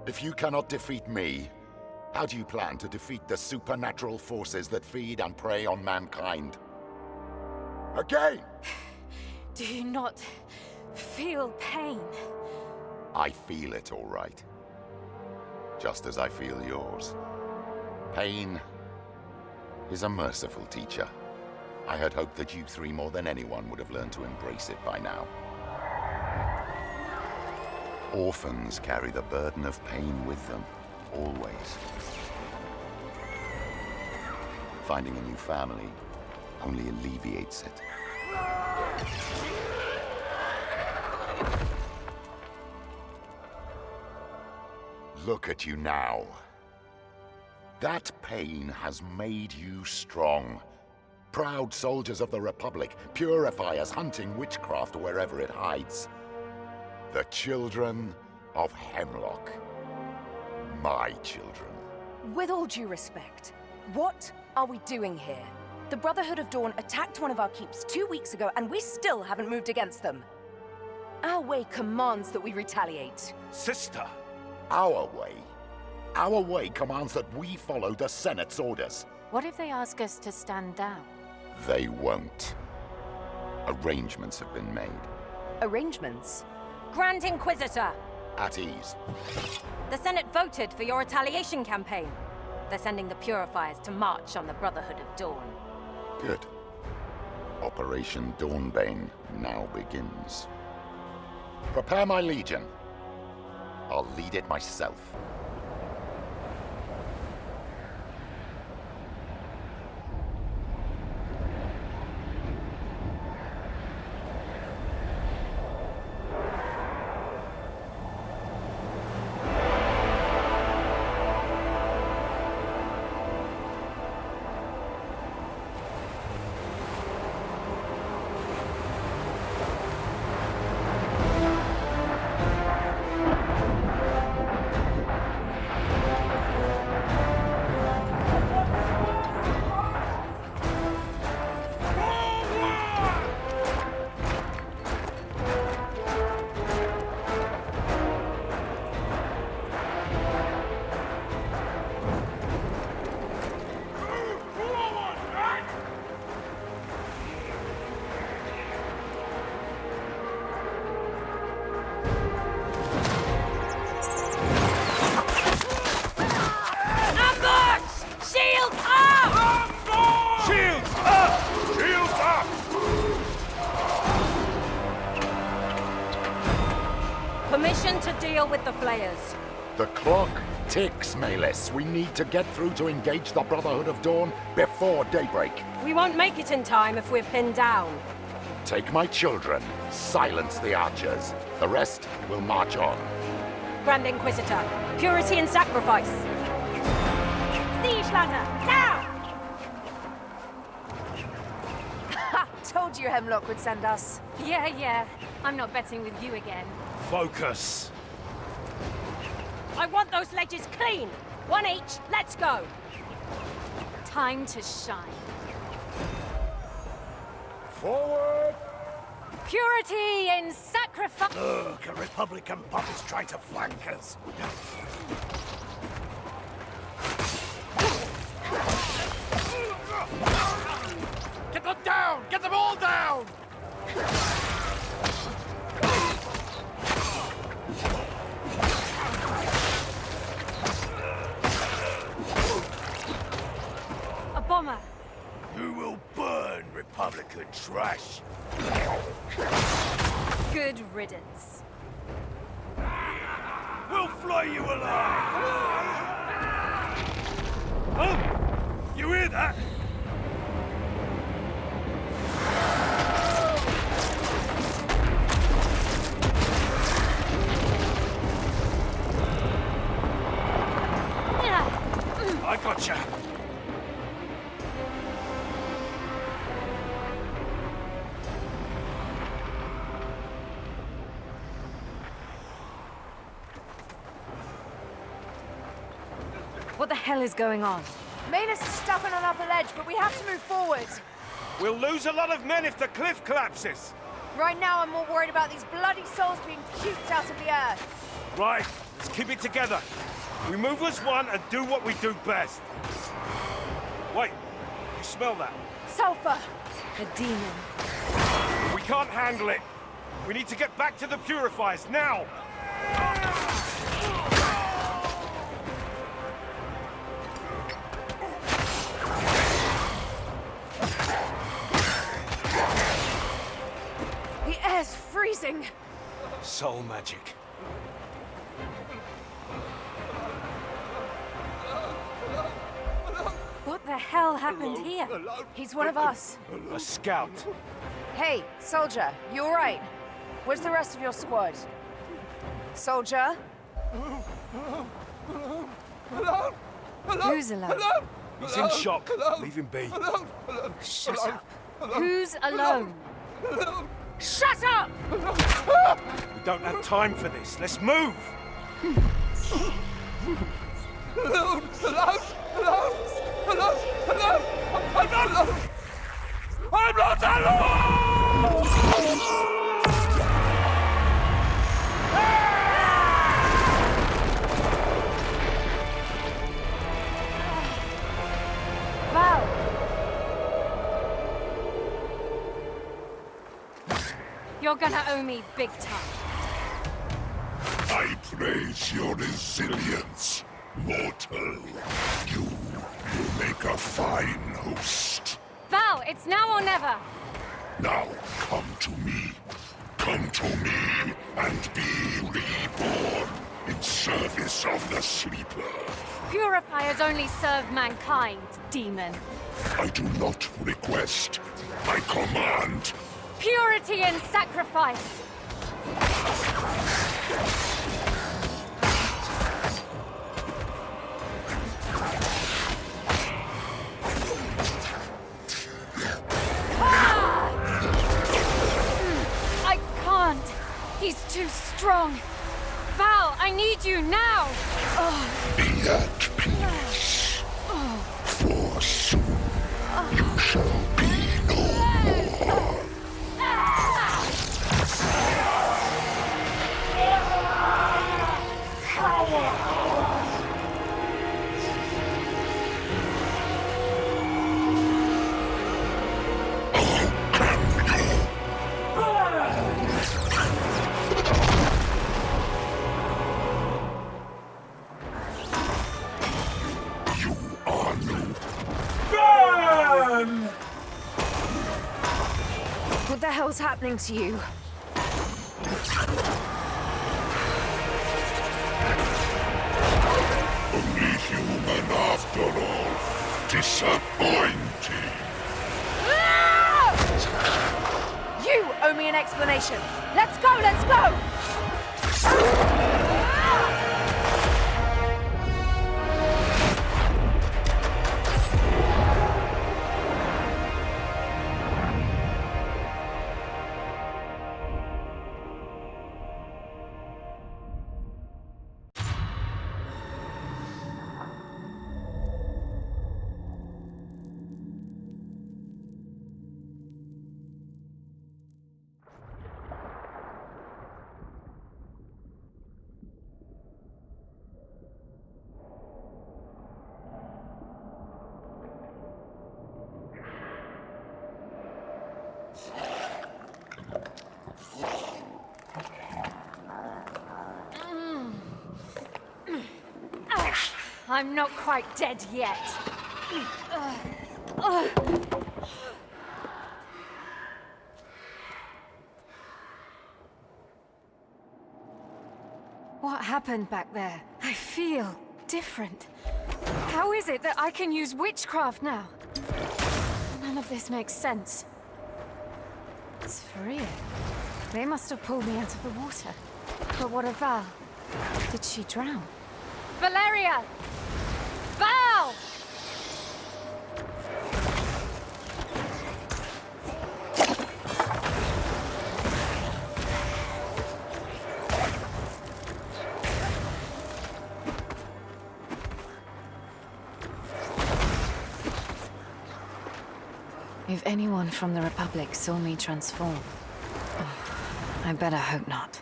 If you cannot defeat me, how do you plan to defeat the supernatural forces that feed and prey on mankind? Again! Do you not feel pain? I feel it, all right. Just as I feel yours. Pain is a merciful teacher. I had hoped that you three more than anyone would have learned to embrace it by now. Orphans carry the burden of pain with them, always. Finding a new family only alleviates it. Look at you now. That pain has made you strong. Proud soldiers of the Republic, purifiers hunting witchcraft wherever it hides. The children of Heimlock. My children. With all due respect, what are we doing here? The Brotherhood of Dawn attacked one of our keeps 2 weeks ago, and we still haven't moved against them. Our way commands that we retaliate. Sister! Our way? Our way commands that we follow the Senate's orders. What if they ask us to stand down? They won't. Arrangements have been made. Arrangements? Grand Inquisitor! At ease. The Senate voted for your retaliation campaign. They're sending the Purifiers to march on the Brotherhood of Dawn. Good. Operation Dawnbane now begins. Prepare my legion. I'll lead it myself. Permission to deal with the Flayers. The clock ticks, Malis. We need to get through to engage the Brotherhood of Dawn before daybreak. We won't make it in time if we're pinned down. Take my children. Silence the archers. The rest will march on. Grand Inquisitor, purity and sacrifice. Siege ladder, down! Ha! Told you Heimlock would send us. Yeah. I'm not betting with you again. Focus! I want those ledges clean! One each, let's go! Time to shine. Forward! Purity in sacrifice! Look, a Republican puppet's trying to flank us. Get them down! Get them all down! A bomber. You will burn, Republican trash! Good riddance. We'll flay you alive! Oh! You hear that? I gotcha! What the hell is going on? Malis is stuck on an upper ledge, but we have to move forward. We'll lose a lot of men if the cliff collapses! Right now, I'm more worried about these bloody souls being puked out of the earth. Right, Let's keep it together. We move as one and do what we do best. Wait, you smell that? Sulfur! The demon. We can't handle it. We need to get back to the purifiers now. The air's freezing! Soul magic. What the hell happened here? He's one of us. A scout. Hey, soldier, you alright? Where's the rest of your squad? Soldier? Who's alone? He's in shock. Leave him be. Shut up. Who's alone? Shut up! We don't have time for this. Let's move! I'm not alone! Val! You're gonna owe me big time. I praise your resilience, mortal. You will make a fine host. Val, it's now or never! Now come to me. Come to me and be reborn in service of the Sleeper. Purifiers only serve mankind, demon. I do not request. I command. Purity and sacrifice! I can't! He's too strong! Val, I need you now! Be at peace. For soon you shall be no more. You are new. What the hell's happening to you? Only human after all. Disappointing. You owe me an explanation. Let's go, let's go! I'm not quite dead yet. What happened back there? I feel different. How is it that I can use witchcraft now? None of this makes sense. It's Faria. They must have pulled me out of the water. But what of Val? Did she drown? Valeria! Val! If anyone from the Republic saw me transform, I better hope not.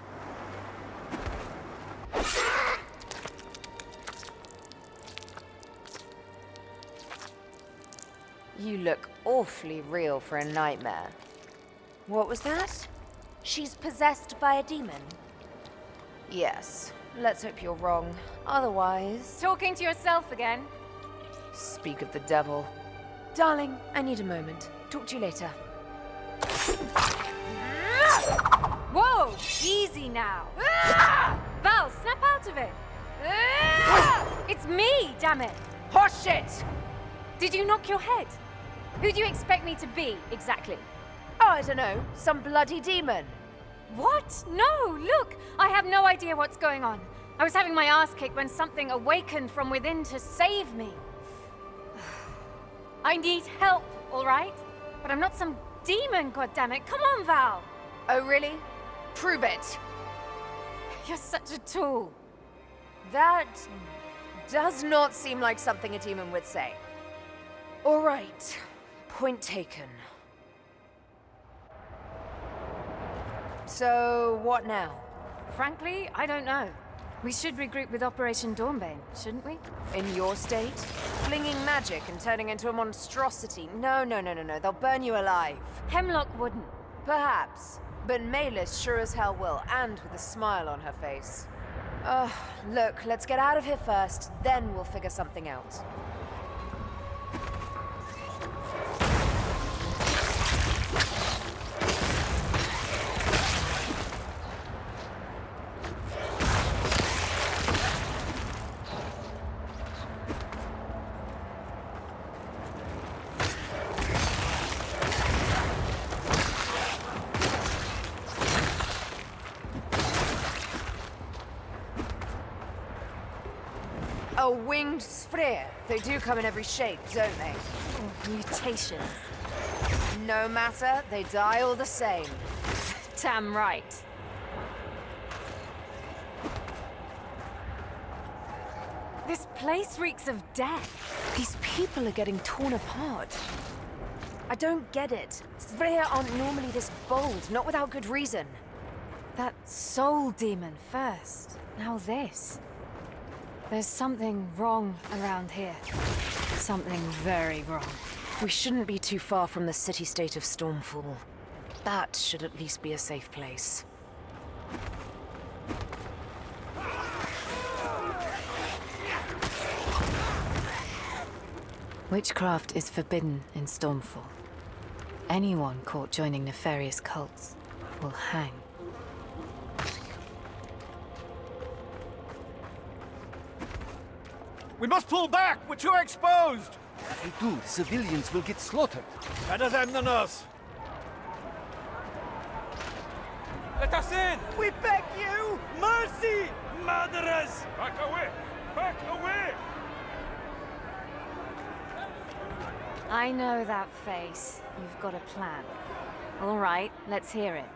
You look awfully real for a nightmare. What was that? She's possessed by a demon? Yes. Let's hope you're wrong. Otherwise... Talking to yourself again? Speak of the devil. Darling, I need a moment. Talk to you later. Whoa! Easy now. Val, snap out of it. It's me, damn it. Horseshit! Did you knock your head? Who do you expect me to be, exactly? Oh, I don't know. Some bloody demon. What? No, look! I have no idea what's going on. I was having my ass kicked when something awakened from within to save me. I need help, all right? But I'm not some demon, goddammit. Come on, Val! Oh, really? Prove it. You're such a tool. That does not seem like something a demon would say. All right. Point taken. So, what now? Frankly, I don't know. We should regroup with Operation Dawnbringer, shouldn't we? In your state? Flinging magic and turning into a monstrosity? No. They'll burn you alive. Heimlock wouldn't. Perhaps. But Maylis sure as hell will, and with a smile on her face. Look, let's get out of here first, then we'll figure something out. A winged sphere. They do come in every shape, don't they? Mutations. No matter, they die all the same. Damn right. This place reeks of death. These people are getting torn apart. I don't get it. Sphere aren't normally this bold, not without good reason. That soul demon first. Now this. There's something wrong around here. Something very wrong. We shouldn't be too far from the city-state of Stormfall. That should at least be a safe place. Witchcraft is forbidden in Stormfall. Anyone caught joining nefarious cults will hang. We must pull back! We're too exposed! If we do, civilians will get slaughtered. Better them than us. Let us in! We beg you! Mercy! Murderers! Back away! Back away! I know that face. You've got a plan. All right, let's hear it.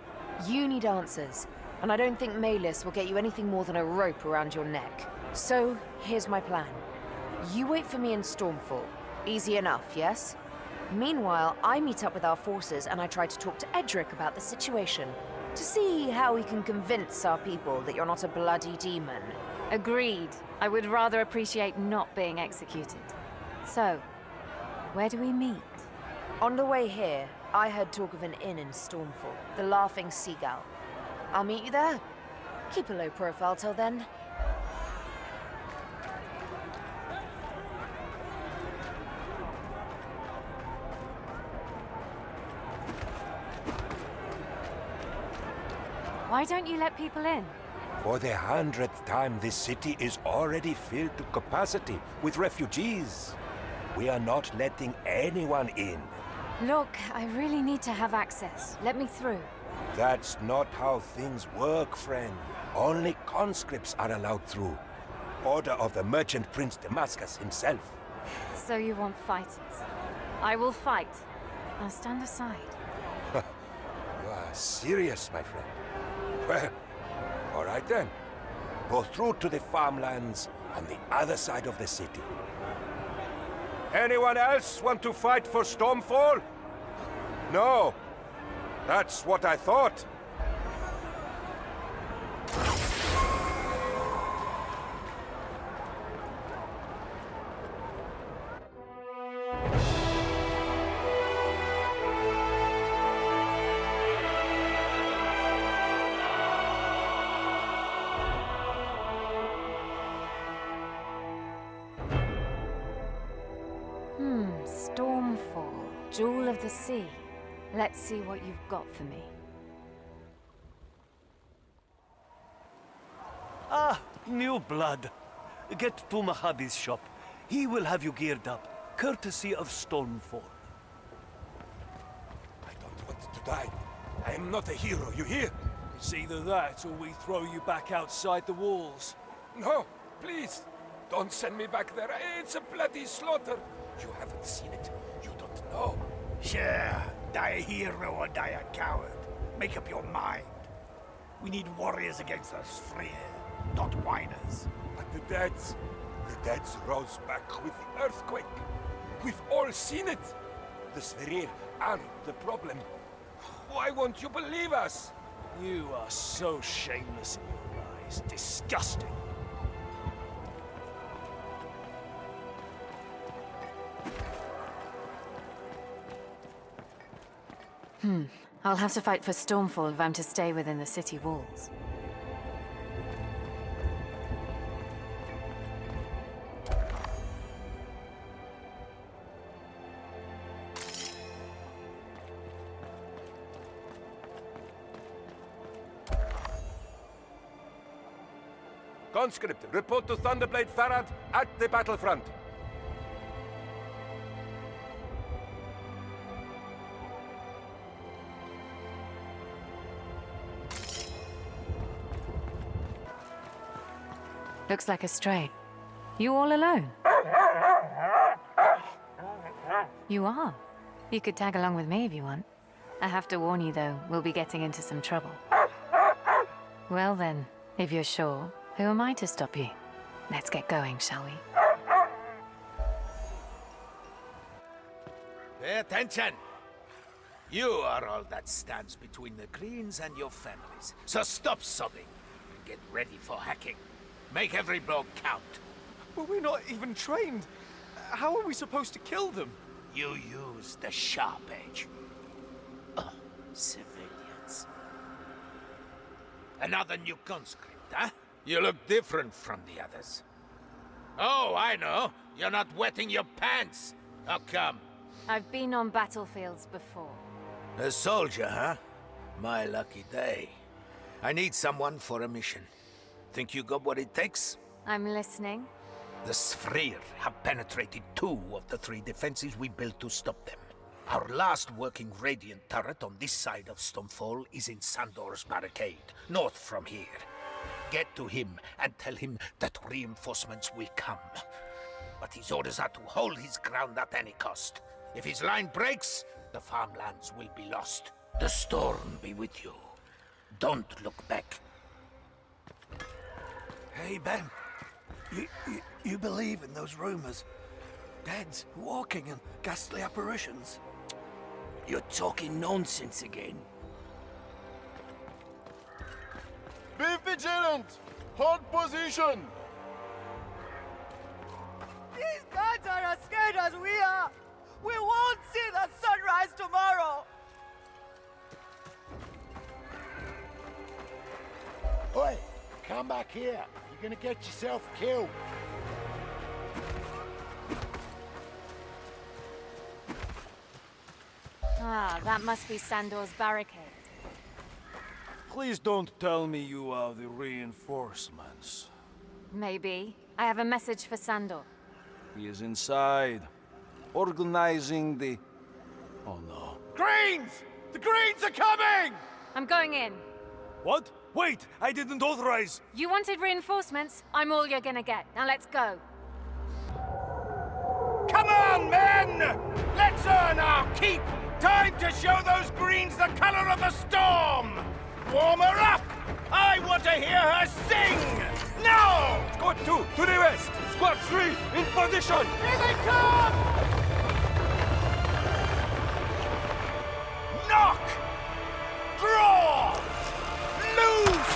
You need answers, and I don't think Maylis will get you anything more than a rope around your neck. So, here's my plan. You wait for me in Stormfall. Easy enough, yes? Meanwhile, I meet up with our forces and I try to talk to Edric about the situation. To see how we can convince our people that you're not a bloody demon. Agreed. I would rather appreciate not being executed. So, where do we meet? On the way here, I heard talk of an inn in Stormfall, the Laughing Seagull. I'll meet you there. Keep a low profile till then. Why don't you let people in? For the 100th time, this city is already filled to capacity with refugees. We are not letting anyone in. Look, I really need to have access. Let me through. That's not how things work, friend. Only conscripts are allowed through. Order of the Merchant Prince Damascus himself. So you want fighters. I will fight. Now stand aside. You are serious, my friend. Well, all right then. Go through to the farmlands on the other side of the city. Anyone else want to fight for Stormfall? No. That's what I thought. Stormfall, Jewel of the Sea. Let's see what you've got for me. Ah, new blood. Get to Mahabi's shop. He will have you geared up, courtesy of Stormfall. I don't want to die. I am not a hero, you hear? It's either that or we throw you back outside the walls. No, please. Don't send me back there. It's a bloody slaughter. You haven't seen it. You don't know. Sure, die a hero or die a coward. Make up your mind. We need warriors against the Sfrir, not whiners. But the deads rose back with the earthquake. We've all seen it. The Sfrir aren't the problem. Why won't you believe us? You are so shameless in your lies. Disgusting. I'll have to fight for Stormfall if I'm to stay within the city walls. Conscript, report to Thunderblade Farad at the battlefront. Looks like a stray. You all alone? You are. You could tag along with me if you want. I have to warn you though, we'll be getting into some trouble. Well then, if you're sure, who am I to stop you? Let's get going, shall we? Pay attention! You are all that stands between the Greens and your families. So stop sobbing and get ready for hacking. Make every blow count. But we're not even trained. How are we supposed to kill them? You use the sharp edge. Oh, civilians. Another new conscript, huh? You look different from the others. Oh, I know. You're not wetting your pants. How come? I've been on battlefields before. A soldier, huh? My lucky day. I need someone for a mission. Think you got what it takes? I'm listening. The Sfrir have penetrated 2 of the 3 defenses we built to stop them. Our last working Radiant turret on this side of Stormfall is in Sandor's barricade, north from here. Get to him and tell him that reinforcements will come. But his orders are to hold his ground at any cost. If his line breaks, the farmlands will be lost. The storm be with you. Don't look back. Hey, Ben. You believe in those rumors? Deads walking and ghastly apparitions? You're talking nonsense again. Be vigilant! Hold position! These gods are as scared as we are! We won't see the sunrise tomorrow! Oi, come back here. You're gonna get yourself killed. Ah, that must be Sandor's barricade. Please don't tell me you are the reinforcements. Maybe. I have a message for Sandor. He is inside, organizing the... Oh no. Greens! The Greens are coming! I'm going in. What? Wait! I didn't authorize! You wanted reinforcements? I'm all you're gonna get. Now let's go. Come on, men! Let's earn our keep! Time to show those Greens the color of the storm! Warm her up! I want to hear her sing! Now! Squad 2, to the west! Squad 3, in position! Here they come! Knock! Draw! Loose!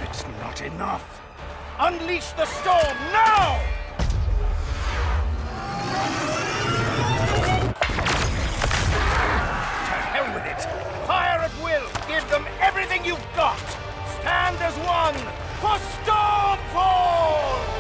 It's not enough. Unleash the storm now! To hell with it! Fire at will! Give them everything you've got! Stand as one for Stormfall!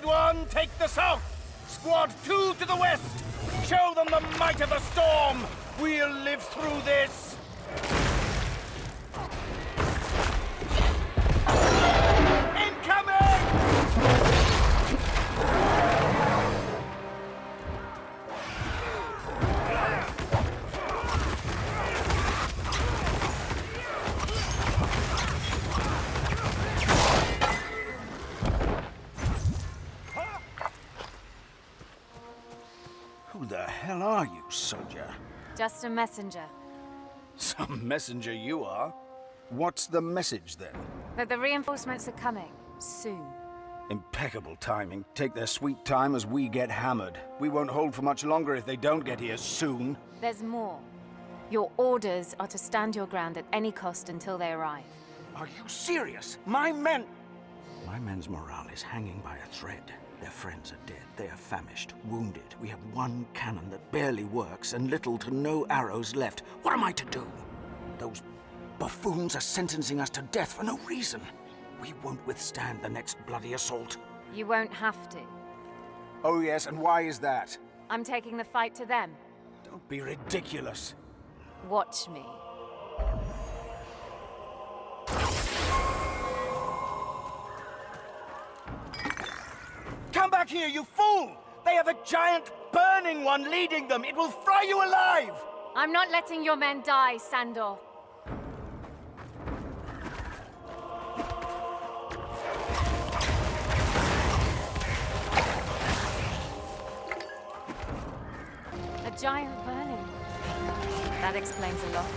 Squad 1, take the south! Squad 2 to the west! Show them the might of the storm! We'll live through this! Incoming! Who the hell are you, soldier? Just a messenger. Some messenger you are. What's the message, then? That the reinforcements are coming. Soon. Impeccable timing. Take their sweet time as we get hammered. We won't hold for much longer if they don't get here soon. There's more. Your orders are to stand your ground at any cost until they arrive. Are you serious? My men's morale is hanging by a thread. Their friends are dead. They are famished, wounded. We have one cannon that barely works and little to no arrows left. What am I to do? Those buffoons are sentencing us to death for no reason. We won't withstand the next bloody assault. You won't have to. Oh yes, and why is that? I'm taking the fight to them. Don't be ridiculous. Watch me. Come back here, you fool! They have a giant burning one leading them. It will fry you alive! I'm not letting your men die, Sandor. A giant burning. That explains a lot.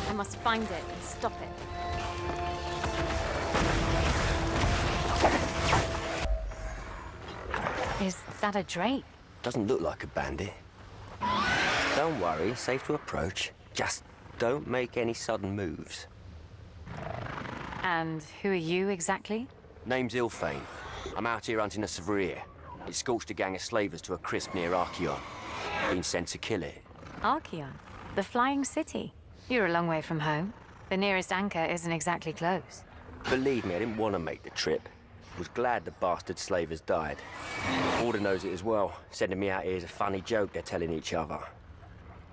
I must find it and stop it. Is that a Drake? Doesn't look like a bandit. Don't worry, safe to approach. Just don't make any sudden moves. And who are you exactly? Name's Ilfane. I'm out here hunting a Severier. It scorched a gang of slavers to a crisp near Archeon. Been sent to kill it. Archeon? The flying city? You're a long way from home. The nearest anchor isn't exactly close. Believe me, I didn't want to make the trip. Was glad the bastard slavers died. Order knows it as well. Sending me out here is a funny joke they're telling each other.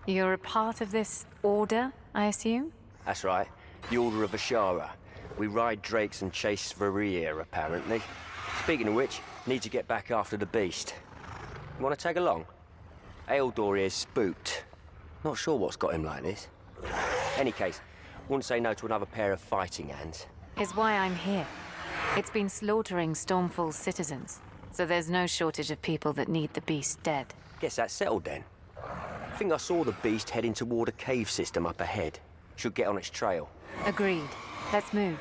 You're a part of this order, I assume? That's right. The Order of Ashara. We ride drakes and chase Sverir, apparently. Speaking of which, need to get back after the beast. You want to tag along? Ealdor here's spooked. Not sure what's got him like this. Any case, wouldn't say no to another pair of fighting hands. Is why I'm here. It's been slaughtering Stormfall's citizens, so there's no shortage of people that need the beast dead. Guess that's settled then. I think I saw the beast heading toward a cave system up ahead. Should get on its trail. Agreed. Let's move.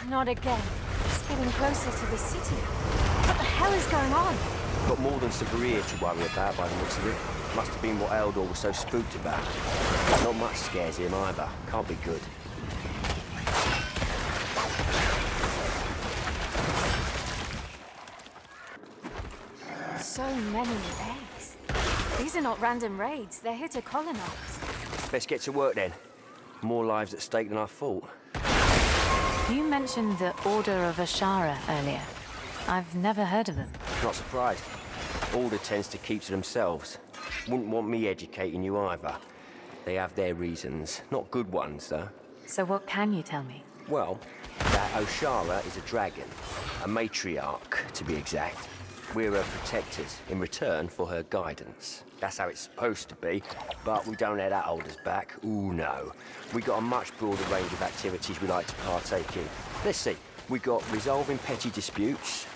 Not again. It's getting closer to the city. What the hell is going on? Got more than Severier to worry about by the looks of it. Must have been what Ealdor was so spooked about. Not much scares him either. Can't be good. So many eggs. These are not random raids. They're here to colonize. Best get to work then. More lives at stake than I thought. You mentioned the Order of Ashara earlier. I've never heard of them. Not surprised. Order tends to keep to themselves. Wouldn't want me educating you either. They have their reasons. Not good ones, though. So what can you tell me? Well, that Oshara is a dragon. A matriarch, to be exact. We're her protectors in return for her guidance. That's how it's supposed to be, but we don't let that hold us back. Ooh, no. We got a much broader range of activities we like to partake in. Let's see. We got resolving petty disputes,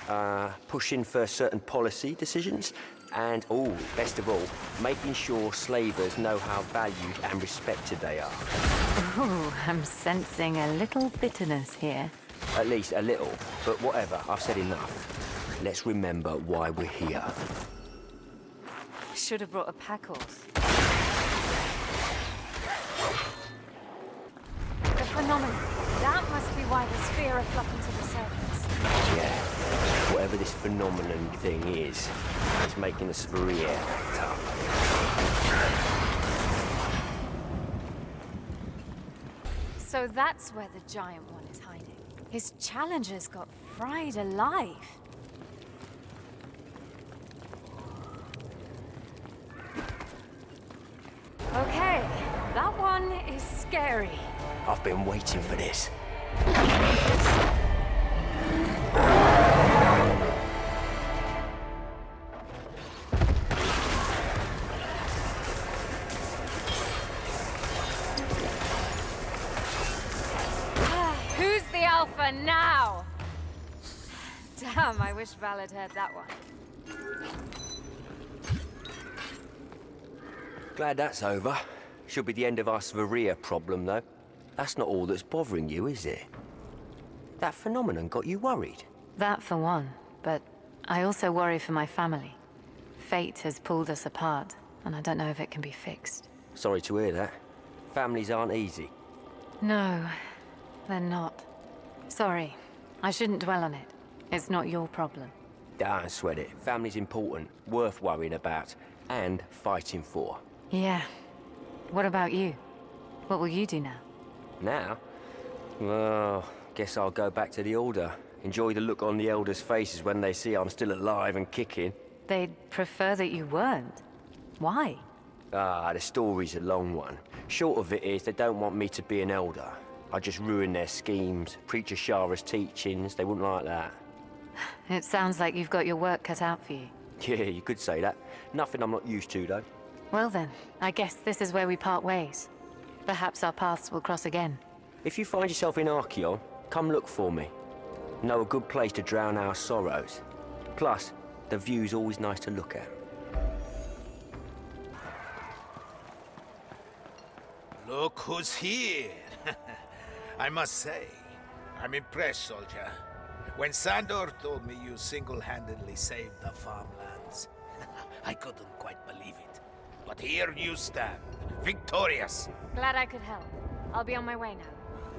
pushing for certain policy decisions, and, oh, best of all, making sure slavers know how valued and respected they are. Ooh, I'm sensing a little bitterness here. At least a little, but whatever, I've said enough. Let's remember why we're here. Should have brought a pack horse. The phenomenon. That must be why the sphere are flocking to the surface. Yeah. Whatever this phenomenon thing is, it's making the Sverir act up. So that's where the giant one is hiding. His challengers got fried alive. Okay, that one is scary. I've been waiting for this. Who's the alpha now? Damn, I wish Val had heard that one. Glad that's over. Should be the end of our Svaria problem, though. That's not all that's bothering you, is it? That phenomenon got you worried? That for one, but I also worry for my family. Fate has pulled us apart, and I don't know if it can be fixed. Sorry to hear that. Families aren't easy. No, they're not. Sorry, I shouldn't dwell on it. It's not your problem. Don't sweat it. Family's important, worth worrying about, and fighting for. Yeah. What about you? What will you do now? Now? Well, guess I'll go back to the Order. Enjoy the look on the Elders' faces when they see I'm still alive and kicking. They'd prefer that you weren't. Why? The story's a long one. Short of it is, they don't want me to be an Elder. I just ruin their schemes, preach Ashara's teachings. They wouldn't like that. It sounds like you've got your work cut out for you. Yeah, you could say that. Nothing I'm not used to, though. Well then, I guess this is where we part ways. Perhaps our paths will cross again. If you find yourself in Archeon, come look for me. Know a good place to drown our sorrows. Plus, the view's always nice to look at. Look who's here! I must say, I'm impressed, soldier. When Sandor told me you single-handedly saved the farmlands, I couldn't quite believe it. But here you stand, victorious. Glad I could help. I'll be on my way now.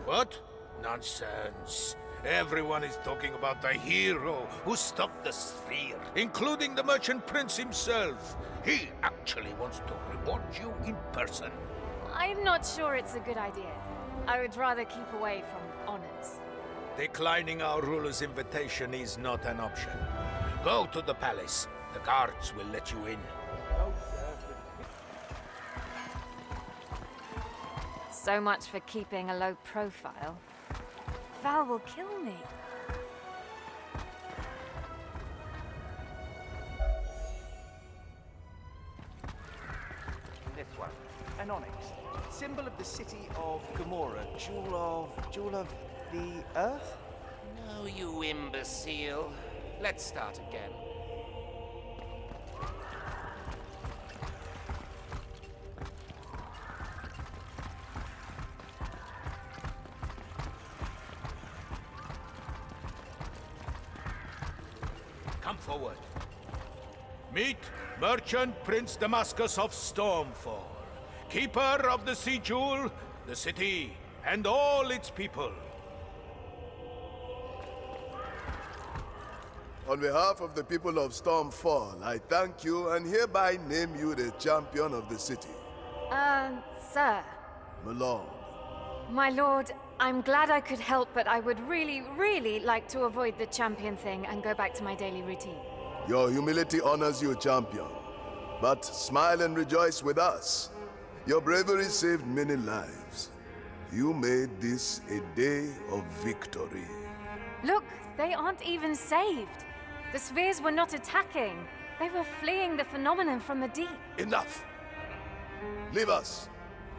What? Nonsense. Everyone is talking about the hero who stopped the sphere, including the merchant prince himself. He actually wants to reward you in person. I'm not sure it's a good idea. I would rather keep away from honors. Declining our ruler's invitation is not an option. Go to the palace. The guards will let you in. So much for keeping a low profile. Val will kill me. This one, an onyx. Symbol of the city of Gomorrah. Jewel of the Earth? No, you imbecile. Let's start again. Come forward. Meet Merchant Prince Damascus of Stormfall, keeper of the Sea Jewel, the city, and all its people. On behalf of the people of Stormfall, I thank you and hereby name you the champion of the city. Sir. My lord. My lord, I'm glad I could help, but I would really like to avoid the champion thing and go back to my daily routine. Your humility honors you, champion. But smile and rejoice with us. Your bravery saved many lives. You made this a day of victory. Look, they aren't even saved. The spheres were not attacking. They were fleeing the phenomenon from the deep. Enough! Leave us.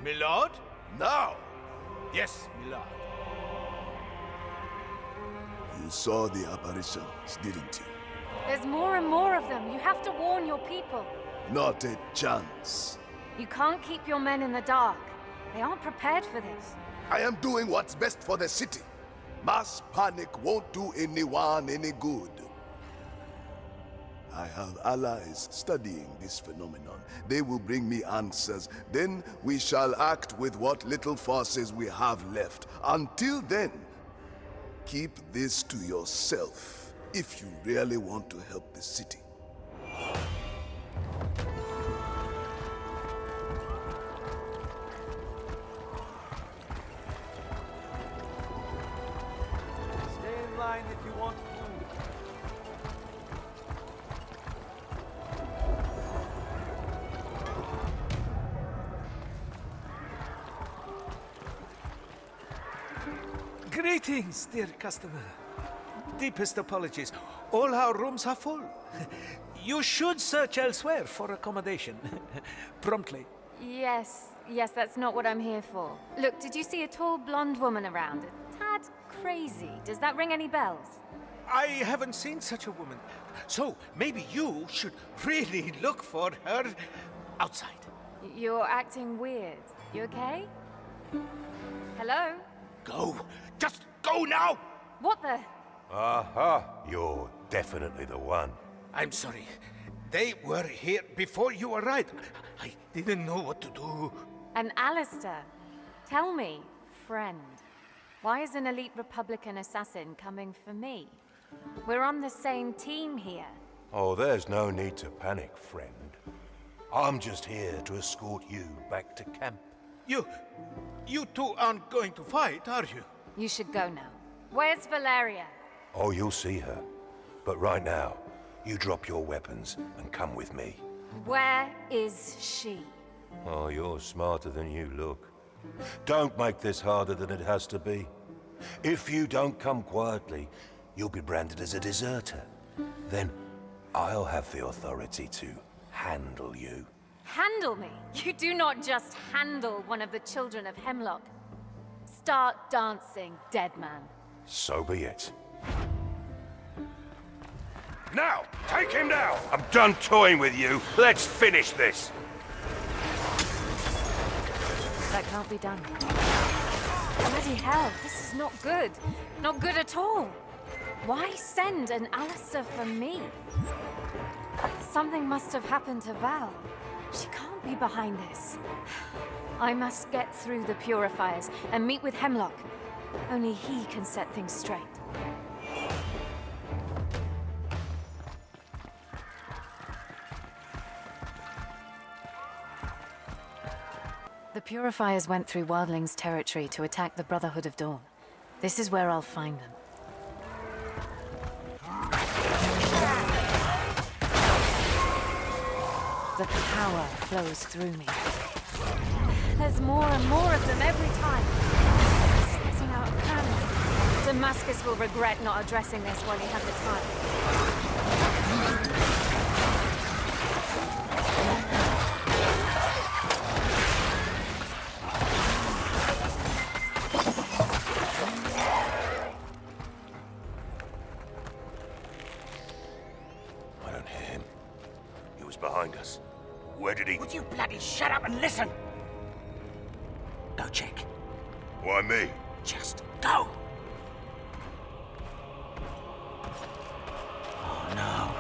Milord? Now! Yes, Milord. You saw the apparitions, didn't you? There's more and more of them. You have to warn your people. Not a chance. You can't keep your men in the dark. They aren't prepared for this. I am doing what's best for the city. Mass panic won't do anyone any good. I have allies studying this phenomenon. They will bring me answers. Then we shall act with what little forces we have left. Until then, keep this to yourself if you really want to help the city. Greetings, dear customer. Deepest apologies. All our rooms are full. You should search elsewhere for accommodation. Promptly. Yes, that's not what I'm here for. Look, did you see a tall blonde woman around? A tad crazy. Does that ring any bells? I haven't seen such a woman. So maybe you should really look for her outside. You're acting weird. You okay? Hello? Go. Just go now! What the? Aha! You're definitely the one. I'm sorry. They were here before you arrived. I didn't know what to do. And Alistair, tell me, friend, why is an elite Republican assassin coming for me? We're on the same team here. Oh, there's no need to panic, friend. I'm just here to escort you back to camp. You two aren't going to fight, are you? You should go now. Where's Valeria? Oh, you'll see her. But right now, you drop your weapons and come with me. Where is she? Oh, you're smarter than you look. Don't make this harder than it has to be. If you don't come quietly, you'll be branded as a deserter. Then I'll have the authority to handle you. Handle me? You do not just handle one of the children of Heimlock. Start dancing, dead man. So be it. Now, take him down! I'm done toying with you. Let's finish this. That can't be done. Bloody hell, this is not good. Not good at all. Why send an Alistair for me? Something must have happened to Val. She can't be behind this. I must get through the purifiers and meet with Heimlock. Only he can set things straight. The purifiers went through Wildling's territory to attack the Brotherhood of Dawn. This is where I'll find them. The power flows through me. There's more and more of them every time. Setting out a plan. Damascus will regret not addressing this while he had the time. I don't hear him. He was behind us. Where did he... Would you bloody shut up and listen? Go check. Why me? Just go. Oh no.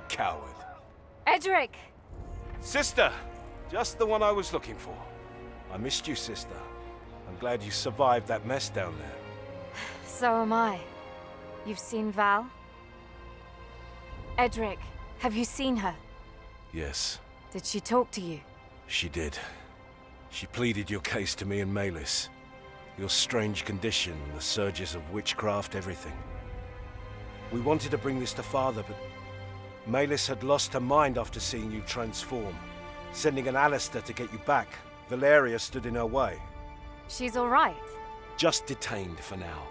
Coward. Edric! Sister! Just the one I was looking for. I missed you, sister. I'm glad you survived that mess down there. So am I. You've seen Val? Edric, have you seen her? Yes, Did she talk to you? she did. She pleaded your case to me and Malis. Your strange condition, the surges of witchcraft, everything. We wanted to bring this to Father, but Malis had lost her mind after seeing you transform. Sending an Alistair to get you back, Valeria stood in her way. She's all right. Just detained for now.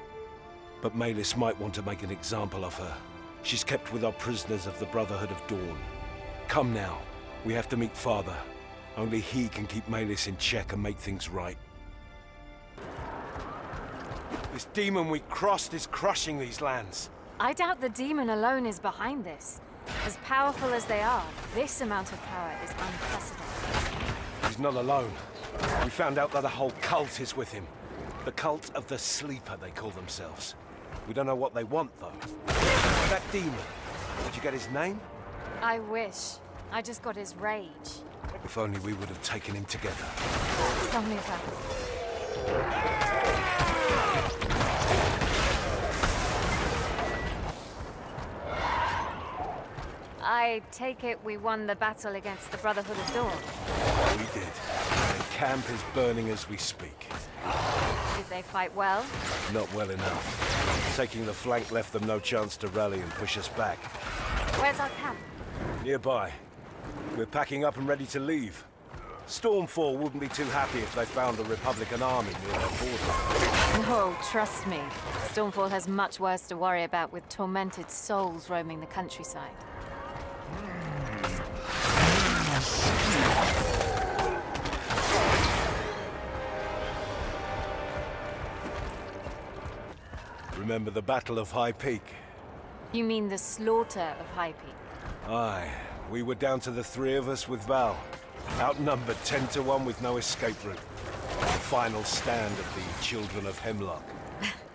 But Malis might want to make an example of her. She's kept with our prisoners of the Brotherhood of Dawn. Come now. We have to meet Father. Only he can keep Malis in check and make things right. This demon we crossed is crushing these lands. I doubt the demon alone is behind this. As powerful as they are, this amount of power is unprecedented. He's not alone. We found out that a whole cult is with him. The cult of the Sleeper, they call themselves. We don't know what they want, though. That demon, did you get his name? I wish. I just got his rage. If only we would have taken him together. Tell me about it. I take it we won the battle against the Brotherhood of Dawn. We did. And camp is burning as we speak. Did they fight well? Not well enough. Taking the flank left them no chance to rally and push us back. Where's our camp? Nearby. We're packing up and ready to leave. Stormfall wouldn't be too happy if they found a Republican army near their border. No, trust me. Stormfall has much worse to worry about with tormented souls roaming the countryside. Remember the Battle of High Peak? You mean the slaughter of High Peak? Aye. We were down to the three of us with Val. Outnumbered 10 to 1 with no escape route. The final stand of the Children of Heimlock.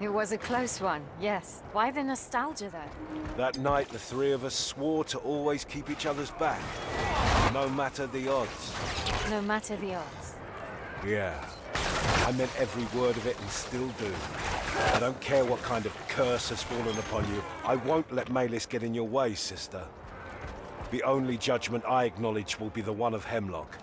It was a close one, yes. Why the nostalgia, though? That night, the three of us swore to always keep each other's back. No matter the odds. No matter the odds. Yeah. I meant every word of it and still do. I don't care what kind of curse has fallen upon you. I won't let Malis get in your way, sister. The only judgment I acknowledge will be the one of Heimlock.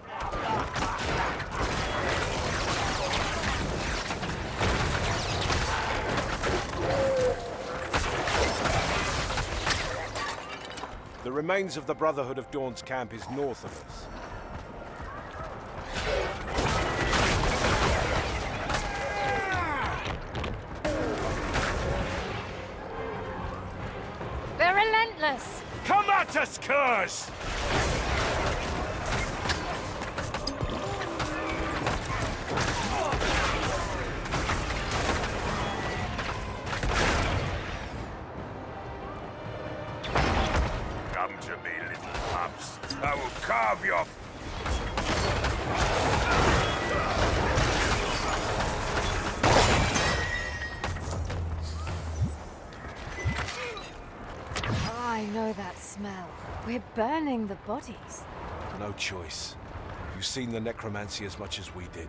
The remains of the Brotherhood of Dawn's camp is north of us. They're relentless! Come at us, curs! Come to me, little pups. I will carve your... I know that smell. We're burning the bodies. No choice. You've seen the necromancy as much as we did.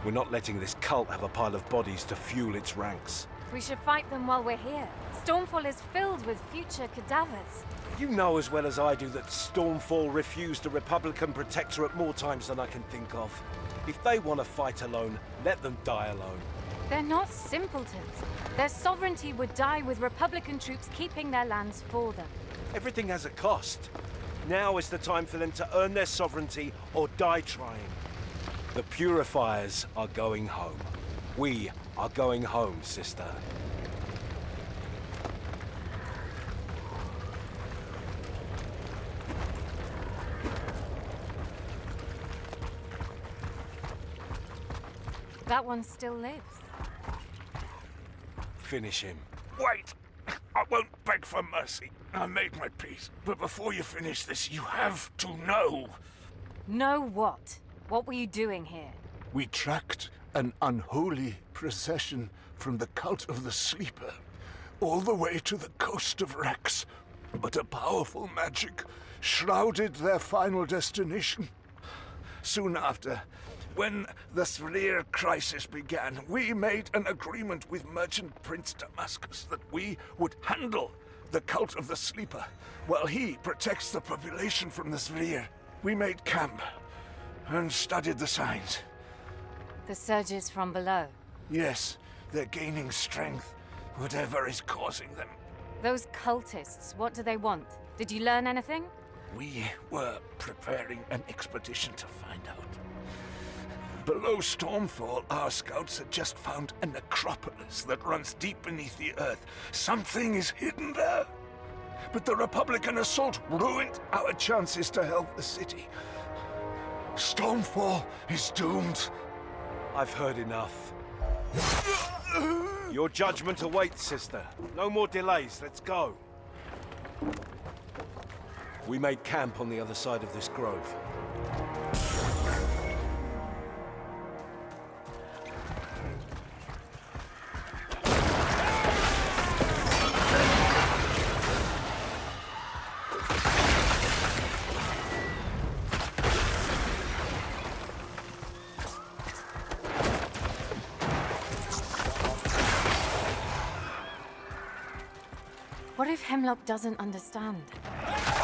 We're not letting this cult have a pile of bodies to fuel its ranks. We should fight them while we're here. Stormfall is filled with future cadavers. You know as well as I do that Stormfall refused a Republican protectorate more times than I can think of. If they want to fight alone, let them die alone. They're not simpletons. Their sovereignty would die with Republican troops keeping their lands for them. Everything has a cost. Now is the time for them to earn their sovereignty or die trying. The Purifiers are going home. We are going home, sister. That one still lives. Finish him. Wait! I won't beg for mercy. I made my peace. But before you finish this, you have to know. Know what? What were you doing here? We tracked an unholy procession from the cult of the Sleeper, all the way to the coast of Rex. But a powerful magic shrouded their final destination. Soon after, when the Sverrir crisis began, we made an agreement with Merchant Prince Damascus that we would handle the cult of the Sleeper, while he protects the population from the Sverrir. We made camp and studied the signs. The surges from below. Yes, they're gaining strength, whatever is causing them. Those cultists, what do they want? Did you learn anything? We were preparing an expedition to find out. Below Stormfall, our scouts had just found a necropolis that runs deep beneath the earth. Something is hidden there. But the Republican assault ruined our chances to help the city. Stormfall is doomed. I've heard enough. Your judgment awaits, sister. No more delays. Let's go. We made camp on the other side of this grove. What if Heimlock doesn't understand?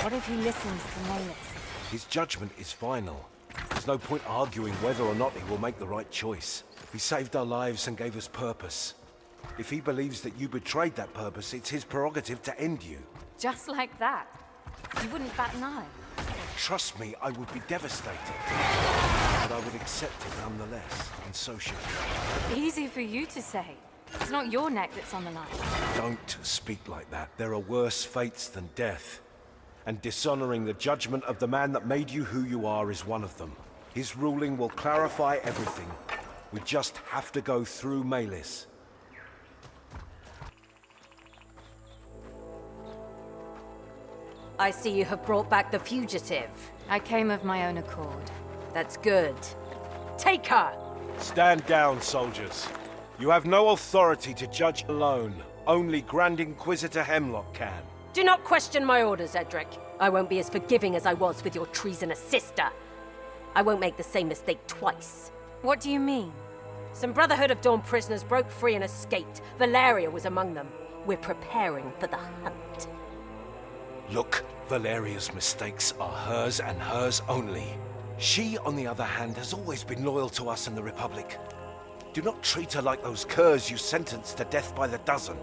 What if he listens to Maylis? His judgment is final. There's no point arguing whether or not he will make the right choice. He saved our lives and gave us purpose. If he believes that you betrayed that purpose, it's his prerogative to end you. Just like that? You wouldn't bat an eye? Trust me, I would be devastated. But I would accept it nonetheless, and so should you. Easy for you to say. It's not your neck that's on the line. Don't speak like that. There are worse fates than death. And dishonoring the judgment of the man that made you who you are is one of them. His ruling will clarify everything. We just have to go through Maylis. I see you have brought back the fugitive. I came of my own accord. That's good. Take her! Stand down, soldiers. You have no authority to judge alone. Only Grand Inquisitor Heimlock can. Do not question my orders, Edric. I won't be as forgiving as I was with your treasonous sister. I won't make the same mistake twice. What do you mean? Some Brotherhood of Dawn prisoners broke free and escaped. Valeria was among them. We're preparing for the hunt. Look, Valeria's mistakes are hers and hers only. She, on the other hand, has always been loyal to us and the Republic. Do not treat her like those curs you sentenced to death by the dozen.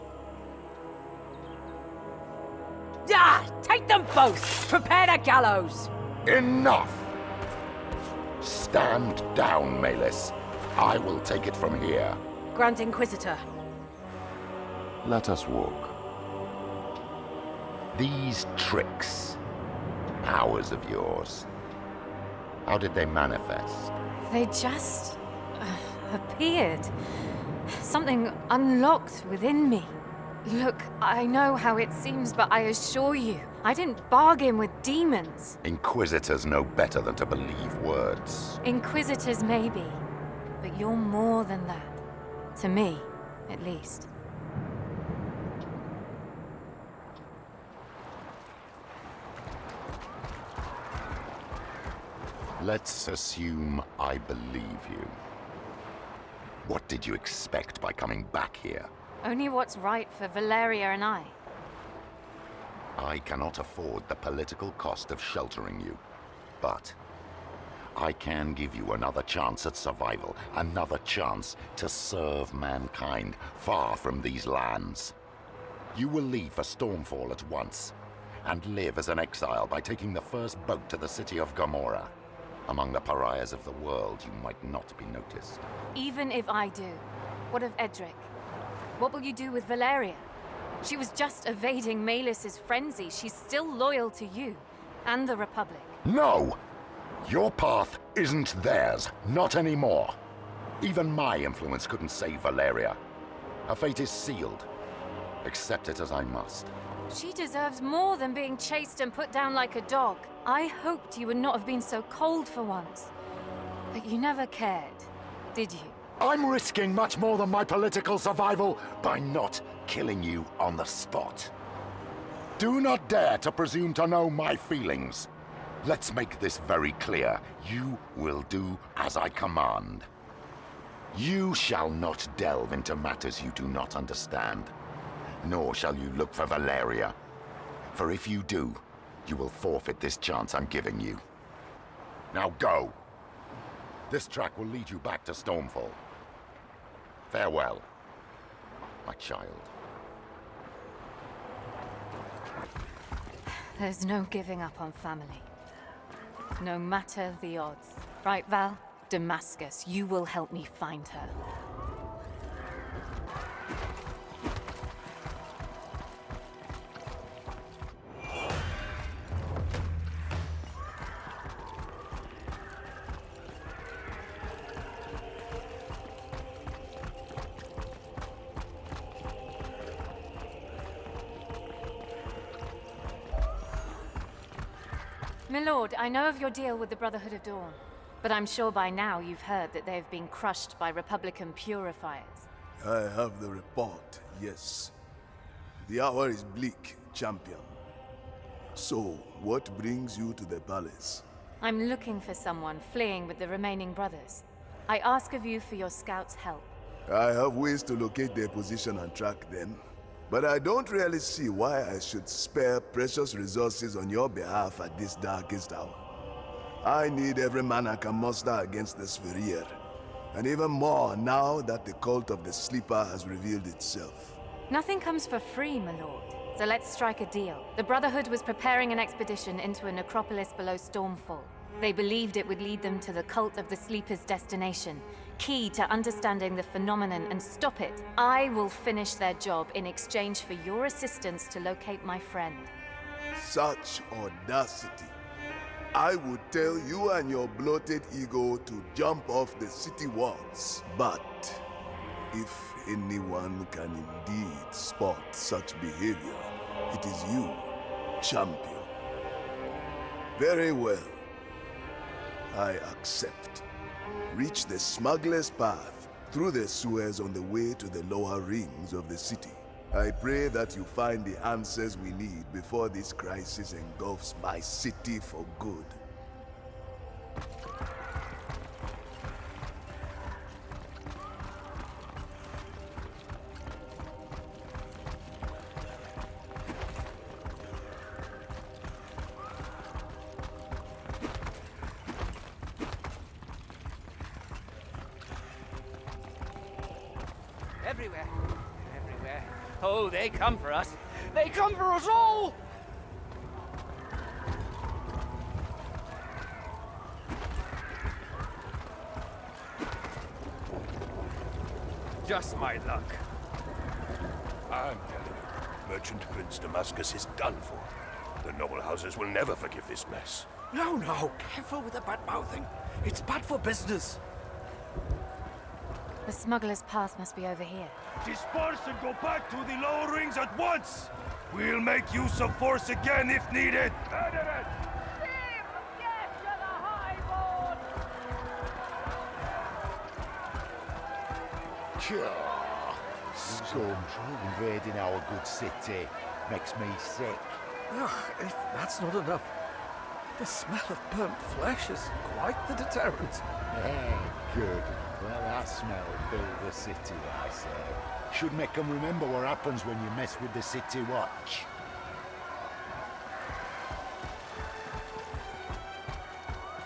Ah! Take them both! Prepare the gallows! Enough! Stand down, Maylis. I will take it from here. Grand Inquisitor. Let us walk. These tricks, powers of yours, how did they manifest? They just appeared. Something unlocked within me. Look, I know how it seems, but I assure you, I didn't bargain with demons. Inquisitors know better than to believe words. Inquisitors maybe, but you're more than that. To me, at least. Let's assume I believe you. What did you expect by coming back here? Only what's right for Valeria and I. I cannot afford the political cost of sheltering you, but I can give you another chance at survival, another chance to serve mankind far from these lands. You will leave for Stormfall at once, and live as an exile by taking the first boat to the city of Gomorrah. Among the pariahs of the world, you might not be noticed. Even if I do, what of Edric? What will you do with Valeria? She was just evading Maylis' frenzy. She's still loyal to you and the Republic. No! Your path isn't theirs, not anymore. Even my influence couldn't save Valeria. Her fate is sealed. Accept it as I must. She deserves more than being chased and put down like a dog. I hoped you would not have been so cold for once. But you never cared, did you? I'm risking much more than my political survival by not killing you on the spot. Do not dare to presume to know my feelings. Let's make this very clear. You will do as I command. You shall not delve into matters you do not understand. Nor shall you look for Valeria. For if you do, you will forfeit this chance I'm giving you. Now go. This track will lead you back to Stormfall. Farewell, my child. There's no giving up on family. No matter the odds. Right, Val? Damascus, you will help me find her. My lord, I know of your deal with the Brotherhood of Dawn, but I'm sure by now you've heard that they've been crushed by Republican purifiers. I have the report, yes. The hour is bleak, champion. So, what brings you to the palace? I'm looking for someone fleeing with the remaining brothers. I ask of you for your scouts' help. I have ways to locate their position and track them. But I don't really see why I should spare precious resources on your behalf at this darkest hour. I need every man I can muster against the Sverrir. And even more now that the cult of the Sleeper has revealed itself. Nothing comes for free, my lord. So let's strike a deal. The Brotherhood was preparing an expedition into a necropolis below Stormfall. They believed it would lead them to the cult of the Sleeper's destination, key to understanding the phenomenon and stop it. I will finish their job in exchange for your assistance to locate my friend. Such audacity. I would tell you and your bloated ego to jump off the city walls. But if anyone can indeed spot such behavior, it is you, champion. Very well. I accept. Reach the smuggler's path through the sewers on the way to the lower rings of the city. I pray that you find the answers we need before this crisis engulfs my city for good. Everywhere. Everywhere. Oh, they come for us. They come for us all! Just my luck. I'm telling you, Merchant Prince Damascus is done for. The noble houses will never forgive this mess. No, no, careful with the bad-mouthing. It's bad for business. The smuggler's path must be over here. Disperse and go back to the lower rings at once! We'll make use of force again if needed! Scum invading our good city makes me sick. Ugh, if that's not enough, the smell of burnt flesh is quite the deterrent. Good. Well, that smell filled the city, I say. Should make them remember what happens when you mess with the City Watch.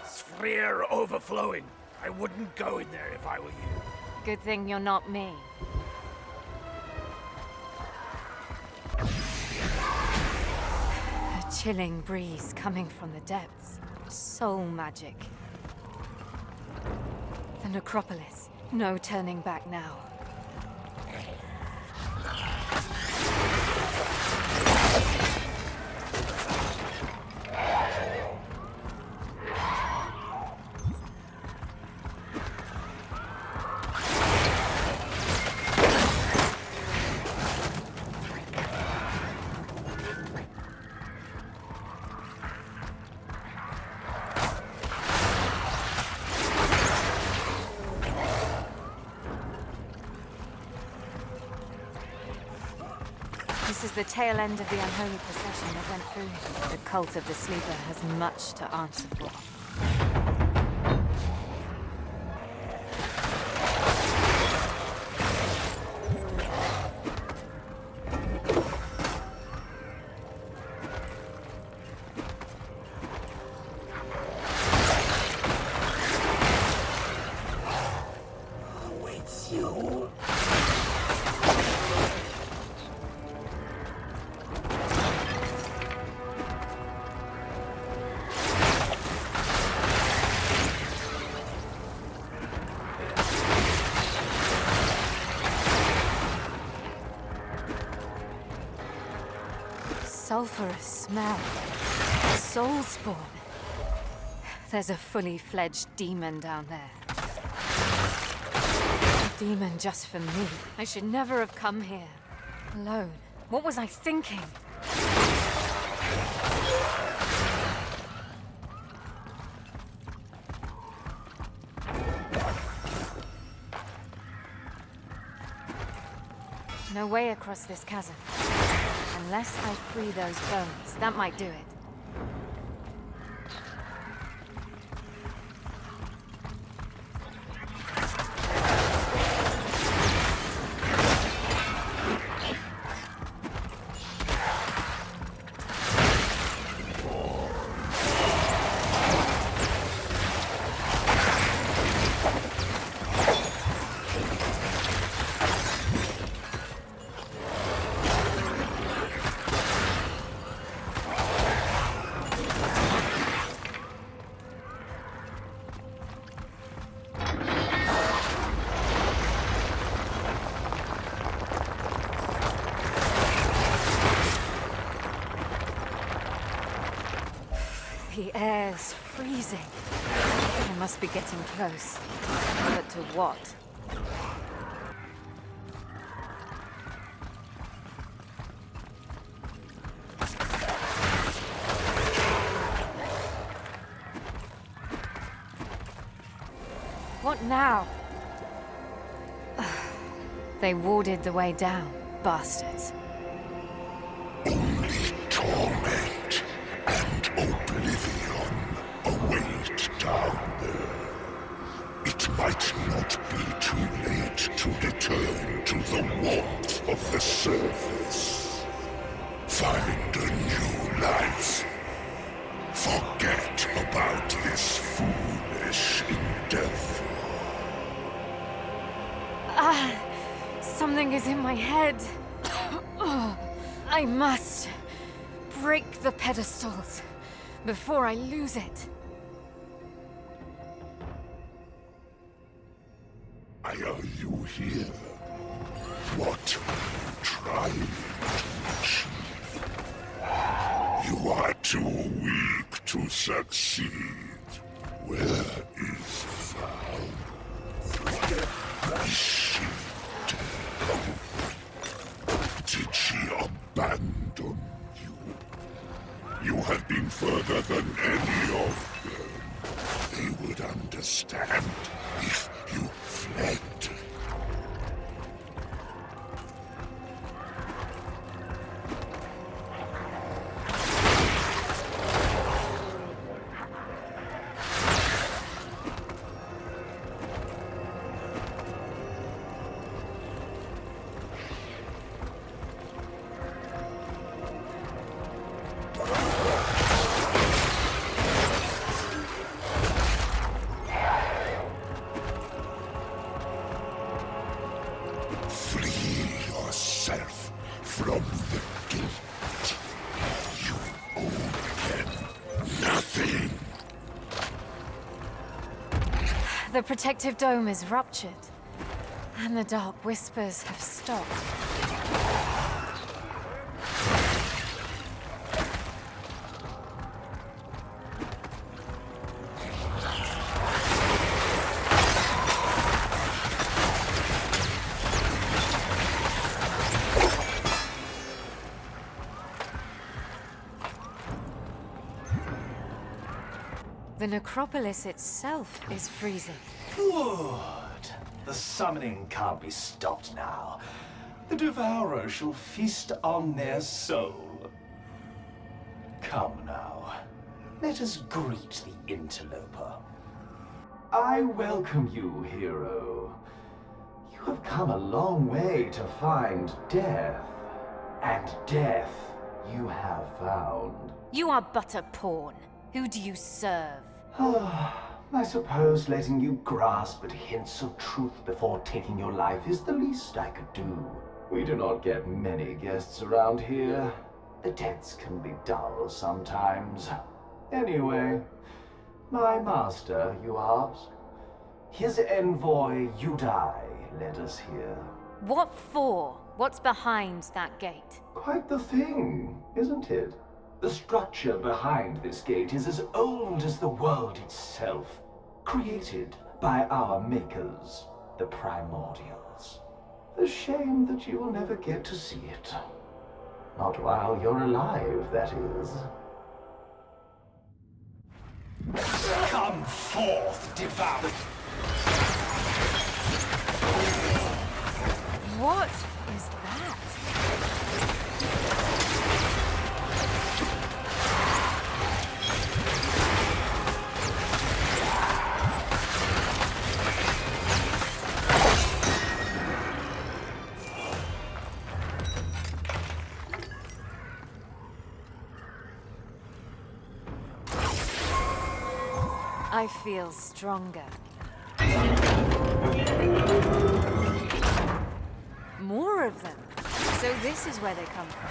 Sphere overflowing. I wouldn't go in there if I were you. Good thing you're not me. A chilling breeze coming from the depths. Soul magic. The necropolis. No turning back now. This is the tail end of the unholy procession that went through. The cult of the Sleeper has much to answer for. Awaits you. Sulphurous smell. Soul spawn. There's a fully fledged demon down there. A demon just for me. I should never have come here. Alone. What was I thinking? No way across this chasm. Unless I free those bones, that might do it. air's freezing. I must be getting close. But to what? What now? They warded the way down, bastards. Only torment and oblivion await down there. It might not be too late to return to the warmth of the surface. Find a new life. Forget about this foolish endeavor. Something is in my head. I must break the pedestals before I lose it. Why are you here? What are you trying to achieve? You are too weak to succeed. Where is Val? Is she dead? Did she abandon you? You have been further than any of them. They would understand if you fled. The protective dome is ruptured, and the dark whispers have stopped. The necropolis itself is freezing. Good. The summoning can't be stopped now. The Devourer shall feast on their soul. Come now. Let us greet the interloper. I welcome you, hero. You have come a long way to find death. And death you have found. You are but a pawn. Who do you serve? I suppose letting you grasp at hints of truth before taking your life is the least I could do. We do not get many guests around here. The debts can be dull sometimes. Anyway, my master, you ask? His envoy, Udai, led us here. What for? What's behind that gate? Quite the thing, isn't it? The structure behind this gate is as old as the world itself, created by our makers, the Primordials. A shame that you will never get to see it. Not while you're alive, that is. Come forth, devoured! What is that? I feel stronger. More of them. So this is where they come from.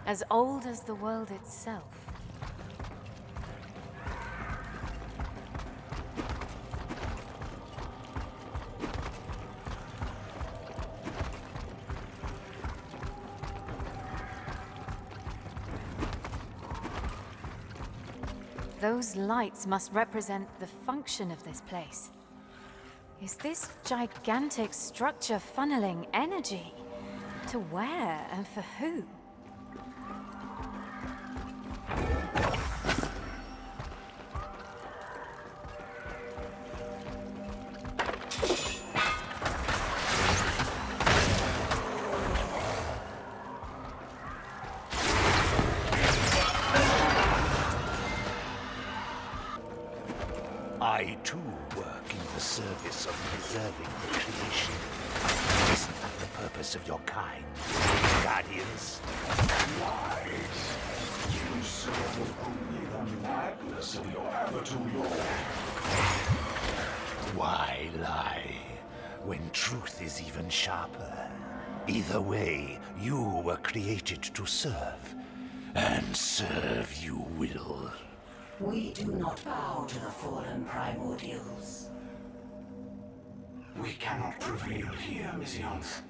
As old as the world itself. Those lights must represent the function of this place. Is this gigantic structure funneling energy? To where and for who? I too work in the service of preserving the creation. Isn't that the purpose of your kind, Guardians? Lies! You serve only the madness of your Avatar Lord. Why lie, when truth is even sharper? Either way, you were created to serve, and serve you will. We do not bow to the fallen primordials. We cannot prevail here, Misiones.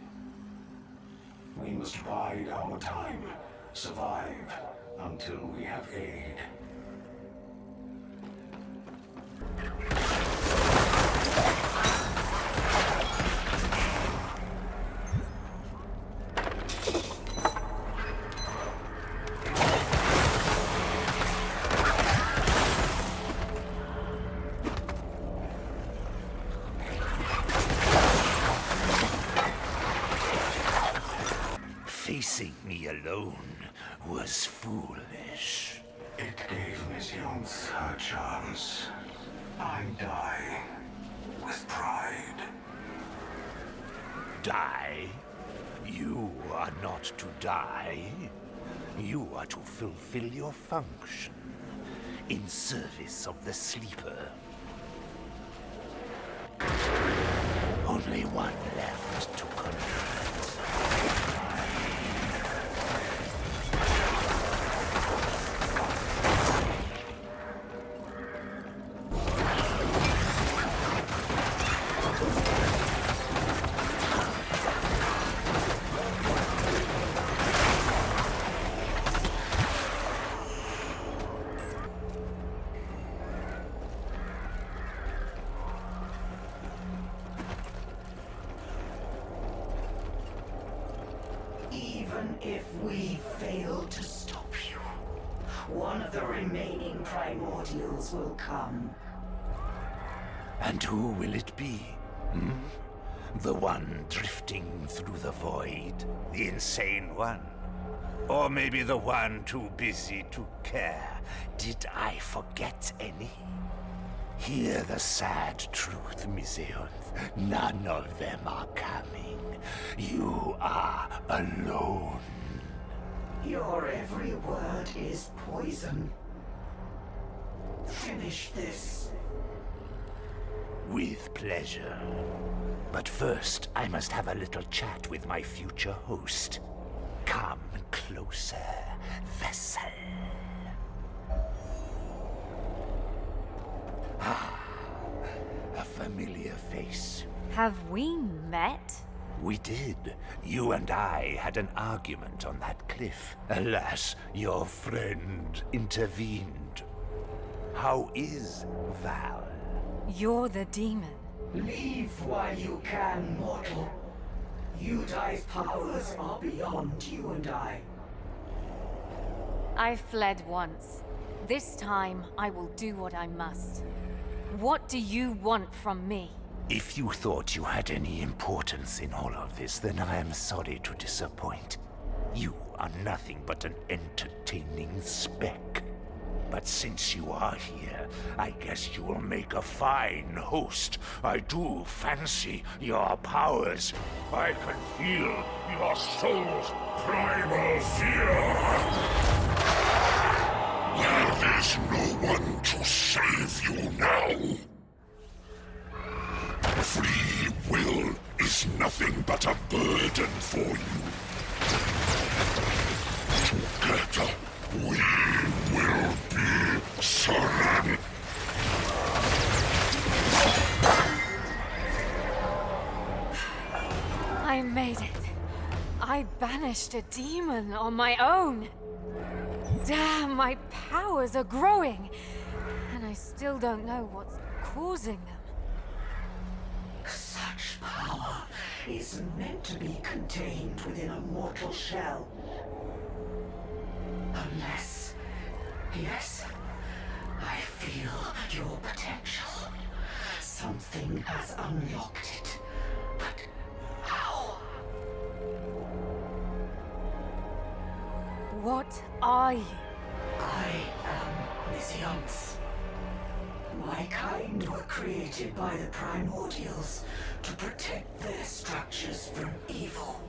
We must bide our time, survive until we have aid. Facing me alone was foolish. It gave Misiones her chance. I die with pride. Die? You are not to die. You are to fulfill your function in service of the Sleeper. Only one left to convert. Even if we fail to stop you, one of the remaining primordials will come. And who will it be? The one drifting through the void? The insane one? Or maybe the one too busy to care? Did I forget any? Hear the sad truth, Misiones. None of them are coming. You are alone. Your every word is poison. Finish this. With pleasure. But first, I must have a little chat with my future host. Come closer, vessel. A familiar face. Have we met? We did. You and I had an argument on that cliff. Alas, your friend intervened. How is Val? You're the demon. Leave while you can, mortal. Yudai's powers are beyond you and I. I fled once. This time, I will do what I must. What do you want from me? If you thought you had any importance in all of this, then I am sorry to disappoint. You are nothing but an entertaining speck. But since you are here, I guess you will make a fine host. I do fancy your powers. I can feel your soul's primal fear. There is no one to save you now. Free will is nothing but a burden for you. Together, we will be Saran. I made it. I banished a demon on my own. Damn, my powers are growing. I still don't know what's causing them. Such power is meant to be contained within a mortal shell. Unless... Yes, I feel your potential. Something has unlocked it. But how? What are you? I am Mayhem. My kind were created by the primordials to protect their structures from evil.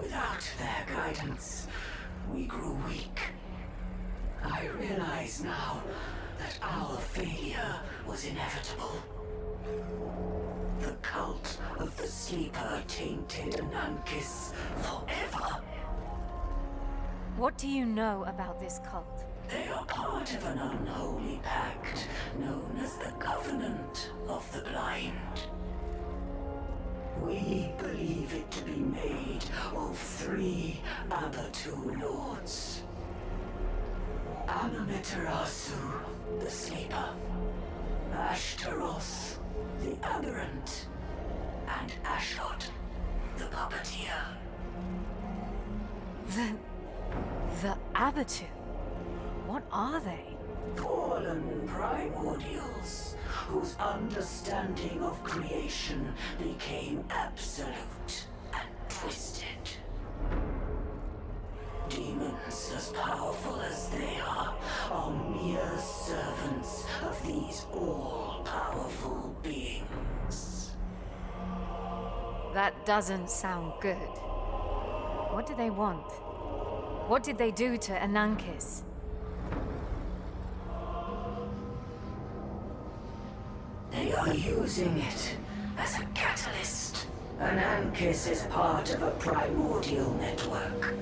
Without their guidance, we grew weak. I realize now that our failure was inevitable. The cult of the Sleeper tainted Anankis forever. What do you know about this cult? They are part of an unholy pact known as the Covenant of the Blind. We believe it to be made of 3 Abatu lords. Amaterasu, the Sleeper, Ashtaroth, the Aberrant, and Ashot, the Puppeteer. The Abatu? What are they? Fallen primordials, whose understanding of creation became absolute and twisted. Demons as powerful as they are mere servants of these all-powerful beings. That doesn't sound good. What do they want? What did they do to Anankis? They are using it as a catalyst. Anankis is part of a primordial network.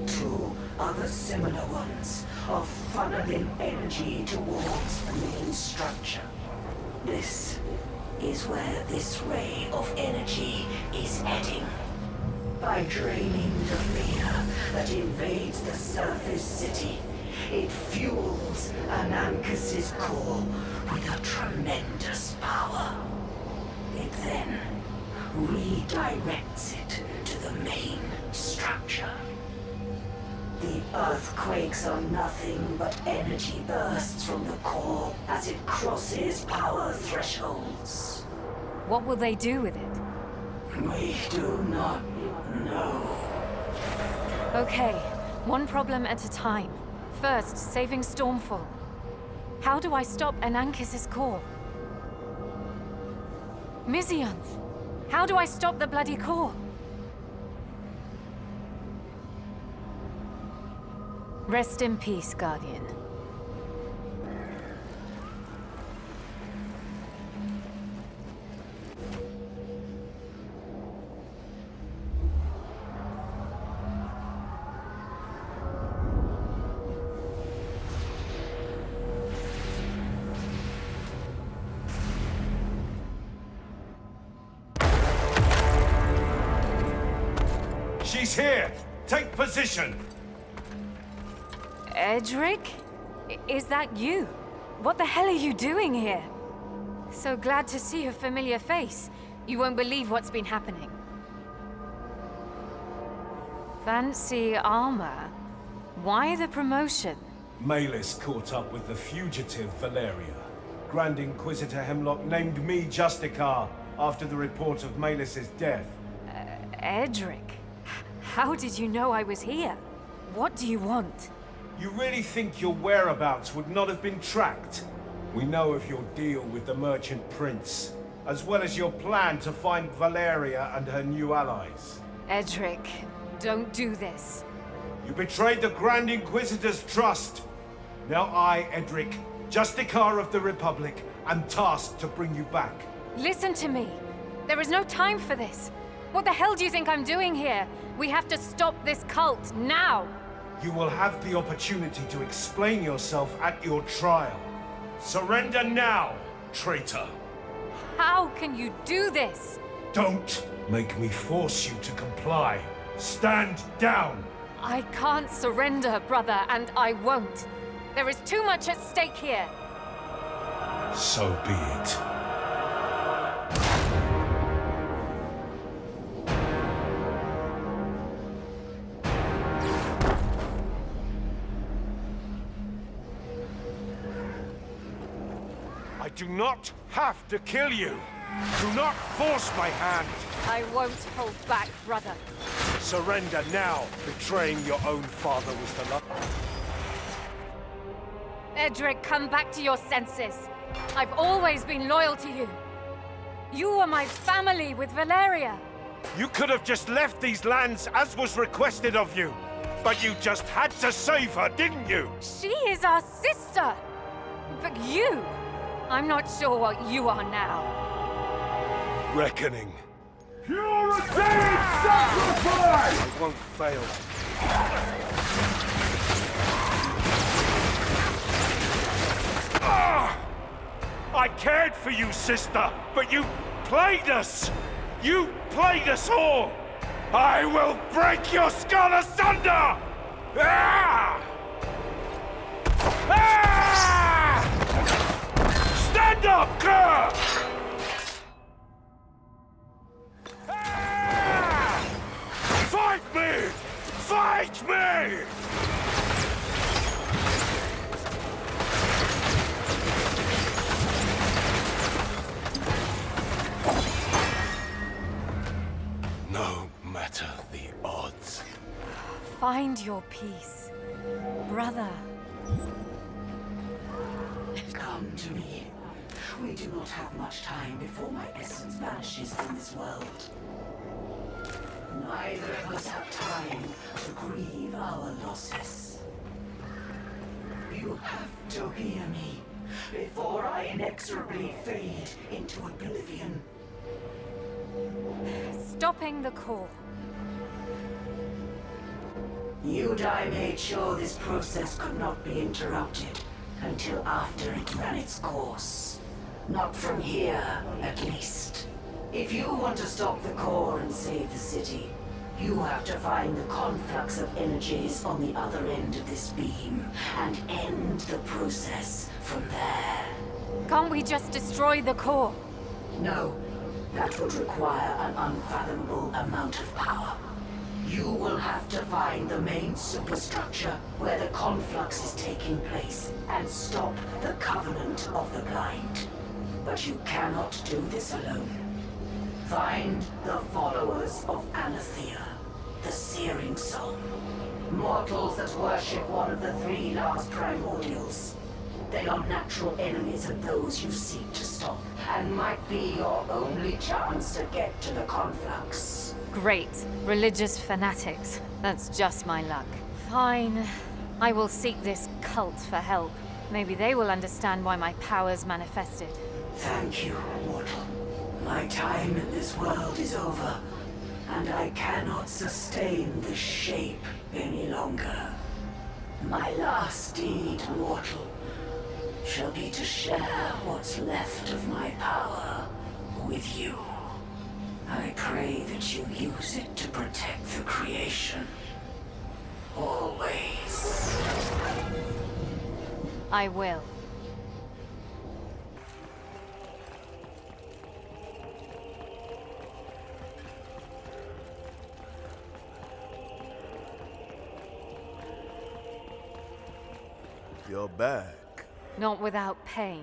2 other similar ones are funneling energy towards the main structure. This is where this ray of energy is heading. By draining the fear that invades the surface city, it fuels Anankis' core with a tremendous power. It then redirects it to the main structure. The earthquakes are nothing but energy bursts from the core as it crosses power thresholds. What will they do with it? We do not know. Okay, one problem at a time. First, saving Stormfall. How do I stop Anankis' core? Mizyanth, how do I stop the bloody core? Rest in peace, Guardian. She's here! Take position! Edric? Is that you? What the hell are you doing here? So glad to see a familiar face. You won't believe what's been happening. Fancy armor. Why the promotion? Maylis caught up with the fugitive Valeria. Grand Inquisitor Heimlock named me Justicar after the report of Maylis' death. Edric, how did you know I was here? What do you want? You really think your whereabouts would not have been tracked? We know of your deal with the Merchant Prince, as well as your plan to find Valeria and her new allies. Edric, don't do this. You betrayed the Grand Inquisitor's trust. Now I, Edric, Justicar of the Republic, am tasked to bring you back. Listen to me. There is no time for this. What the hell do you think I'm doing here? We have to stop this cult, now! You will have the opportunity to explain yourself at your trial. Surrender now, traitor. How can you do this? Don't make me force you to comply. Stand down! I can't surrender, brother, and I won't. There is too much at stake here. So be it. I do not have to kill you. Do not force my hand. I won't hold back, brother. Surrender now. Betraying your own father was the love. Edric, come back to your senses. I've always been loyal to you. You were my family with Valeria. You could have just left these lands as was requested of you. But you just had to save her, didn't you? She is our sister. But you... I'm not sure what you are now. Reckoning. Purity sacrifice! I won't fail. I cared for you, sister, but you played us! You played us all! I will break your skull asunder! Ah! Ah! Stand up, Kerr! Ah! Fight me! Fight me! No matter the odds. Find your peace, brother. Come to me. We do not have much time before my essence vanishes from this world. Neither of us have time to grieve our losses. You have to hear me before I inexorably fade into oblivion. Stopping the core. Yudai made sure this process could not be interrupted until after it ran its course. Not from here, at least. If you want to stop the core and save the city, you have to find the conflux of energies on the other end of this beam and end the process from there. Can't we just destroy the core? No, that would require an unfathomable amount of power. You will have to find the main superstructure where the conflux is taking place and stop the Covenant of the Blind. But you cannot do this alone. Find the followers of Anathea, the Searing Song. Mortals that worship one of the three last primordials. They are natural enemies of those you seek to stop, and might be your only chance to get to the conflux. Great. Religious fanatics. That's just my luck. Fine. I will seek this cult for help. Maybe they will understand why my powers manifested. Thank you, mortal. My time in this world is over, and I cannot sustain this shape any longer. My last deed, mortal, shall be to share what's left of my power with you. I pray that you use it to protect the creation. Always. I will. You're back. Not without pain.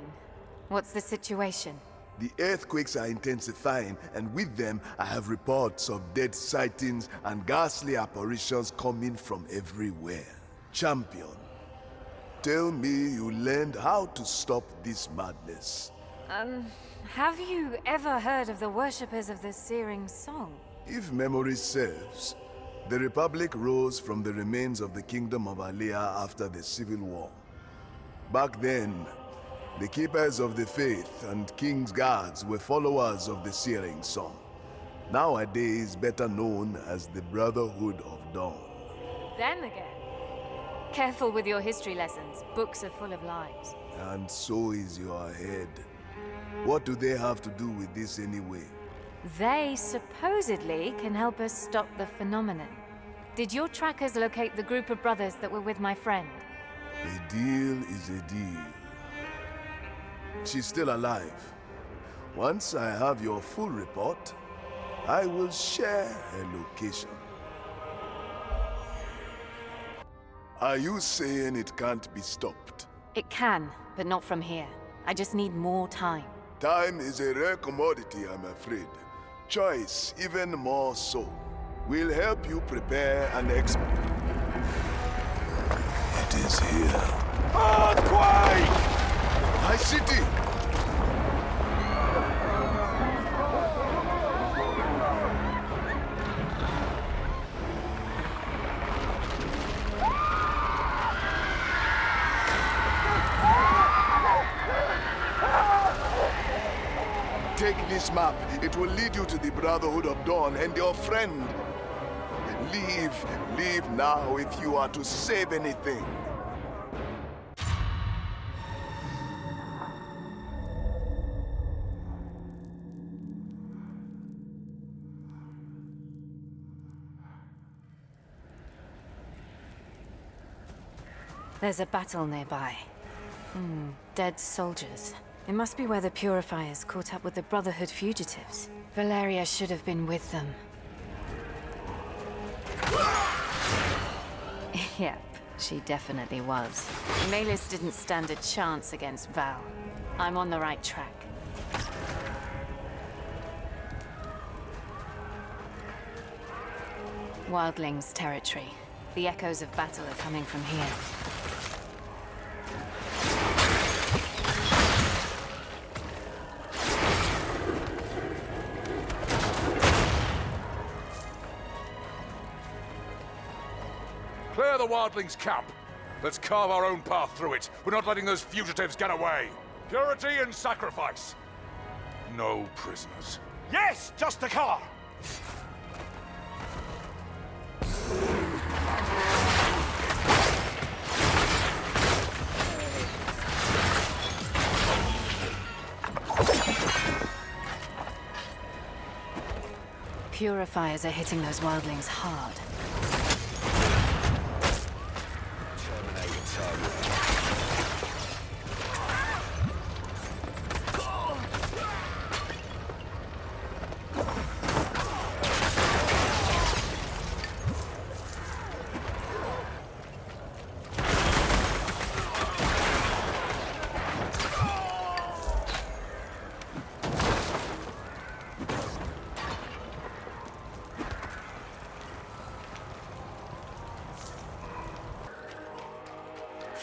What's the situation? The earthquakes are intensifying, and with them, I have reports of dead sightings and ghastly apparitions coming from everywhere. Champion, tell me you learned how to stop this madness. Have you ever heard of the worshippers of the Searing Song? If memory serves, the Republic rose from the remains of the Kingdom of Alea after the Civil War. Back then, the Keepers of the Faith and King's Guards were followers of the Searing Song, nowadays better known as the Brotherhood of Dawn. Then again. Careful with your history lessons. Books are full of lies. And so is your head. What do they have to do with this anyway? They supposedly can help us stop the phenomenon. Did your trackers locate the group of brothers that were with my friend? A deal is a deal. She's still alive. Once I have your full report, I will share her location. Are you saying it can't be stopped? It can, but not from here. I just need more time. Time is a rare commodity, I'm afraid. Choice, even more so. We'll help you prepare and expect. It is here. Earthquake! High City! Take this map. It will lead you to the Brotherhood of Dawn and your friend. Leave now if you are to save anything. There's a battle nearby. Dead soldiers. It must be where the Purifiers caught up with the Brotherhood fugitives. Valeria should have been with them. Yep, she definitely was. Maylis didn't stand a chance against Val. I'm on the right track. Wildlings territory. The echoes of battle are coming from here. Clear the Wildlings' camp. Let's carve our own path through it. We're not letting those fugitives get away. Purity and sacrifice. No prisoners. Yes, just a car! Purifiers are hitting those Wildlings hard.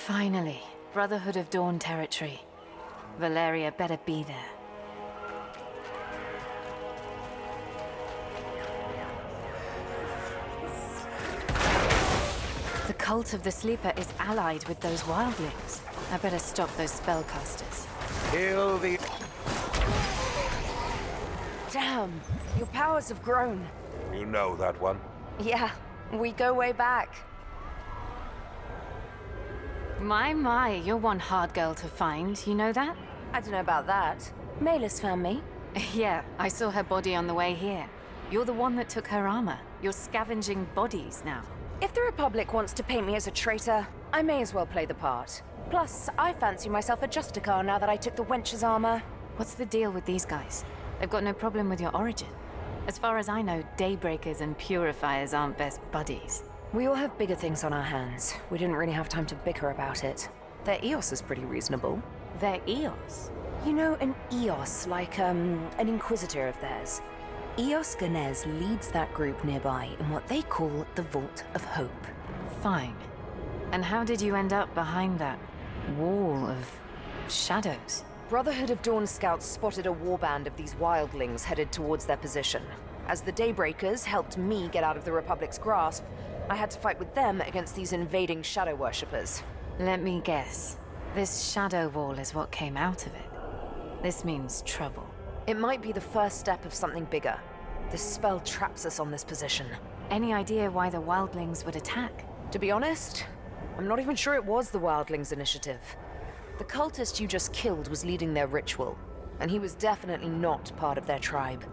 Finally, Brotherhood of Dawn territory. Valeria better be there. The cult of the Sleeper is allied with those Wildlings. I better stop those spellcasters. Kill the... Damn, your powers have grown. You know that one. Yeah, we go way back. My, you're one hard girl to find, you know that? I don't know about that. Maylis found me. Yeah, I saw her body on the way here. You're the one that took her armor. You're scavenging bodies now. If the Republic wants to paint me as a traitor, I may as well play the part. Plus, I fancy myself a Justicar now that I took the wench's armor. What's the deal with these guys? They've got no problem with your origin. As far as I know, Daybreakers and Purifiers aren't best buddies. We all have bigger things on our hands. We didn't really have time to bicker about it. Their EOS is pretty reasonable. Their EOS? You know, an EOS, like, an Inquisitor of theirs. Eos Ganez leads that group nearby in what they call the Vault of Hope. Fine. And how did you end up behind that wall of shadows? Brotherhood of Dawn scouts spotted a warband of these wildlings headed towards their position. As the Daybreakers helped me get out of the Republic's grasp, I had to fight with them against these invading shadow worshippers. Let me guess. This shadow wall is what came out of it. This means trouble. It might be the first step of something bigger. The spell traps us on this position. Any idea why the Wildlings would attack? To be honest, I'm not even sure it was the Wildlings' initiative. The cultist you just killed was leading their ritual, and he was definitely not part of their tribe.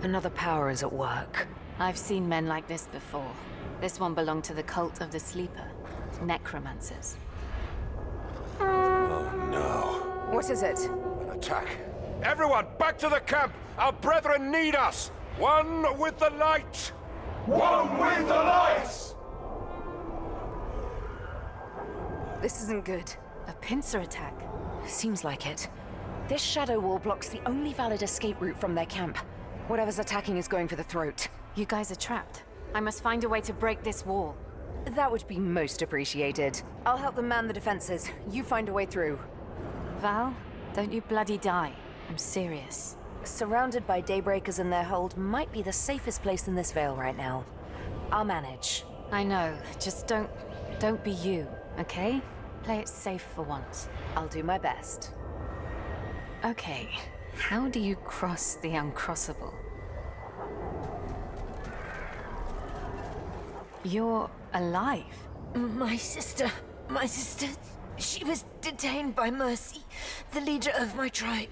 Another power is at work. I've seen men like this before. This one belonged to the cult of the Sleeper. Necromancers. What is it? An attack. Everyone, back to the camp! Our brethren need us! One with the light! One with the light! This isn't good. A pincer attack? Seems like it. This shadow wall blocks the only valid escape route from their camp. Whatever's attacking is going for the throat. You guys are trapped. I must find a way to break this wall. That would be most appreciated. I'll help them man the defenses. You find a way through. Val, don't you bloody die. I'm serious. Surrounded by Daybreakers in their hold might be the safest place in this Vale right now. I'll manage. I know. Just don't be you, okay? Play it safe for once. I'll do my best. Okay. How do you cross the uncrossable? You're alive. My sister, she was detained by Mercy, the leader of my tribe.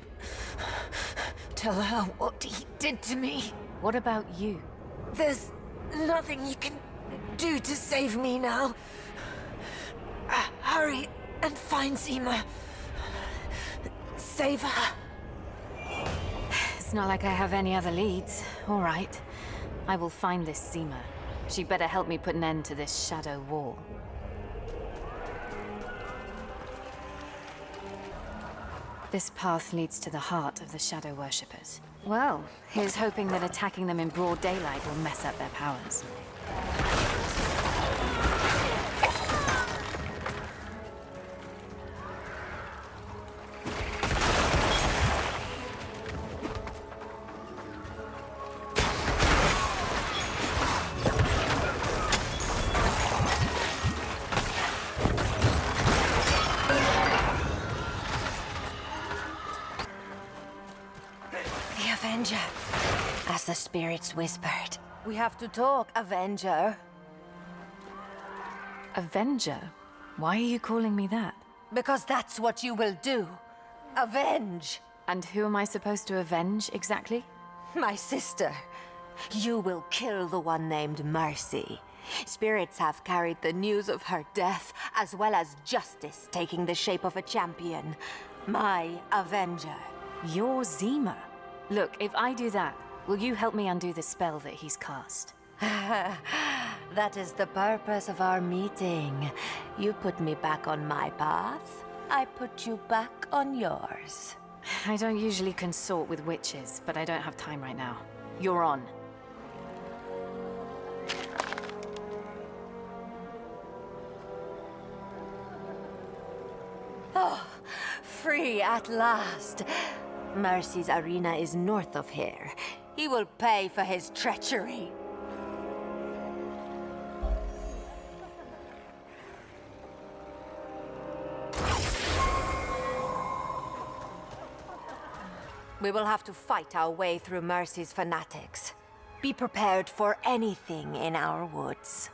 Tell her what he did to me. What about you? There's nothing you can do to save me now. Hurry and find Zima. Save her. It's not like I have any other leads. All right. I will find this Zima. She better help me put an end to this shadow wall. This path leads to the heart of the Shadow Worshippers. Well, here's hoping that attacking them in broad daylight will mess up their powers. As the spirits whispered. We have to talk, Avenger. Avenger? Why are you calling me that? Because that's what you will do. Avenge. And who am I supposed to avenge, exactly? My sister. You will kill the one named Mercy. Spirits have carried the news of her death, as well as justice taking the shape of a champion. My Avenger. You're Zima. Look, if I do that, will you help me undo the spell that he's cast? That is the purpose of our meeting. You put me back on my path, I put you back on yours. I don't usually consort with witches, but I don't have time right now. You're on. Oh, free at last. Mercy's arena is north of here. He will pay for his treachery. We will have to fight our way through Mercy's fanatics. Be prepared for anything in our woods.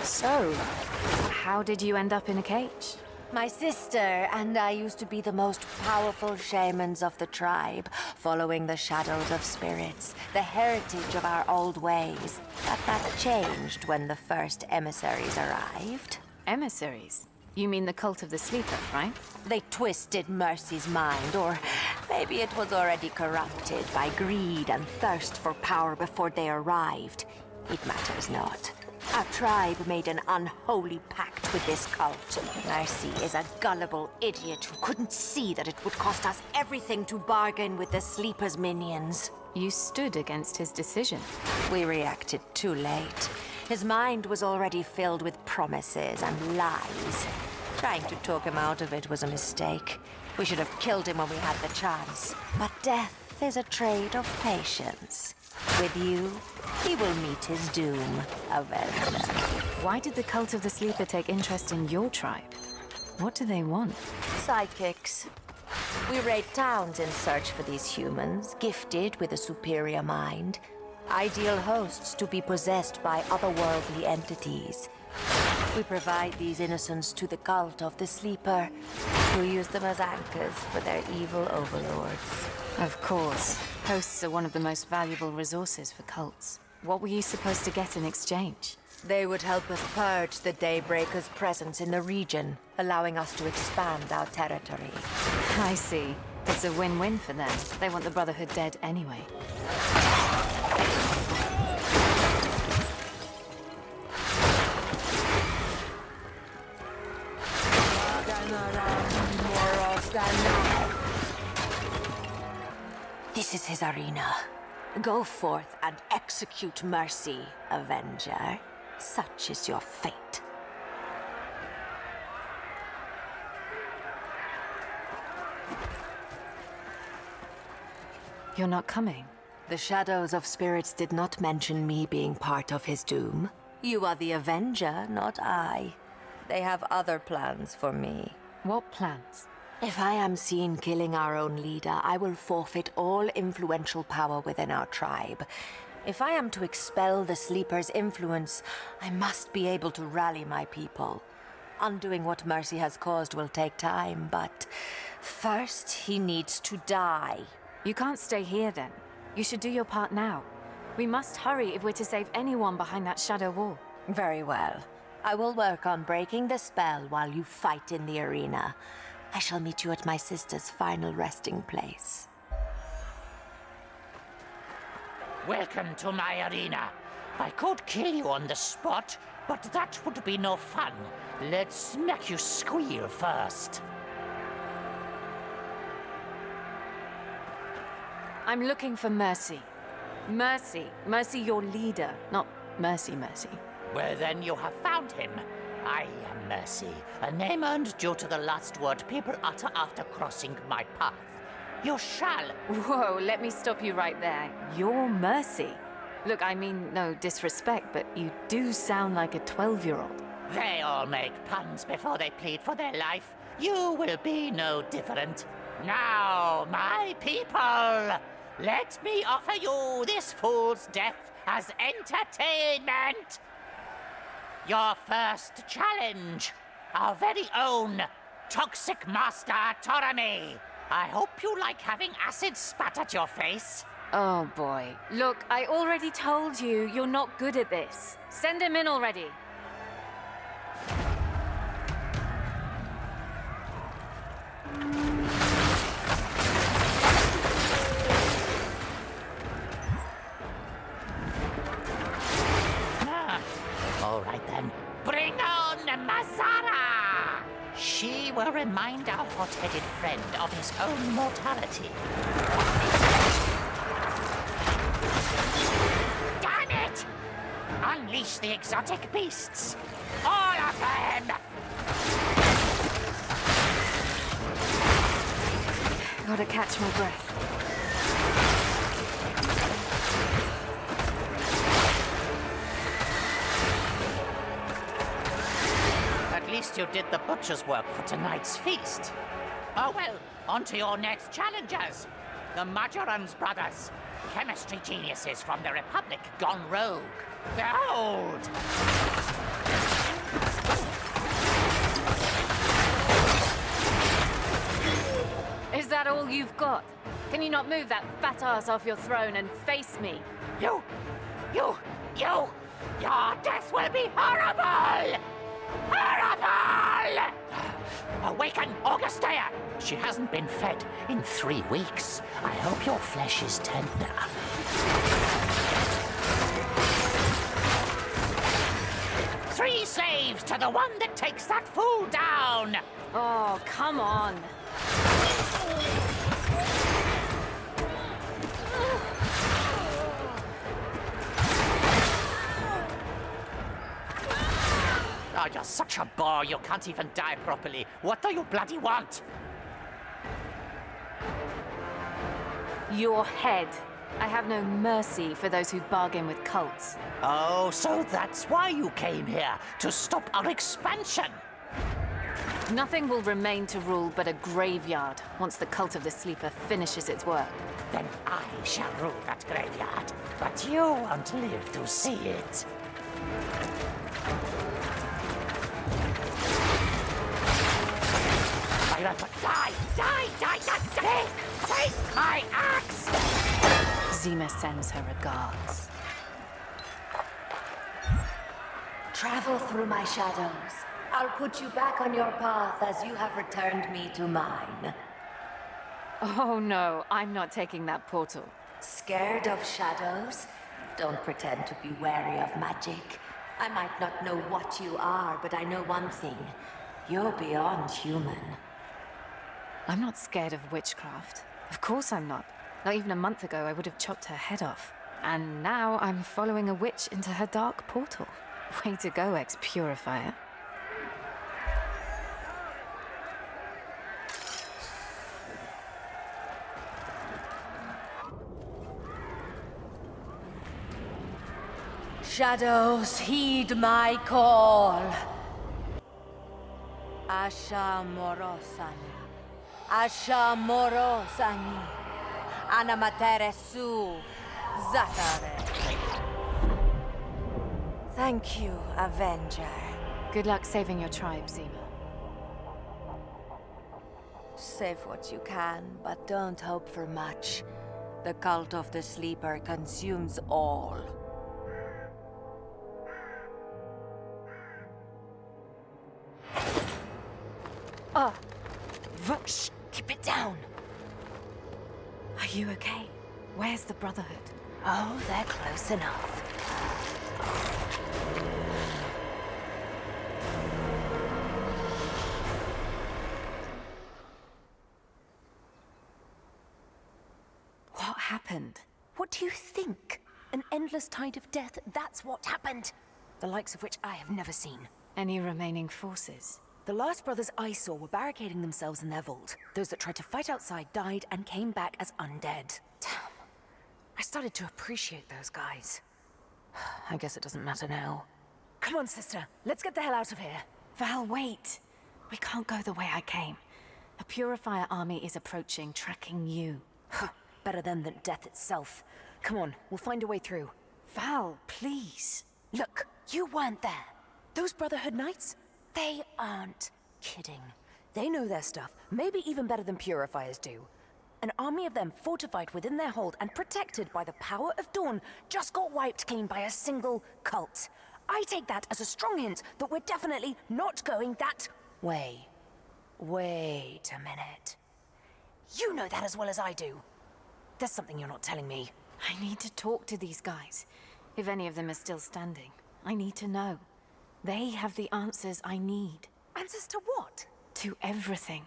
So, how did you end up in a cage? My sister and I used to be the most powerful shamans of the tribe, following the shadows of spirits, the heritage of our old ways. But that changed when the first emissaries arrived. Emissaries? You mean the cult of the sleeper, right? They twisted Mercy's mind, or maybe it was already corrupted by greed and thirst for power before they arrived. It matters not. Our tribe made an unholy pact with this cult. Mercy is a gullible idiot who couldn't see that it would cost us everything to bargain with the Sleeper's minions. You stood against his decision. We reacted too late. His mind was already filled with promises and lies. Trying to talk him out of it was a mistake. We should have killed him when we had the chance. But death is a trade of patience. With you, he will meet his doom, Avenger. Why did the cult of the sleeper take interest in your tribe? What do they want? Psychics. We raid towns in search for these humans, gifted with a superior mind. Ideal hosts to be possessed by otherworldly entities. We provide these innocents to the cult of the sleeper, who use them as anchors for their evil overlords. Of course. Hosts are one of the most valuable resources for cults. What were you supposed to get in exchange? They would help us purge the Daybreaker's presence in the region, allowing us to expand our territory. I see. It's a win-win for them. They want the Brotherhood dead anyway. This is his arena. Go forth and execute mercy, Avenger. Such is your fate. You're not coming? The Shadows of Spirits did not mention me being part of his doom. You are the Avenger, not I. They have other plans for me. What plans? If I am seen killing our own leader, I will forfeit all influential power within our tribe. If I am to expel the Sleeper's influence, I must be able to rally my people. Undoing what Mercy has caused will take time, but first he needs to die. You can't stay here then. You should do your part now. We must hurry if we're to save anyone behind that shadow wall. Very well. I will work on breaking the spell while you fight in the arena. I shall meet you at my sister's final resting place. Welcome to my arena. I could kill you on the spot, but that would be no fun. Let's make you squeal first. I'm looking for Mercy. Mercy. Mercy, your leader, not Mercy. Well, then you have found him. I am Mercy, a name earned due to the last word people utter after crossing my path. You shall. Whoa, let me stop you right there. You're Mercy. Look, I mean no disrespect, but you do sound like a 12-year-old. They all make puns before they plead for their life. You will be no different. Now, my people, let me offer you this fool's death as entertainment. Your first challenge, our very own Toxic Master Torami. I hope you like having acid spat at your face. Oh boy. Look, I already told you, you're not good at this. Send him in already. All right then, bring on Mazara! She will remind our hot-headed friend of his own mortality. Damn it! Unleash the exotic beasts! All of them! Gotta catch my breath. At least you did the butcher's work for tonight's feast. Oh well, on to your next challengers. The Majorans brothers, chemistry geniuses from the Republic gone rogue. Behold! Is that all you've got? Can you not move that fat ass off your throne and face me? You! Your death will be horrible! Horrible! Awaken Augustea! She hasn't been fed in 3 weeks. I hope your flesh is tender. 3 slaves to the one that takes that fool down! Oh, come on. Oh, you're such a bore, you can't even die properly. What do you bloody want? Your head. I have no mercy for those who bargain with cults. Oh, so that's why you came here, to stop our expansion. Nothing will remain to rule but a graveyard once the Cult of the Sleeper finishes its work. Then I shall rule that graveyard, but you won't live to see it. Die! Take my axe! Zima sends her regards. Travel through my shadows. I'll put you back on your path as you have returned me to mine. Oh no, I'm not taking that portal. Scared of shadows? Don't pretend to be wary of magic. I might not know what you are, but I know one thing. You're beyond human. I'm not scared of witchcraft. Of course I'm not. Not even a month ago I would have chopped her head off. And now I'm following a witch into her dark portal. Way to go, ex-purifier. Shadows, heed my call. Asha morosani. Asha morosani. Anamatere su. Zatare. Thank you, Avenger. Good luck saving your tribe, Zima. Save what you can, but don't hope for much. The cult of the Sleeper consumes all. Shh, keep it down. Are you okay? Where's the Brotherhood? Oh, they're close enough. What happened? What do you think? An endless tide of death, that's what happened. The likes of which I have never seen. Any remaining forces? The last brothers I saw were barricading themselves in their vault. Those that tried to fight outside died and came back as undead. Damn. I started to appreciate those guys. I guess it doesn't matter now. Come on, sister. Let's get the hell out of here. Val, wait. We can't go the way I came. A Purifier army is approaching, tracking you. Better them than death itself. Come on, we'll find a way through. Val, please. Look, you weren't there. Those Brotherhood Knights? They aren't kidding. They know their stuff, maybe even better than Purifiers do. An army of them fortified within their hold and protected by the power of Dawn just got wiped clean by a single cult. I take that as a strong hint that we're definitely not going that way. Wait a minute. You know that as well as I do. There's something you're not telling me. I need to talk to these guys. If any of them are still standing, I need to know. They have the answers I need. Answers to what? To everything.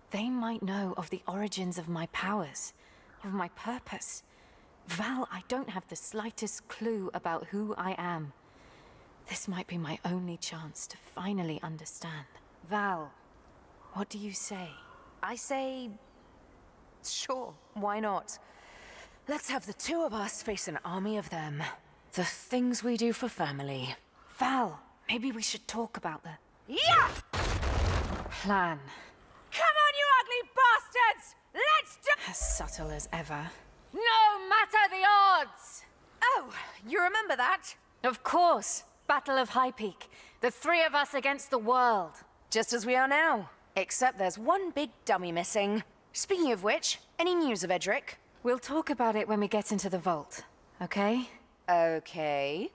They might know of the origins of my powers, of my purpose. Val, I don't have the slightest clue about who I am. This might be my only chance to finally understand. Val, what do you say? I say... sure, why not? Let's have the two of us face an army of them. The things we do for family. Val, maybe we should talk about the... Yeah! plan. Come on, you ugly bastards! Let's do... As subtle as ever. No matter the odds! Oh, you remember that? Of course. Battle of High Peak. The three of us against the world. Just as we are now. Except there's one big dummy missing. Speaking of which, any news of Edric? We'll talk about it when we get into the vault, okay? Okay.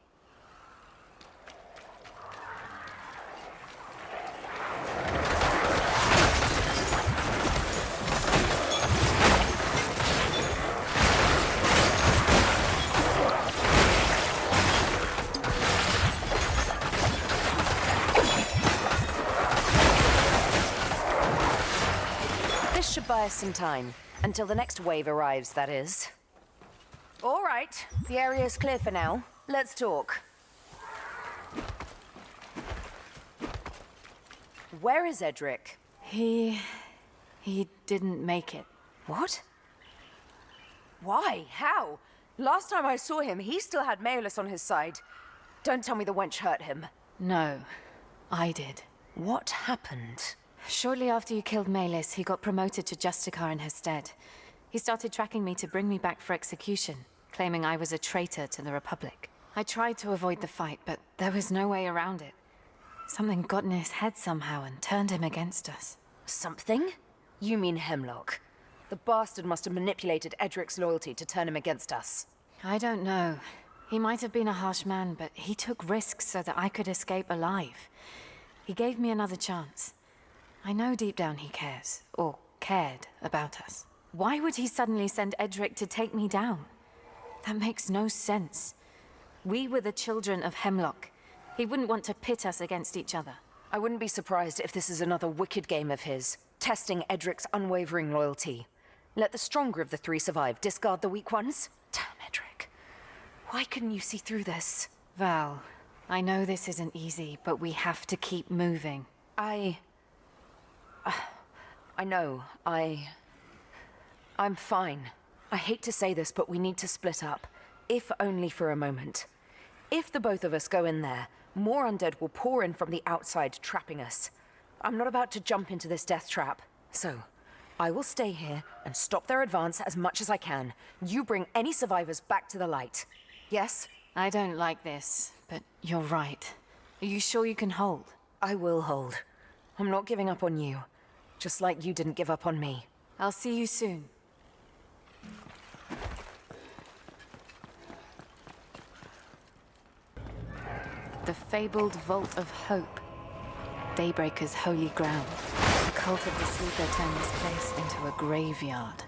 This should buy us some time. Until the next wave arrives, that is. All right, the area's clear for now. Let's talk. Where is Edric? He didn't make it. What? Why? How? Last time I saw him, he still had Maylis on his side. Don't tell me the wench hurt him. No, I did. What happened? Shortly after you killed Maylis, he got promoted to Justicar in her stead. He started tracking me to bring me back for execution, claiming I was a traitor to the Republic. I tried to avoid the fight, but there was no way around it. Something got in his head somehow and turned him against us. Something? You mean Heimlock. The bastard must have manipulated Edric's loyalty to turn him against us. I don't know. He might have been a harsh man, but he took risks so that I could escape alive. He gave me another chance. I know deep down he cares, or cared, about us. Why would he suddenly send Edric to take me down? That makes no sense. We were the children of Heimlock. He wouldn't want to pit us against each other. I wouldn't be surprised if this is another wicked game of his, testing Edric's unwavering loyalty. Let the stronger of the three survive, discard the weak ones? Damn, Edric. Why couldn't you see through this? Val, I know this isn't easy, but we have to keep moving. I know. I'm fine. I hate to say this, but we need to split up. If only for a moment. If the both of us go in there, more undead will pour in from the outside, trapping us. I'm not about to jump into this death trap. So, I will stay here and stop their advance as much as I can. You bring any survivors back to the light. Yes? I don't like this, but you're right. Are you sure you can hold? I will hold. I'm not giving up on you. Just like you didn't give up on me. I'll see you soon. The fabled Vault of Hope. Daybreaker's holy ground. The cult of the Sleeper turned this place into a graveyard.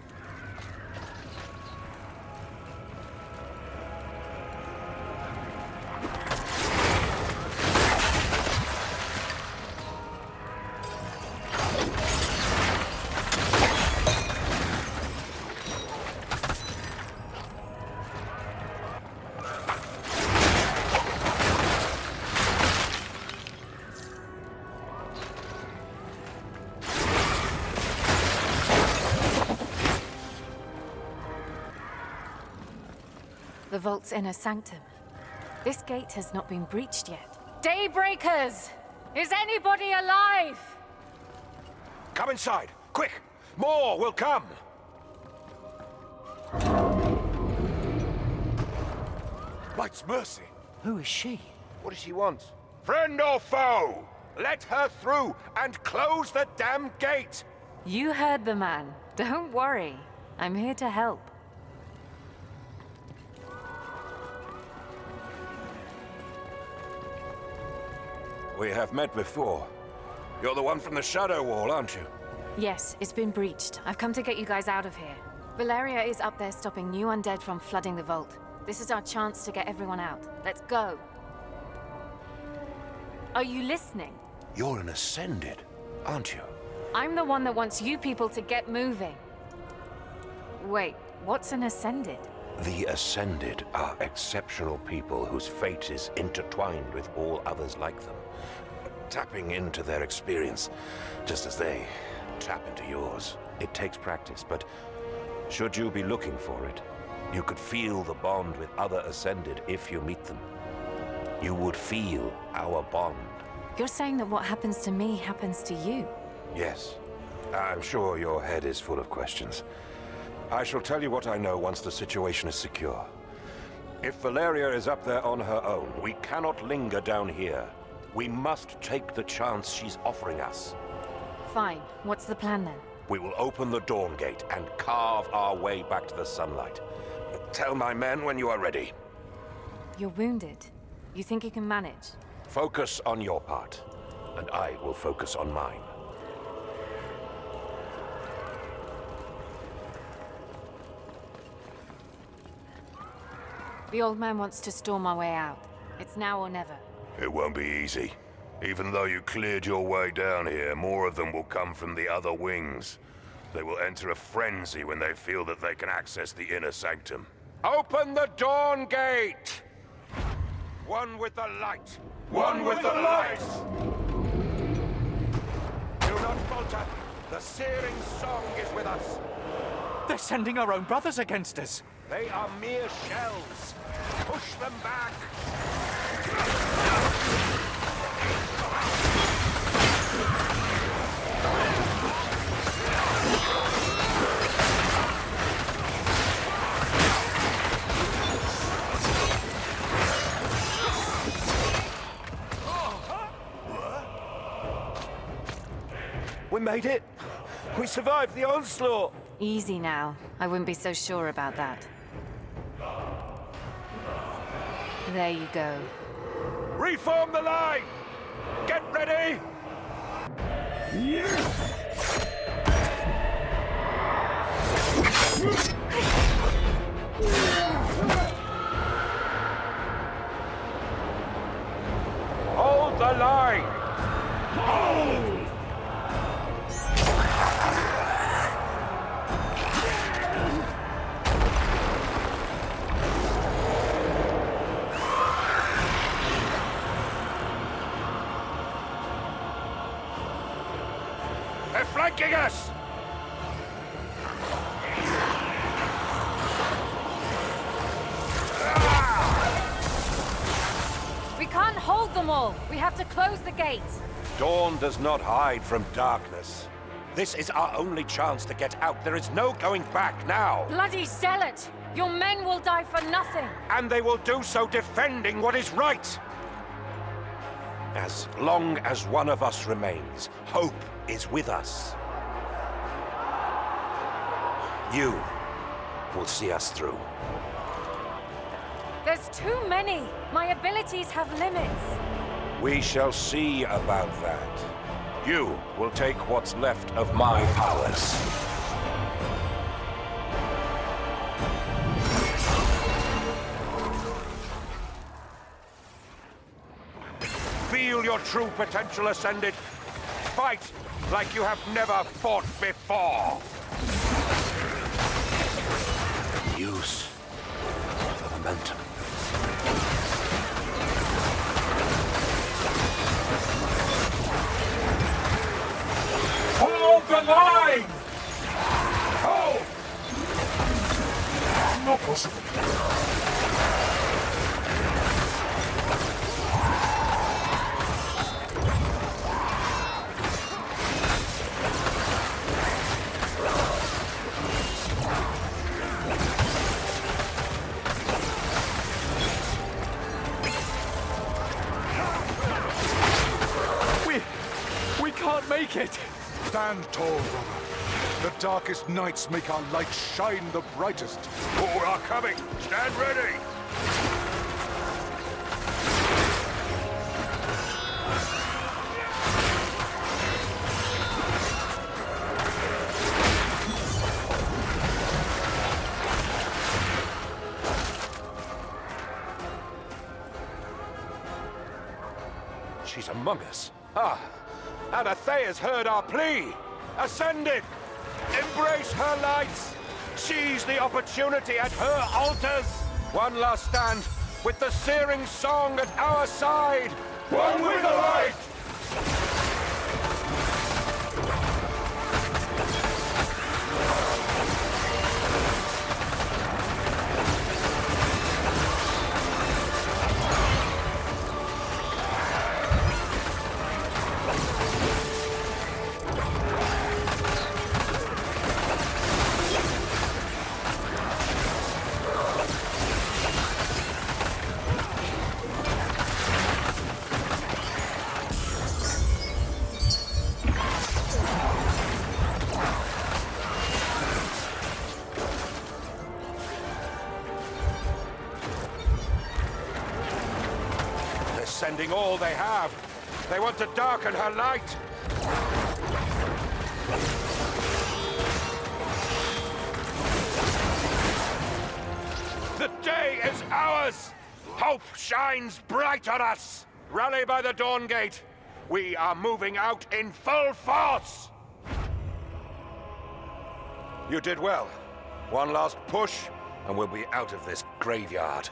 The vault's inner sanctum. This gate has not been breached yet. Daybreakers! Is anybody alive? Come inside, quick! More will come! Light's Mercy. Who is she? What does she want? Friend or foe? Let her through and close the damn gate! You heard the man. Don't worry. I'm here to help. We have met before. You're the one from the Shadow Wall, aren't you? Yes, it's been breached. I've come to get you guys out of here. Valeria is up there stopping new undead from flooding the vault. This is our chance to get everyone out. Let's go. Are you listening? You're an Ascended, aren't you? I'm the one that wants you people to get moving. Wait, what's an Ascended? The Ascended are exceptional people whose fate is intertwined with all others like them, tapping into their experience, just as they tap into yours. It takes practice, but should you be looking for it, you could feel the bond with other Ascended if you meet them. You would feel our bond. You're saying that what happens to me happens to you? Yes. I'm sure your head is full of questions. I shall tell you what I know once the situation is secure. If Valeria is up there on her own, we cannot linger down here. We must take the chance she's offering us. Fine. What's the plan then? We will open the Dawn Gate and carve our way back to the sunlight. Tell my men when you are ready. You're wounded. You think you can manage? Focus on your part, and I will focus on mine. The old man wants to storm our way out. It's now or never. It won't be easy. Even though you cleared your way down here, more of them will come from the other wings. They will enter a frenzy when they feel that they can access the inner sanctum. Open the Dawn Gate! One with the light! One with the light! Do not falter! The searing song is with us! They're sending our own brothers against us! They are mere shells! Push them back! We made it! We survived the onslaught! Easy now. I wouldn't be so sure about that. There you go. Reform the line! Get ready! Hold the line! Hold! They're flanking us! We can't hold them all. We have to close the gates. Dawn does not hide from darkness. This is our only chance to get out. There is no going back now. Bloody zealot! Your men will die for nothing. And they will do so defending what is right. As long as one of us remains, hope is with us. You will see us through. There's too many. My abilities have limits. We shall see about that. You will take what's left of my powers. Feel your true potential ascended. Fight like you have never fought before. Use the momentum. Hold the line! Hold! Not possible. We can't make it! Stand tall, brother. The darkest nights make our light shine the brightest. More are coming! Stand ready! She's among us. Ah, and Athea's heard our plea. Ascended! Embrace her lights! Seize the opportunity at her altars! One last stand, with the searing song at our side! One with the light! Sending all they have. They want to darken her light. The day is ours. Hope shines bright on us. Rally by the Dawn Gate. We are moving out in full force. You did well. One last push, and we'll be out of this graveyard.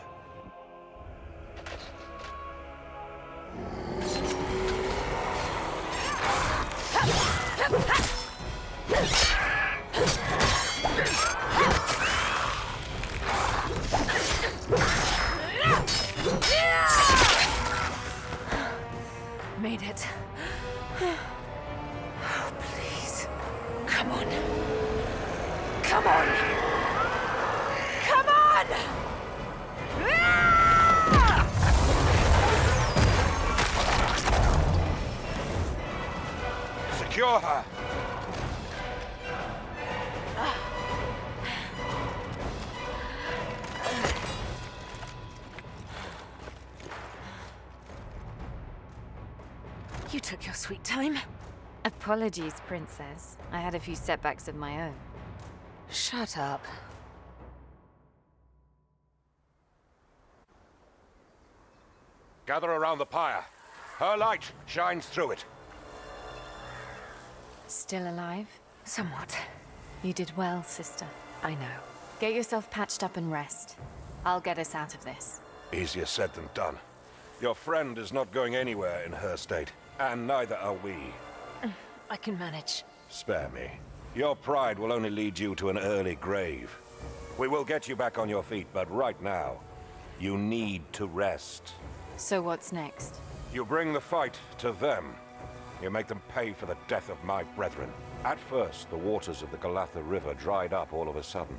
Made it. Oh, please. Come on. Come on! Come on! Secure her! You took your sweet time. Apologies, Princess. I had a few setbacks of my own. Shut up. Gather around the pyre. Her light shines through it. Still alive? Somewhat. You did well, sister. I know. Get yourself patched up and rest. I'll get us out of this. Easier said than done. Your friend is not going anywhere in her state, and neither are we. I can manage. Spare me. Your pride will only lead you to an early grave. We will get you back on your feet, but right now, you need to rest. So what's next? You bring the fight to them. You make them pay for the death of my brethren. At first, the waters of the Galatha River dried up all of a sudden.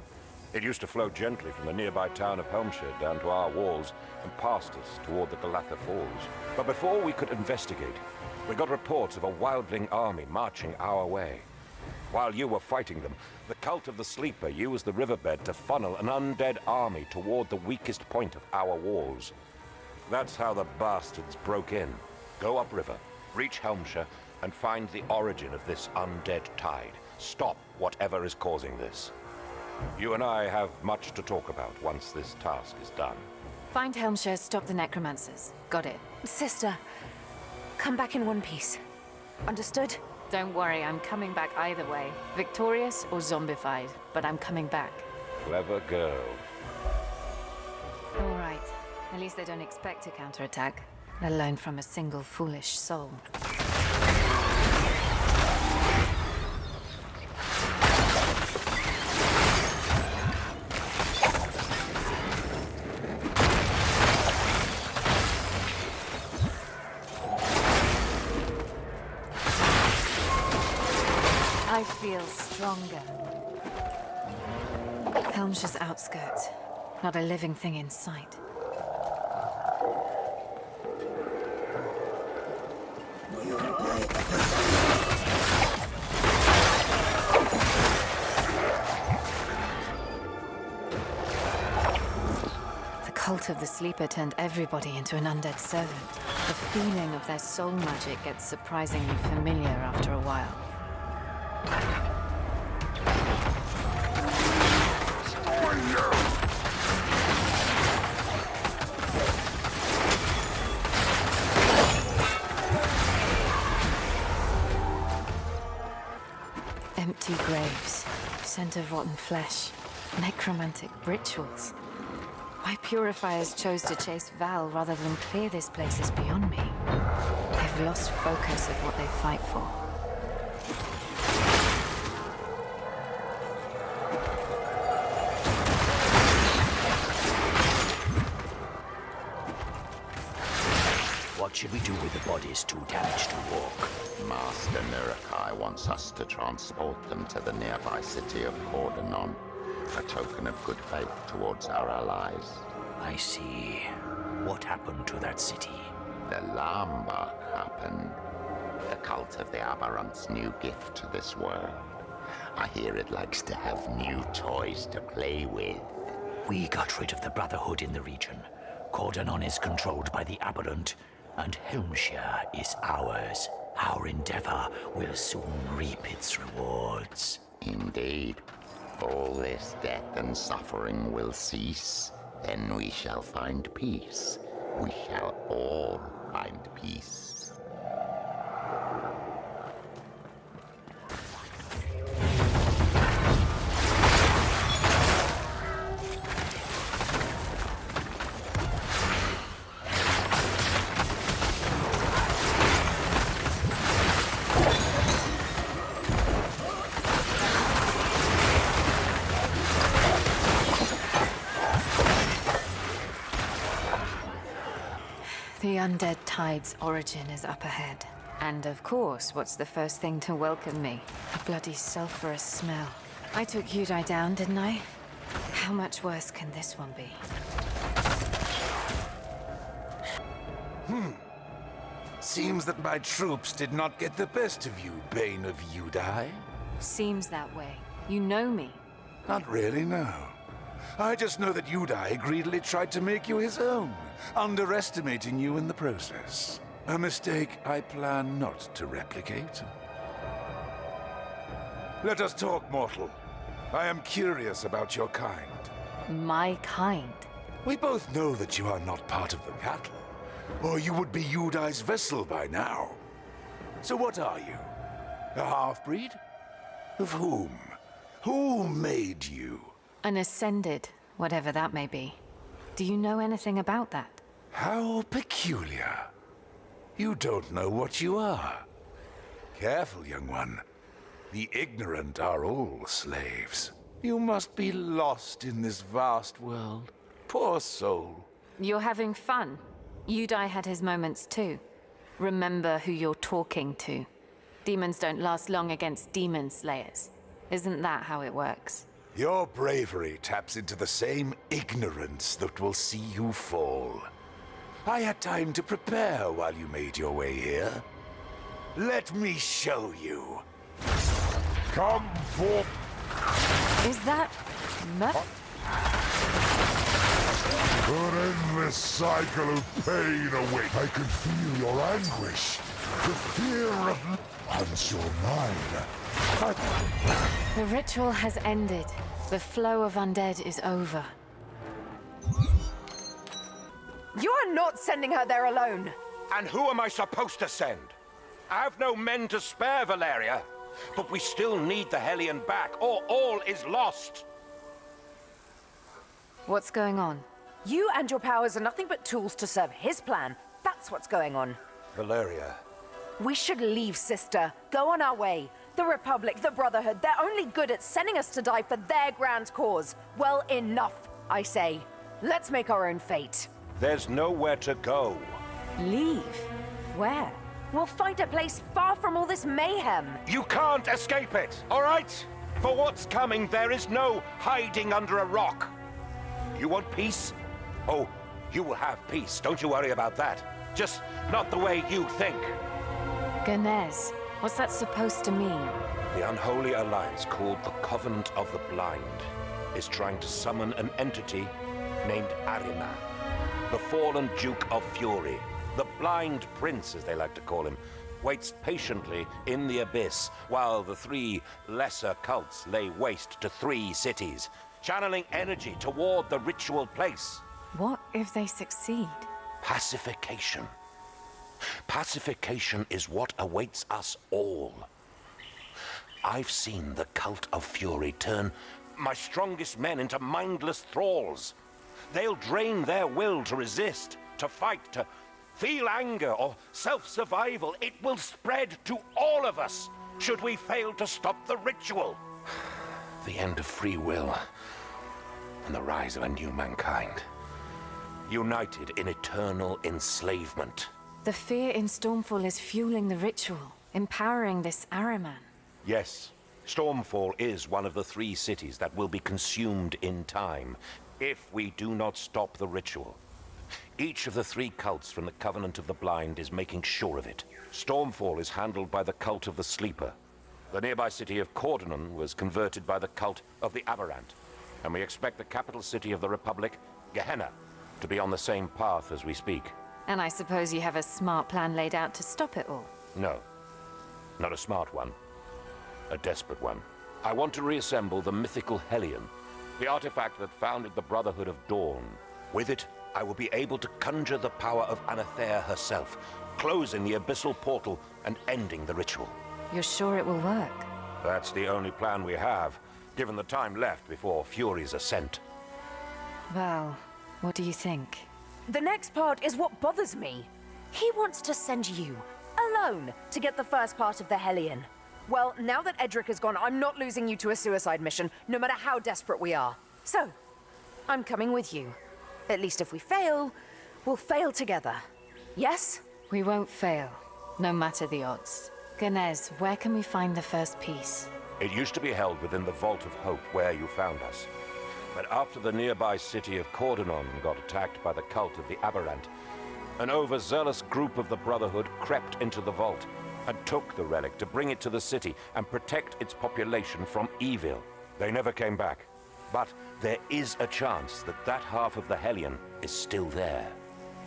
It used to flow gently from the nearby town of Helmshire down to our walls and past us toward the Galatha Falls. But before we could investigate, we got reports of a wildling army marching our way. While you were fighting them, the cult of the Sleeper used the riverbed to funnel an undead army toward the weakest point of our walls. That's how the bastards broke in. Go upriver, reach Helmshire, and find the origin of this undead tide. Stop whatever is causing this. You and I have much to talk about once this task is done. Find Helmshire, stop the necromancers. Got it. Sister, come back in one piece. Understood? Don't worry, I'm coming back either way. Victorious or zombified, but I'm coming back. Clever girl. All right. At least they don't expect a counterattack, let alone from a single foolish soul. I feel stronger. Helmshire's outskirts. Not a living thing in sight. The cult of the Sleeper turned everybody into an undead servant. The feeling of their soul magic gets surprisingly familiar after a while. Empty graves, scent of rotten flesh, necromantic rituals. Why purifiers chose to chase Val rather than clear this place is beyond me. They've lost focus of what they fight for. What should we do with the bodies too damaged to walk? Master Nurakai wants us to transport them to the nearby city of Cordonon, a token of good faith towards our allies. I see. What happened to that city? The Lambach happened. The cult of the Aberrant's new gift to this world. I hear it likes to have new toys to play with. We got rid of the Brotherhood in the region. Cordonon is controlled by the Aberrant, and Helmshire is ours. Our endeavor will soon reap its rewards. Indeed. All this death and suffering will cease. Then we shall find peace. We shall all find peace. The undead tide's origin is up ahead. And of course, what's the first thing to welcome me? A bloody sulphurous smell. I took Udai down, didn't I? How much worse can this one be? Seems that my troops did not get the best of you, Bane of Udai. Seems that way. You know me. Not really, no. I just know that Udai greedily tried to make you his own, underestimating you in the process. A mistake I plan not to replicate. Let us talk, mortal. I am curious about your kind. My kind? We both know that you are not part of the cattle, or you would be Yudai's vessel by now. So what are you? A half-breed? Of whom? Who made you? An ascended, whatever that may be. Do you know anything about that? How peculiar. You don't know what you are. Careful, young one. The ignorant are all slaves. You must be lost in this vast world. Poor soul. You're having fun. Yudai had his moments too. Remember who you're talking to. Demons don't last long against demon slayers. Isn't that how it works? Your bravery taps into the same ignorance that will see you fall. I had time to prepare while you made your way here. Let me show you. Come forth. Is that... An endless cycle of pain awaits. I can feel your anguish. The fear of... Once you're mine. The ritual has ended. The flow of undead is over. You are not sending her there alone. And who am I supposed to send? I have no men to spare, Valeria. But we still need the Hellion back, or all is lost. What's going on? You and your powers are nothing but tools to serve his plan. That's what's going on. Valeria. We should leave, sister. Go on our way. The Republic, the Brotherhood, they're only good at sending us to die for their grand cause. Well, enough, I say. Let's make our own fate. There's nowhere to go. Leave? Where? We'll find a place far from all this mayhem. You can't escape it, all right? For what's coming, there is no hiding under a rock. You want peace? Oh, you will have peace. Don't you worry about that. Just not the way you think. Ganez, what's that supposed to mean? The unholy alliance called the Covenant of the Blind is trying to summon an entity named Arima, the fallen Duke of Fury. The Blind Prince, as they like to call him, waits patiently in the abyss while the three lesser cults lay waste to 3 cities, channeling energy toward the ritual place. What if they succeed? Pacification. Pacification is what awaits us all. I've seen the Cult of Fury turn my strongest men into mindless thralls. They'll drain their will to resist, to fight, to feel anger or self-survival. It will spread to all of us, should we fail to stop the ritual. The end of free will, and the rise of a new mankind. United in eternal enslavement. The fear in Stormfall is fueling the ritual, empowering this Ahriman. Yes, Stormfall is one of the 3 cities that will be consumed in time, if we do not stop the ritual. Each of the 3 cults from the Covenant of the Blind is making sure of it. Stormfall is handled by the Cult of the Sleeper. The nearby city of Cordonon was converted by the Cult of the Aberrant. And we expect the capital city of the Republic, Gehenna, to be on the same path as we speak. And I suppose you have a smart plan laid out to stop it all? No. Not a smart one. A desperate one. I want to reassemble the mythical Hellion, the artifact that founded the Brotherhood of Dawn. With it, I will be able to conjure the power of Anathea herself, closing the abyssal portal and ending the ritual. You're sure it will work? That's the only plan we have, given the time left before Fury's ascent. Well, what do you think? The next part is what bothers me. He wants to send you, alone, to get the first part of the Hellion. Well, now that Edric is gone, I'm not losing you to a suicide mission, no matter how desperate we are. So, I'm coming with you. At least if we fail, we'll fail together. Yes? We won't fail, no matter the odds. Ganez, where can we find the first piece? It used to be held within the Vault of Hope where you found us. But after the nearby city of Cordonon got attacked by the cult of the Aberrant, an overzealous group of the Brotherhood crept into the vault and took the relic to bring it to the city and protect its population from evil. They never came back. But there is a chance that that half of the Hellion is still there.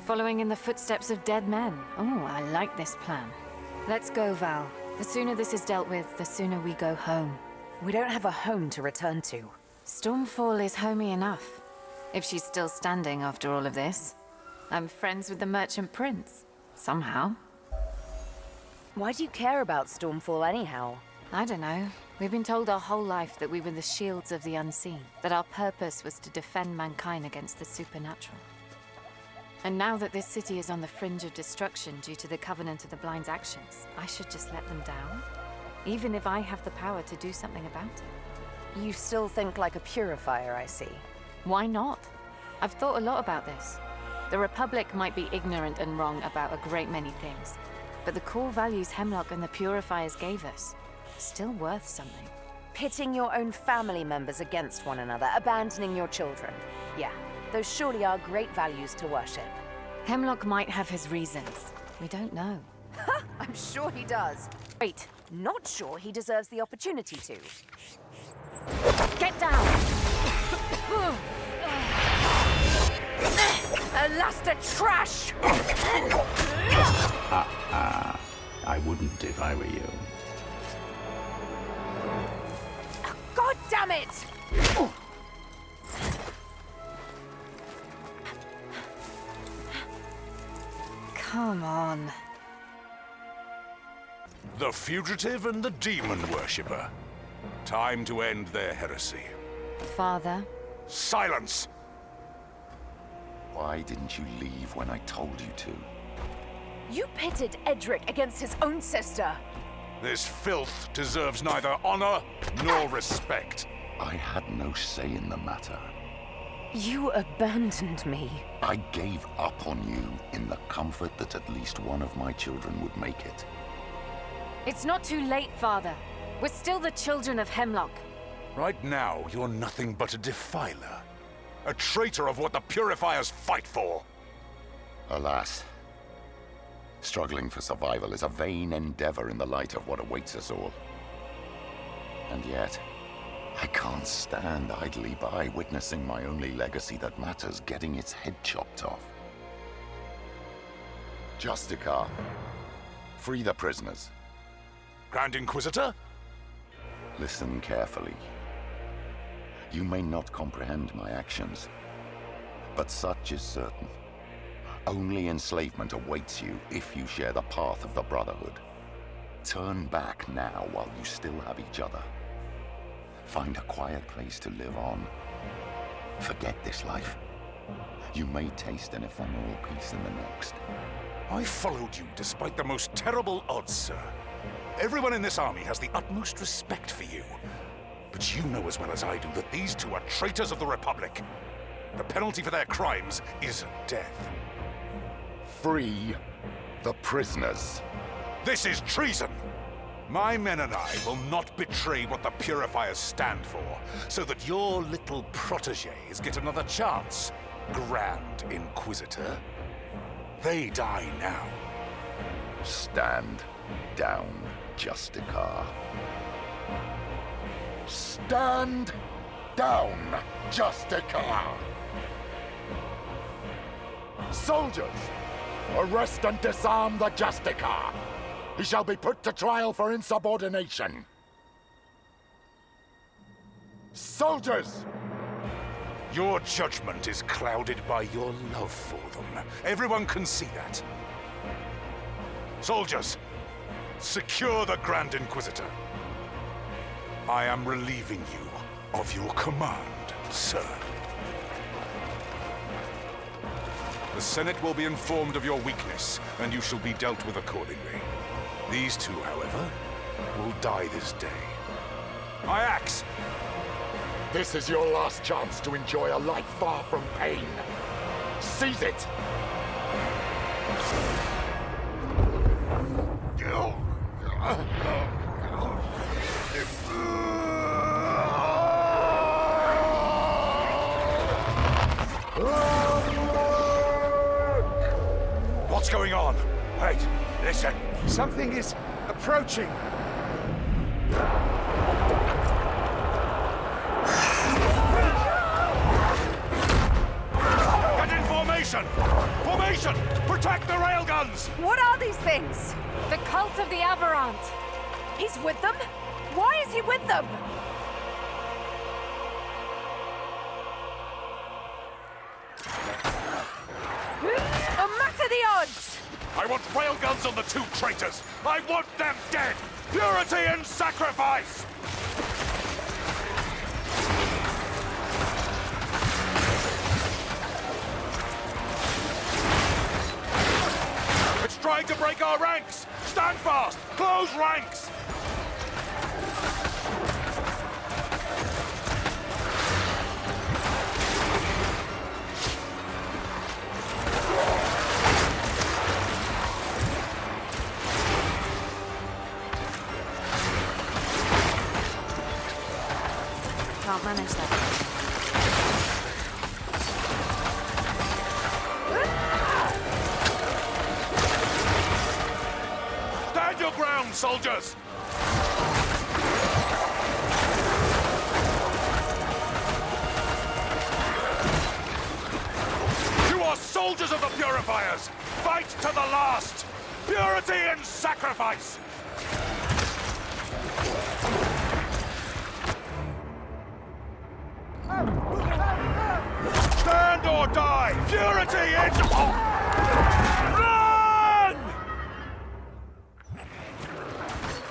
Following in the footsteps of dead men. Oh, I like this plan. Let's go, Val. The sooner this is dealt with, the sooner we go home. We don't have a home to return to. Stormfall is homey enough. If she's still standing after all of this. I'm friends with the Merchant Prince. Somehow. Why do you care about Stormfall anyhow? I don't know. We've been told our whole life that we were the shields of the unseen. That our purpose was to defend mankind against the supernatural. And now that this city is on the fringe of destruction due to the Covenant of the Blind's actions, I should just let them down? Even if I have the power to do something about it. You still think like a purifier, I see. Why not? I've thought a lot about this. The Republic might be ignorant and wrong about a great many things, but the core values Heimlock and the Purifiers gave us, still worth something. Pitting your own family members against one another, abandoning your children. Yeah, those surely are great values to worship. Heimlock might have his reasons. We don't know. Ha! I'm sure he does. Wait. Not sure he deserves the opportunity to. Get down! Alaster trash! I wouldn't if I were you. God damn it! Come on. The fugitive and the demon worshipper. Time to end their heresy. Father? Silence! Why didn't you leave when I told you to? You pitted Edric against his own sister. This filth deserves neither honor nor respect. I had no say in the matter. You abandoned me. I gave up on you in the comfort that at least one of my children would make it. It's not too late, Father. We're still the children of Heimlock. Right now, you're nothing but a defiler. A traitor of what the Purifiers fight for. Alas, struggling for survival is a vain endeavor in the light of what awaits us all. And yet, I can't stand idly by witnessing my only legacy that matters getting its head chopped off. Justicar, free the prisoners. Grand Inquisitor? Listen carefully. You may not comprehend my actions, but such is certain. Only enslavement awaits you if you share the path of the Brotherhood. Turn back now while you still have each other. Find a quiet place to live on. Forget this life. You may taste an ephemeral peace in the next. I followed you despite the most terrible odds, sir. Everyone in this army has the utmost respect for you. But you know as well as I do that these two are traitors of the Republic. The penalty for their crimes is death. Free the prisoners. This is treason! My men and I will not betray what the Purifiers stand for, so that your little protégés get another chance, Grand Inquisitor. They die now. Stand down, Justicar. Stand down, Justicar! Soldiers, arrest and disarm the Justicar! He shall be put to trial for insubordination. Soldiers! Your judgment is clouded by your love for them. Everyone can see that. Soldiers, secure the Grand Inquisitor. I am relieving you of your command, sir. The Senate will be informed of your weakness, and you shall be dealt with accordingly. These two, however, will die this day. My axe! This is your last chance to enjoy a life far from pain. Seize it! What's going on? Wait, listen. Something is approaching. Get in formation! Formation! things? The cult of the Aberrant. He's with them? Why is he with them? No matter the odds! I want railguns on the two traitors! I want them dead! Purity and sacrifice! It's trying to break our ranks! Stand fast! Close ranks! Can't manage that. Stand your ground, soldiers! You are soldiers of the Purifiers! Fight to the last! Purity and sacrifice! Stand or die! Purity and... Run!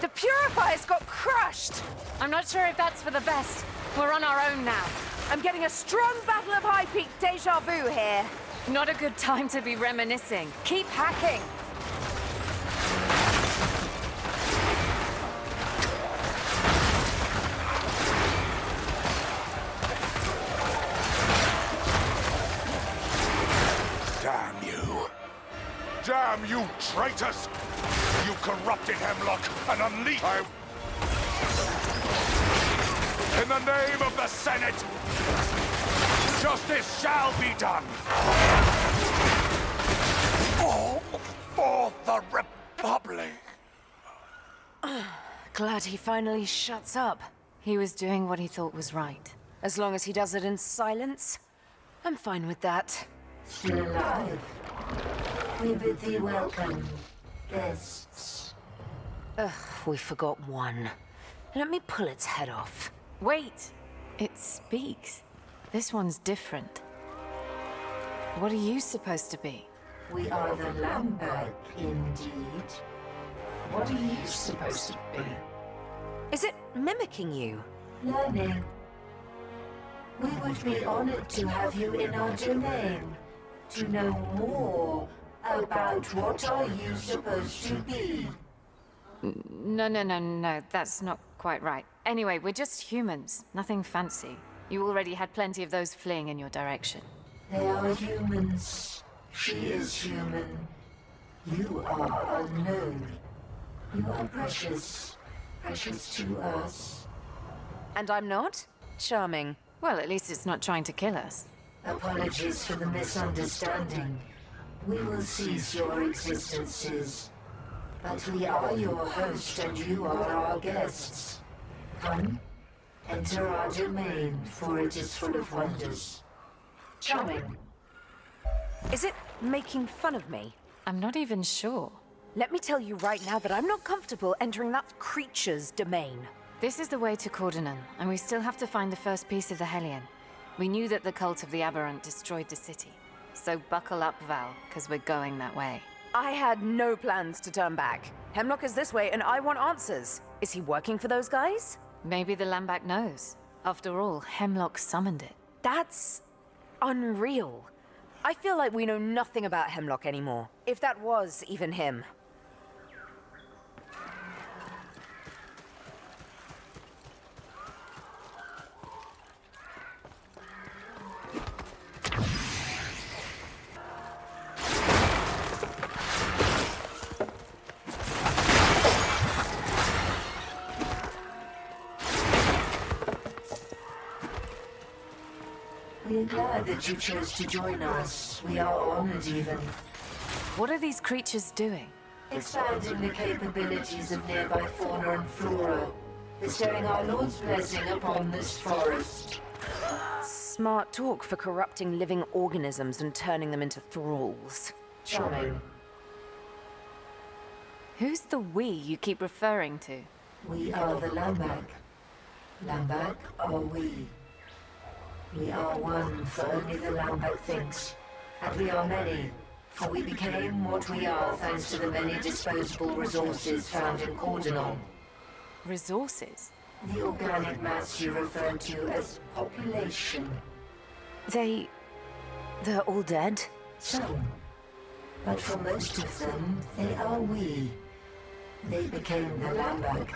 The Purifiers got crushed! I'm not sure if that's for the best. We're on our own now. I'm getting a strong Battle of High Peak deja vu here. Not a good time to be reminiscing. Keep hacking. Damn you! Damn you traitors! You corrupted Heimlock and unleashed... In the name of the Senate, justice shall be done! All for the Republic! Glad he finally shuts up. He was doing what he thought was right. As long as he does it in silence, I'm fine with that. Still alive. We bid thee welcome, guests. Ugh, we forgot one. Let me pull its head off. Wait! It speaks. This one's different. What are you supposed to be? We are the Lambag, indeed. What are you supposed to be? Is it mimicking you? Learning. We would be honored to have you in our domain. To know more about what are you supposed to be. No, that's not quite right. Anyway, we're just humans, nothing fancy. You already had plenty of those fleeing in your direction. They are humans. She is human. You are unknown. You are precious. Precious to us. And I'm not? Charming. Well, at least it's not trying to kill us. Apologies for the misunderstanding. We will cease your existences. But we are your host and you are our guests. Come, enter our domain, for it is full of wonders. Charming. Is it making fun of me? I'm not even sure. Let me tell you right now that I'm not comfortable entering that creature's domain. This is the way to Cordonan, and we still have to find the first piece of the Hellion. We knew that the cult of the Aberrant destroyed the city. So buckle up, Val, because we're going that way. I had no plans to turn back. Heimlock is this way, and I want answers. Is he working for those guys? Maybe the Lambak knows. After all, Heimlock summoned it. That's unreal. I feel like we know nothing about Heimlock anymore. If that was even him. We are glad that you chose to join us. We are honored even. What are these creatures doing? Expanding the capabilities of nearby fauna and flora. Bestowing our Lord's blessing upon this forest. Smart talk for corrupting living organisms and turning them into thralls. Charming. Who's the we you keep referring to? We are the Lambak. Lambak are we. We are one, for only the Lambak thinks. And we are many, for we became what we are thanks to the many disposable resources found in Cordonon. Resources? The organic mass you referred to as population. They're all dead? Some. But for most of them, they are we. They became the Lambak.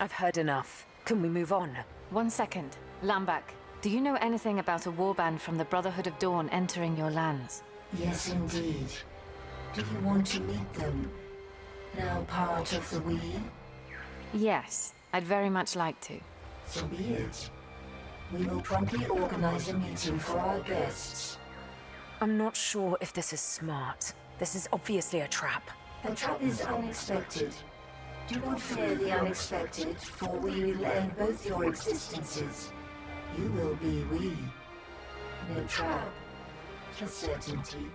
I've heard enough. Can we move on? 1 second. Lambak, do you know anything about a warband from the Brotherhood of Dawn entering your lands? Yes, indeed. Do you want to meet them? Now part of the we? Yes, I'd very much like to. So be it. We will promptly organize a meeting for our guests. I'm not sure if this is smart. This is obviously a trap. A trap is unexpected. Do not fear the unexpected, for we will end both your existences. You will be we. No trap. A certainty.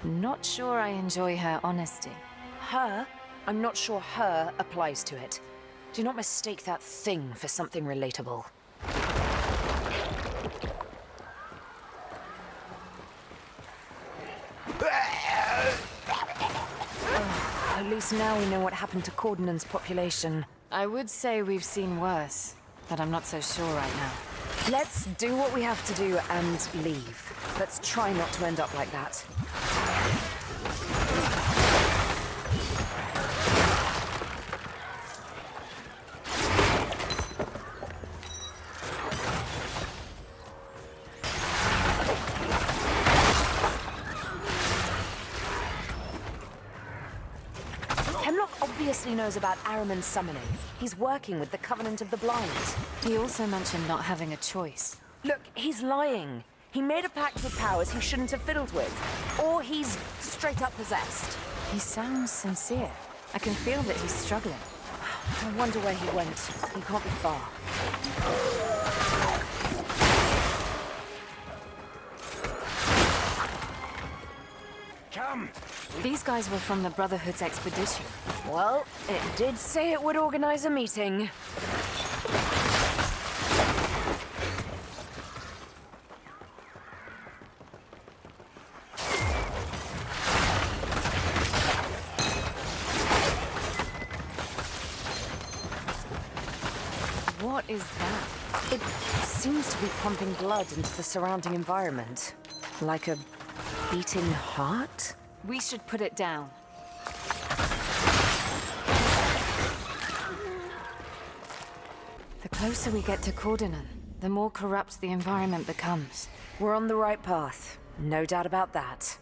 Not sure I enjoy her honesty. Her? I'm not sure her applies to it. Do not mistake that thing for something relatable. At least now we know what happened to Cordonan's population. I would say we've seen worse, but I'm not so sure right now. Let's do what we have to do and leave. Let's try not to end up like that. Heimlock obviously knows about Ahriman's summoning. He's working with the Covenant of the Blind. He also mentioned not having a choice. Look, he's lying. He made a pact with powers he shouldn't have fiddled with. Or he's straight up possessed. He sounds sincere. I can feel that he's struggling. I wonder where he went. He can't be far. Come! These guys were from the Brotherhood's expedition. Well, it did say it would organize a meeting. What is that? It seems to be pumping blood into the surrounding environment. Like a beating heart? We should put it down. The closer we get to Cordonan, the more corrupt the environment becomes. We're on the right path. No doubt about that.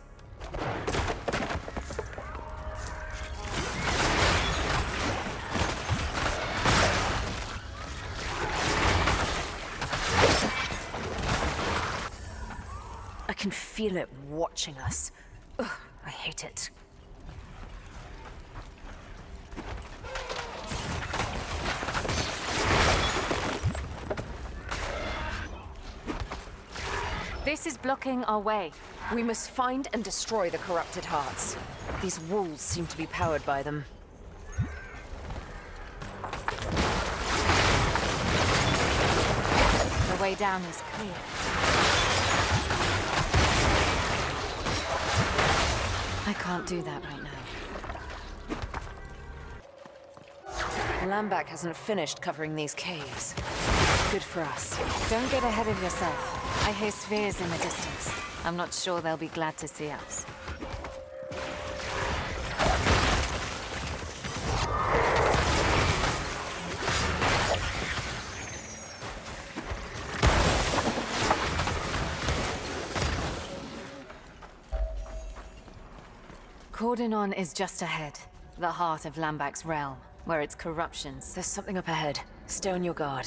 I can feel it watching us. Ugh, I hate it. This is blocking our way. We must find and destroy the corrupted hearts. These walls seem to be powered by them. The way down is clear. I can't do that right now. Lambak hasn't finished covering these caves. Good for us. Don't get ahead of yourself. I hear spheres in the distance. I'm not sure they'll be glad to see us. Cordonan is just ahead, the heart of Lambak's realm, where its corruptions... There's something up ahead. Stay on your guard.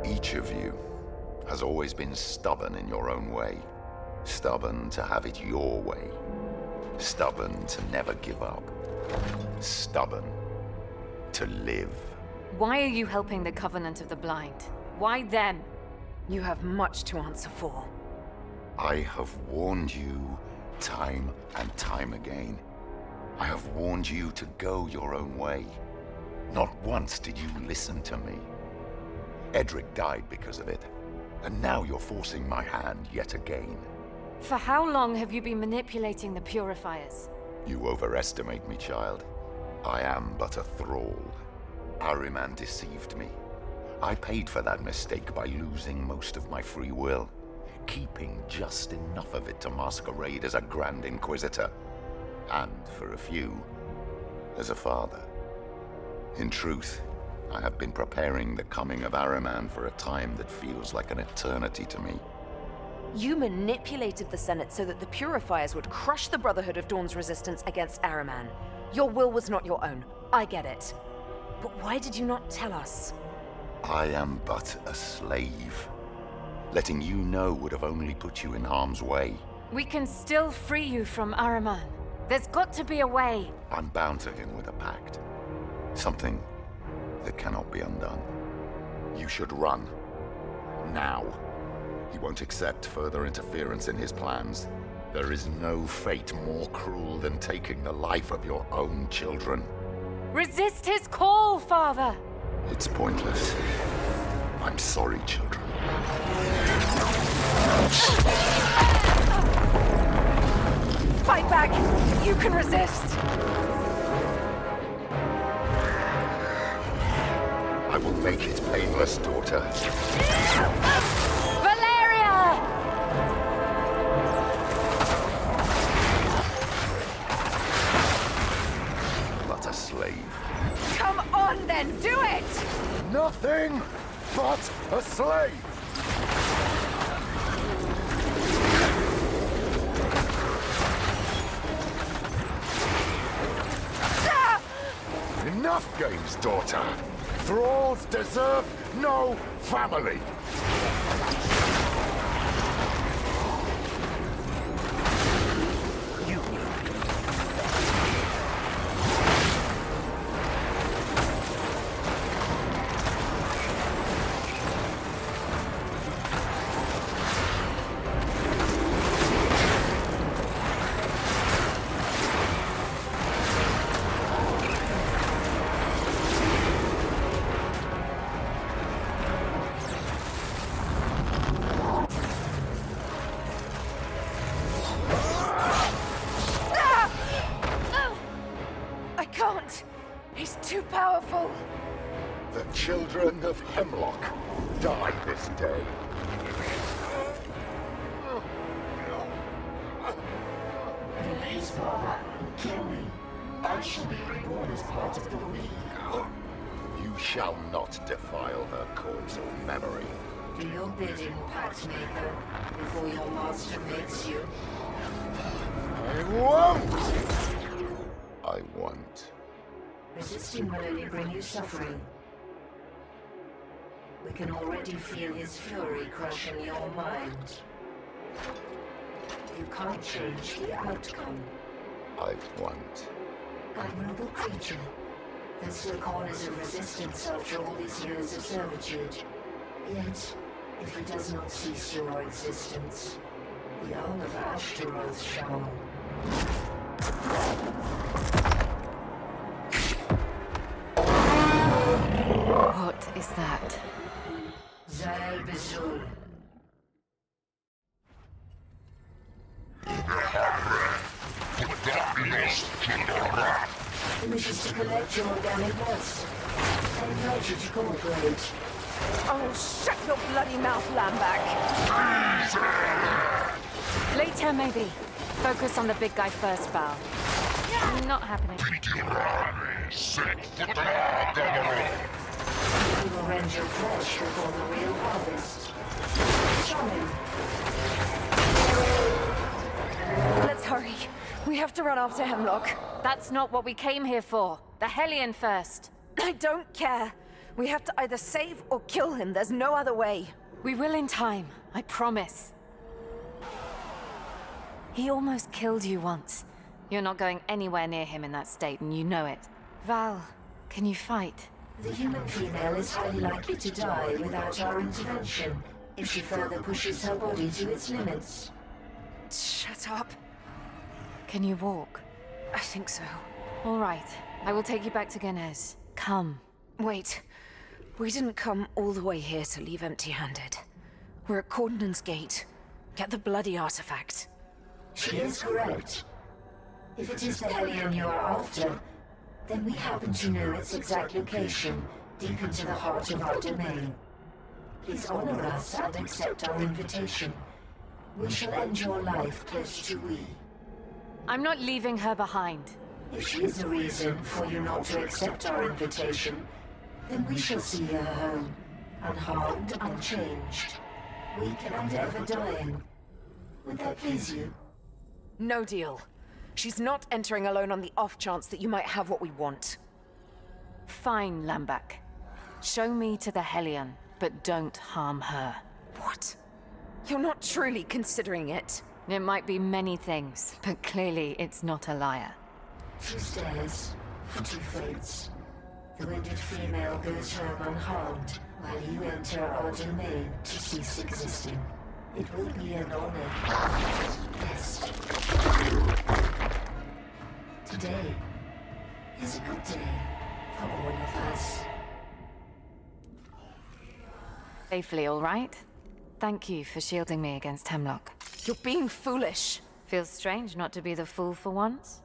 Each of you has always been stubborn in your own way. Stubborn to have it your way. Stubborn to never give up. Stubborn to live. Why are you helping the Covenant of the Blind? Why them? You have much to answer for. I have warned you time and time again. I have warned you to go your own way. Not once did you listen to me. Edric died because of it, and now you're forcing my hand yet again. For how long have you been manipulating the Purifiers? You overestimate me, child. I am but a thrall. Ahriman deceived me. I paid for that mistake by losing most of my free will, keeping just enough of it to masquerade as a Grand Inquisitor, and for a few, as a father. In truth, I have been preparing the coming of Ahriman for a time that feels like an eternity to me. You manipulated the Senate so that the Purifiers would crush the Brotherhood of Dawn's resistance against Ahriman. Your will was not your own. I get it. But why did you not tell us? I am but a slave. Letting you know would have only put you in harm's way. We can still free you from Ahriman. There's got to be a way. I'm bound to him with a pact. Something that cannot be undone. You should run. Now. He won't accept further interference in his plans. There is no fate more cruel than taking the life of your own children. Resist his call, Father! It's pointless. I'm sorry, children. Fight back! You can resist! I will make it painless, daughter. Valeria! But a slave. Come on then, do it! Nothing but a slave! Enough games, daughter. Thralls deserve no family. The children of Heimlock die this day. Please, Father, kill me. I shall be reborn as part of the League. You shall not defile her corpse or memory. Do your bidding, Pact Maker, before your master makes you. I won't! I won't. Resisting will only bring you suffering. We can already feel his fury crushing your mind. You can't change the outcome. I won't. Admirable creature. There's still corners of resistance after all these years of servitude. Yet, if he does not cease your existence, the Owl of Ashtaroth shall. What is that? Zael Bizul. He wishes to collect your organic waste. I invite you to cooperate. Oh, shut your bloody mouth, Lambak! Later, maybe. Focus on the big guy first, Val. Not happening. We will rend your flesh before the real harvest. Charming. Let's hurry. We have to run after Heimlock. That's not what we came here for. The Hellion first. I don't care. We have to either save or kill him. There's no other way. We will in time, I promise. He almost killed you once. You're not going anywhere near him in that state, and you know it. Val, can you fight? The human female is highly likely to die without our intervention if she further pushes her body to its limits. Shut up. Can you walk? I think so. All right. I will take you back to Genez. Come. Wait. We didn't come all the way here to leave empty-handed. We're at Cordenon's Gate. Get the bloody artifact. She is correct. If it is the Hellion you are after, then we happen to know its exact location, deep into the heart of our domain. Please honor us and accept our invitation. We shall end your life close to we. I'm not leaving her behind. If she is a reason for you not to accept our invitation, then we shall see her home, unharmed, unchanged, weak and ever dying. Would that please you? No deal. She's not entering alone on the off chance that you might have what we want. Fine, Lambak. Show me to the Hellion, but don't harm her. What? You're not truly considering it? It might be many things, but clearly it's not a liar. 2 stairs for 2 fates. The wounded female goes home unharmed, while you enter our domain to cease existing. It will be an honor. Yes. Today is a good day for all of us. Safely, all right? Thank you for shielding me against Heimlock. You're being foolish. Feels strange not to be the fool for once.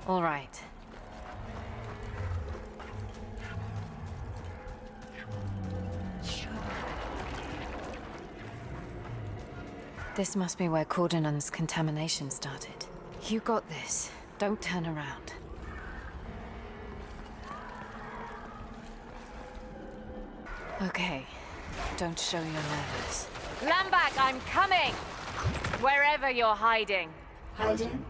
All right. This must be where Cordenon's contamination started. You got this. Don't turn around. Okay. Don't show you're nervous. Lambak, I'm coming! Wherever you're hiding. Hiding?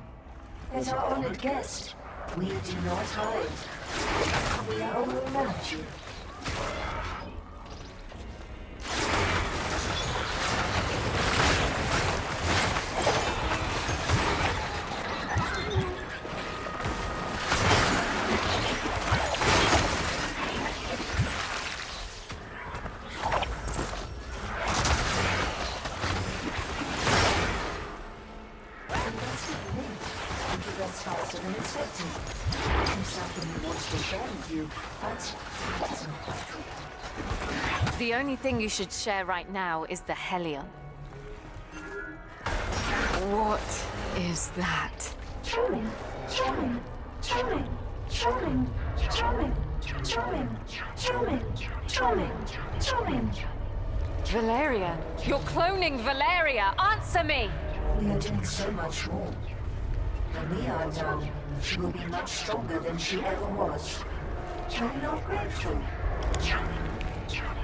As our honored guest, we do not hide. We are all around you. The only thing you should share right now is the Hellion. What is that? Charming, charming, charming, charming, charming, charming, charming, charming, charming. Valeria! You're cloning Valeria! Answer me! We are doing so much more. When we are done, she will be much stronger than she ever was. Are you not grateful? Charming, charming.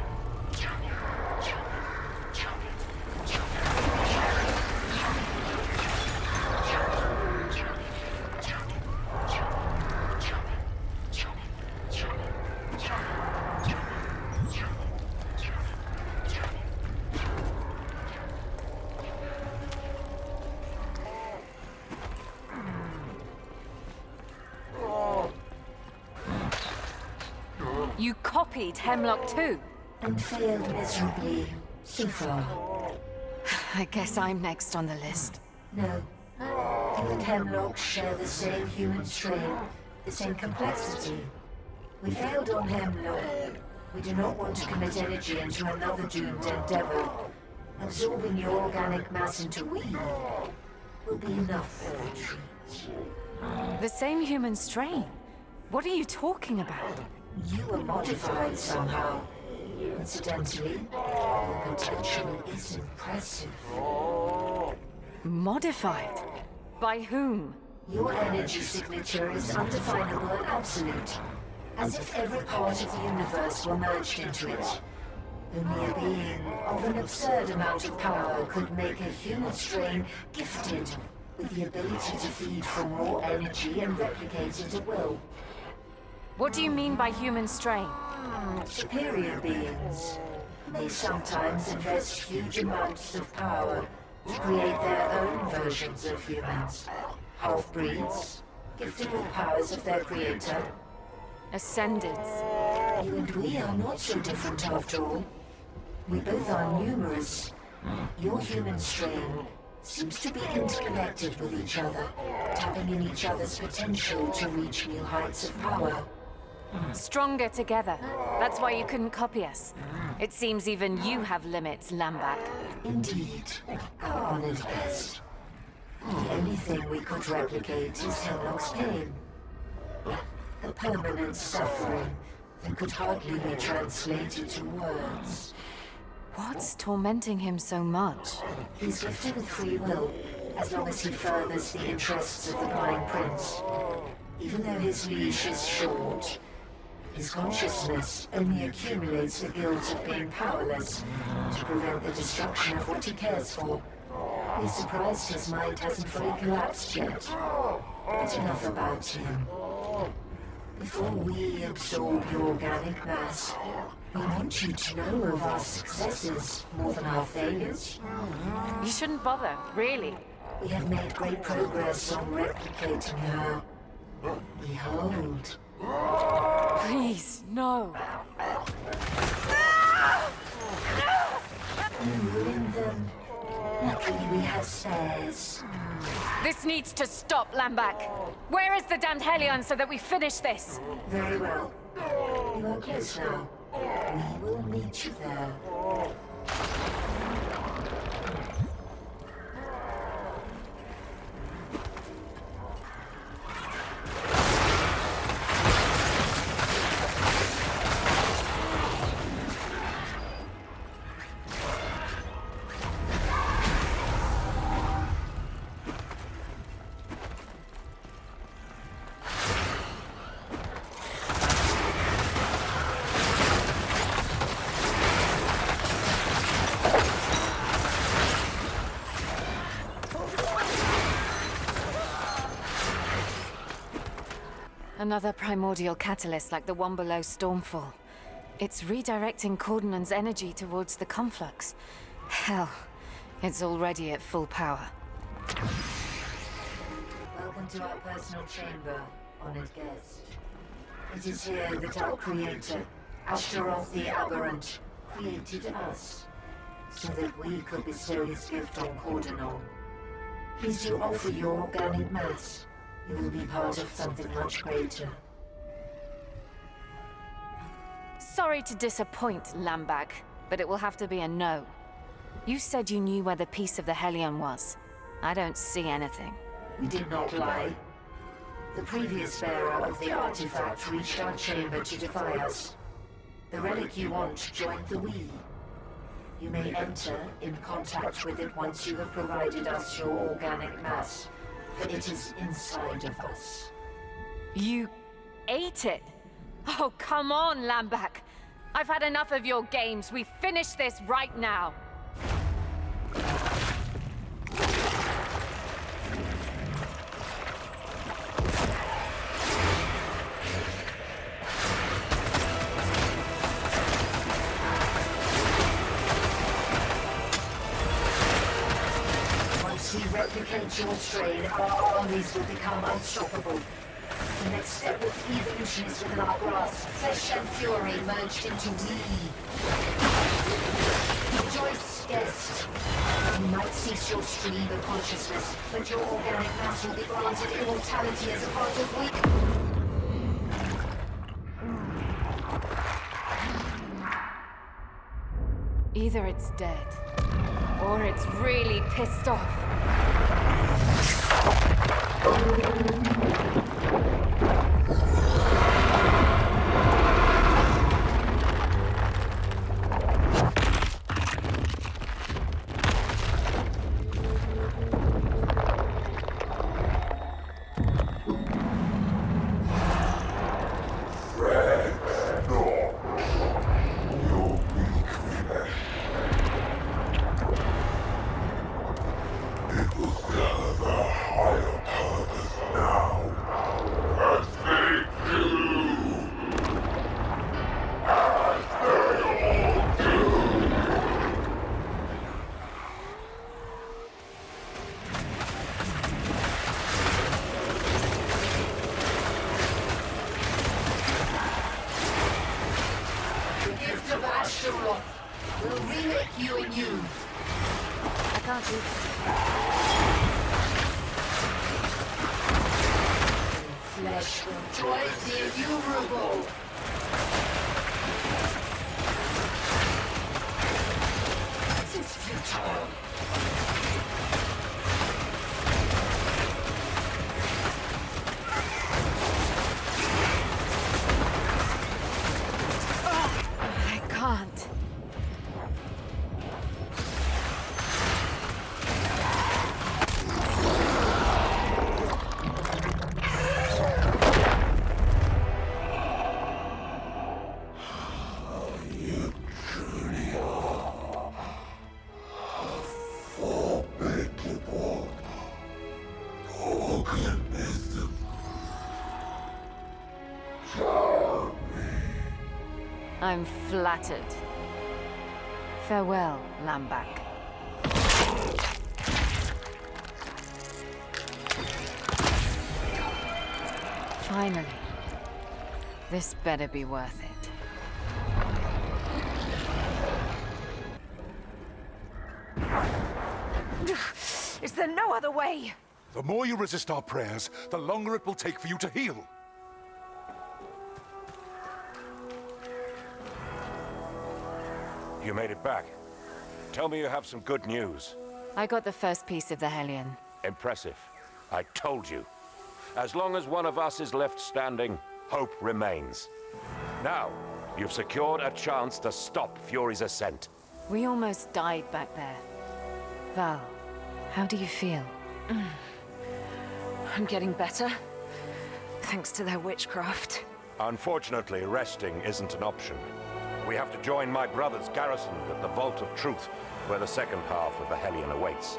You copied Heimlock too? And failed miserably, so far. I guess I'm next on the list. No. You and Heimlock share the same human strain, the same complexity. We failed on Heimlock. We do not want to commit energy into another doomed endeavor. Absorbing your organic mass into we will be enough for retreat. The same human strain? What are you talking about? You were modified somehow. Incidentally, your potential is impressive. Modified? By whom? Your energy signature is undefinable and absolute, as if every part of the universe were merged into it. Only a being of an absurd amount of power could make a human strain gifted with the ability to feed from raw energy and replicate it at will. What do you mean by human strain? Superior beings. They sometimes invest huge amounts of power to create their own versions of humans. Half-breeds, gifted with powers of their creator. Ascendants. You and we are not so different after all. We both are numerous. Your human strain seems to be interconnected with each other, tapping in each other's potential to reach new heights of power. Stronger together. That's why you couldn't copy us. It seems even you have limits, Lambak. Indeed. Our honored guest. The only thing we could replicate is Heimlock's pain. A permanent suffering that could hardly be translated to words. What's tormenting him so much? He's gifted with free will, as long as he furthers the interests of the Blind Prince. Even though his leash is short, his consciousness only accumulates the guilt of being powerless to prevent the destruction of what he cares for. He's surprised his mind hasn't fully collapsed yet. But enough about him. Before we absorb your organic mass, we want you to know of our successes more than our failures. You shouldn't bother, really. We have made great progress on replicating her. Behold. Please, no. You ruined them. Luckily we have spares. This needs to stop, Lambak. Where is the damned Helion so that we finish this? Very well. You are close now. We will meet you there. Another primordial catalyst like the one below Stormfall. It's redirecting Cordonan's energy towards the conflux. Hell, it's already at full power. Welcome to our personal chamber, honored guest. It is here that our creator, Ashtaroth the Aberrant, created us, so that we could bestow his gift on Cordonon. Please do offer your organic mass. You will be part of something much greater. Sorry to disappoint, Lambak, but it will have to be a no. You said you knew where the piece of the Helion was. I don't see anything. We did not lie. The previous bearer of the artifact reached our chamber to defy us. The relic you want joined the we. You may enter in contact with it once you have provided us your organic mass. For it is inside of us. You ate it? Oh, come on, Lambak. I've had enough of your games. We finish this right now. We replicate your strain, our armies will become unstoppable. The next step of evolution is within our grasp. Flesh and fury merged into we. Rejoice, guest. You might cease your stream of consciousness, but your organic mass will be granted immortality as a part of we. Either it's dead, or it's really pissed off. It will serve a higher purpose now. Flesh will drive the innumerable. This is futile. I can't. I'm flattered. Farewell, Lambak. Finally. This better be worth it. Is there no other way? The more you resist our prayers, the longer it will take for you to heal. You made it back. Tell me you have some good news. I got the first piece of the Hellion. Impressive. I told you. As long as one of us is left standing, hope remains. Now, you've secured a chance to stop Fury's ascent. We almost died back there. Val, how do you feel? I'm getting better. Thanks to their witchcraft. Unfortunately, resting isn't an option. We have to join my brothers garrisoned at the Vault of Truth, where the second half of the Hellion awaits.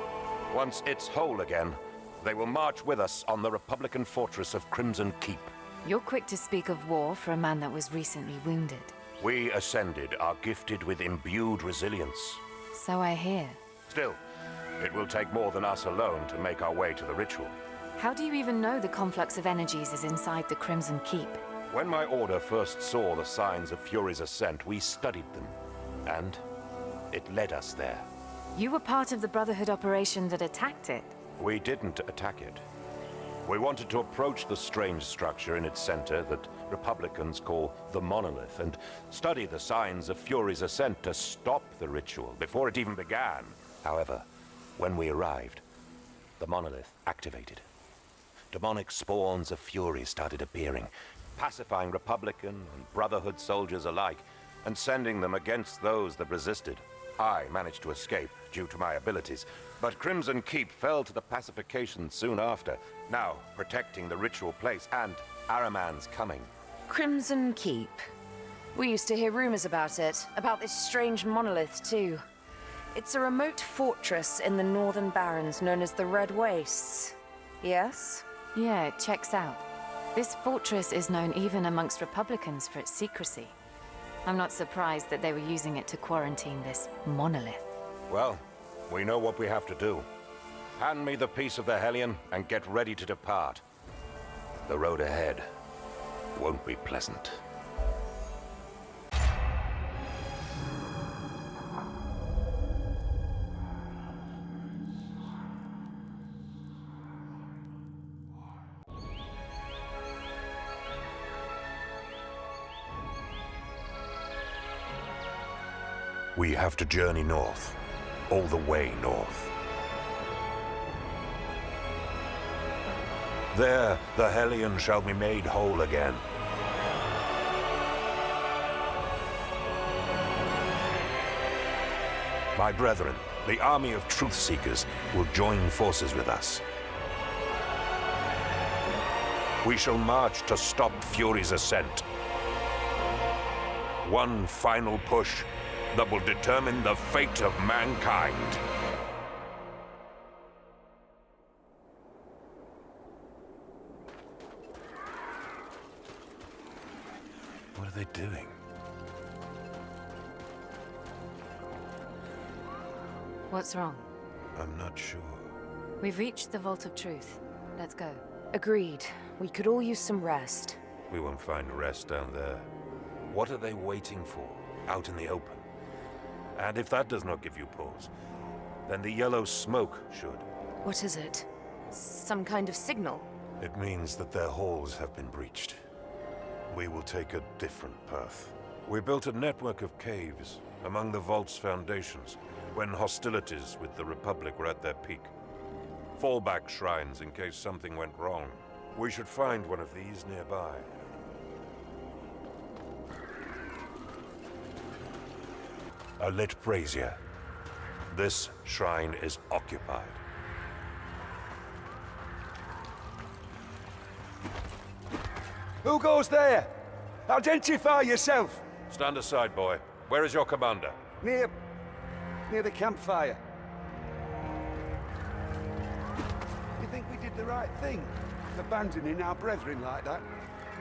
Once it's whole again, they will march with us on the Republican fortress of Crimson Keep. You're quick to speak of war for a man that was recently wounded. We Ascended are gifted with imbued resilience. So I hear. Still, it will take more than us alone to make our way to the ritual. How do you even know the conflux of energies is inside the Crimson Keep? When my order first saw the signs of Fury's ascent, we studied them. And it led us there. You were part of the Brotherhood operation that attacked it. We didn't attack it. We wanted to approach the strange structure in its center that Republicans call the Monolith, and study the signs of Fury's ascent to stop the ritual before it even began. However, when we arrived, the Monolith activated. Demonic spawns of Fury started appearing, pacifying Republican and Brotherhood soldiers alike, and sending them against those that resisted. I managed to escape due to my abilities, but Crimson Keep fell to the pacification soon after, now protecting the ritual place and Araman's coming. Crimson Keep. We used to hear rumors about it, about this strange monolith too. It's a remote fortress in the Northern Barrens known as the Red Wastes. Yes? Yeah, it checks out. This fortress is known even amongst Republicans for its secrecy. I'm not surprised that they were using it to quarantine this monolith. Well, we know what we have to do. Hand me the piece of the Hellion and get ready to depart. The road ahead won't be pleasant. We have to journey north, all the way north. There, the Hellion shall be made whole again. My brethren, the army of Truth Seekers, will join forces with us. We shall march to stop Fury's ascent. One final push that will determine the fate of mankind. What are they doing? What's wrong? I'm not sure. We've reached the Vault of Truth. Let's go. Agreed. We could all use some rest. We won't find rest down there. What are they waiting for, out in the open? And if that does not give you pause, then the yellow smoke should. What is it? Some kind of signal? It means that their halls have been breached. We will take a different path. We built a network of caves among the vault's foundations when hostilities with the Republic were at their peak. Fallback shrines in case something went wrong. We should find one of these nearby. A lit brazier. This shrine is occupied. Who goes there? Identify yourself! Stand aside, boy. Where is your commander? Near the campfire. You think we did the right thing? Abandoning our brethren like that?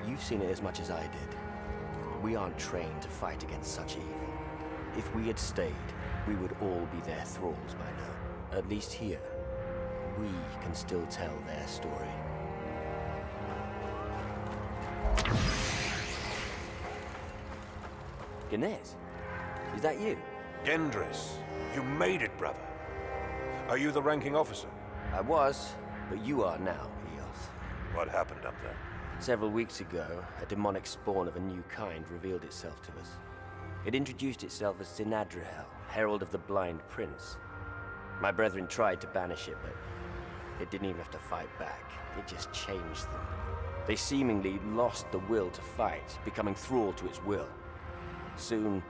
You've seen it as much as I did. We aren't trained to fight against such evil. If we had stayed, we would all be their thralls by now. At least here, we can still tell their story. Ganes, is that you? Gendris, you made it, brother. Are you the ranking officer? I was, but you are now, Eos. What happened up there? Several weeks ago, a demonic spawn of a new kind revealed itself to us. It introduced itself as Sinadrihel, Herald of the Blind Prince. My brethren tried to banish it, but it didn't even have to fight back. It just changed them. They seemingly lost the will to fight, becoming thrall to its will. Soon,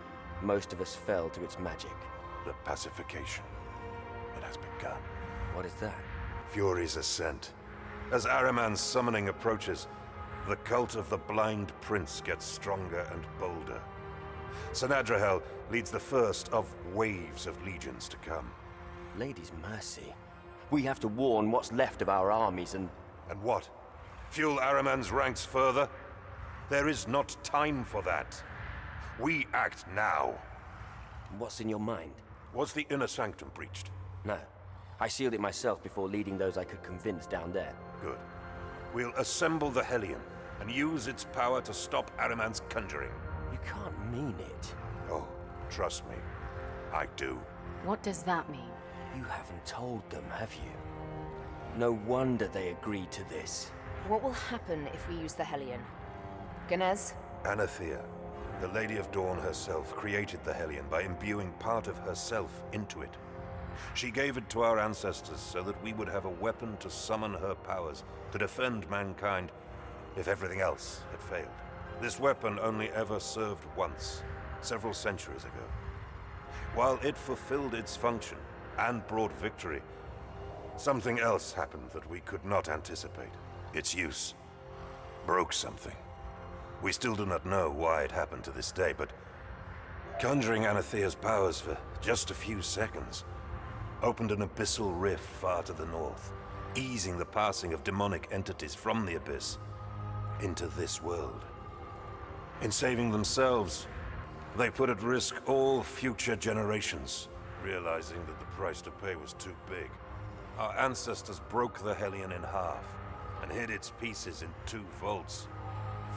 most of us fell to its magic. The pacification. It has begun. What is that? Fury's ascent. As Ahriman's summoning approaches, the cult of the Blind Prince gets stronger and bolder. Sinadrihel leads the first of waves of legions to come. Lady's mercy. We have to warn what's left of our armies and... And what? Fuel Ahriman's ranks further? There is not time for that. We act now. What's in your mind? Was the inner sanctum breached? No. I sealed it myself before leading those I could convince down there. Good. We'll assemble the Hellion and use its power to stop Ahriman's conjuring. You can't mean it. Oh, trust me. I do. What does that mean? You haven't told them, have you? No wonder they agreed to this. What will happen if we use the Hellion? Ganes? Anathea, the Lady of Dawn herself, created the Hellion by imbuing part of herself into it. She gave it to our ancestors so that we would have a weapon to summon her powers, to defend mankind if everything else had failed. This weapon only ever served once, several centuries ago. While it fulfilled its function and brought victory, something else happened that we could not anticipate. Its use broke something. We still do not know why it happened to this day, but conjuring Anathea's powers for just a few seconds opened an abyssal rift far to the north, easing the passing of demonic entities from the abyss into this world. In saving themselves, they put at risk all future generations, realizing that the price to pay was too big. Our ancestors broke the Hellion in half and hid its pieces in 2 vaults,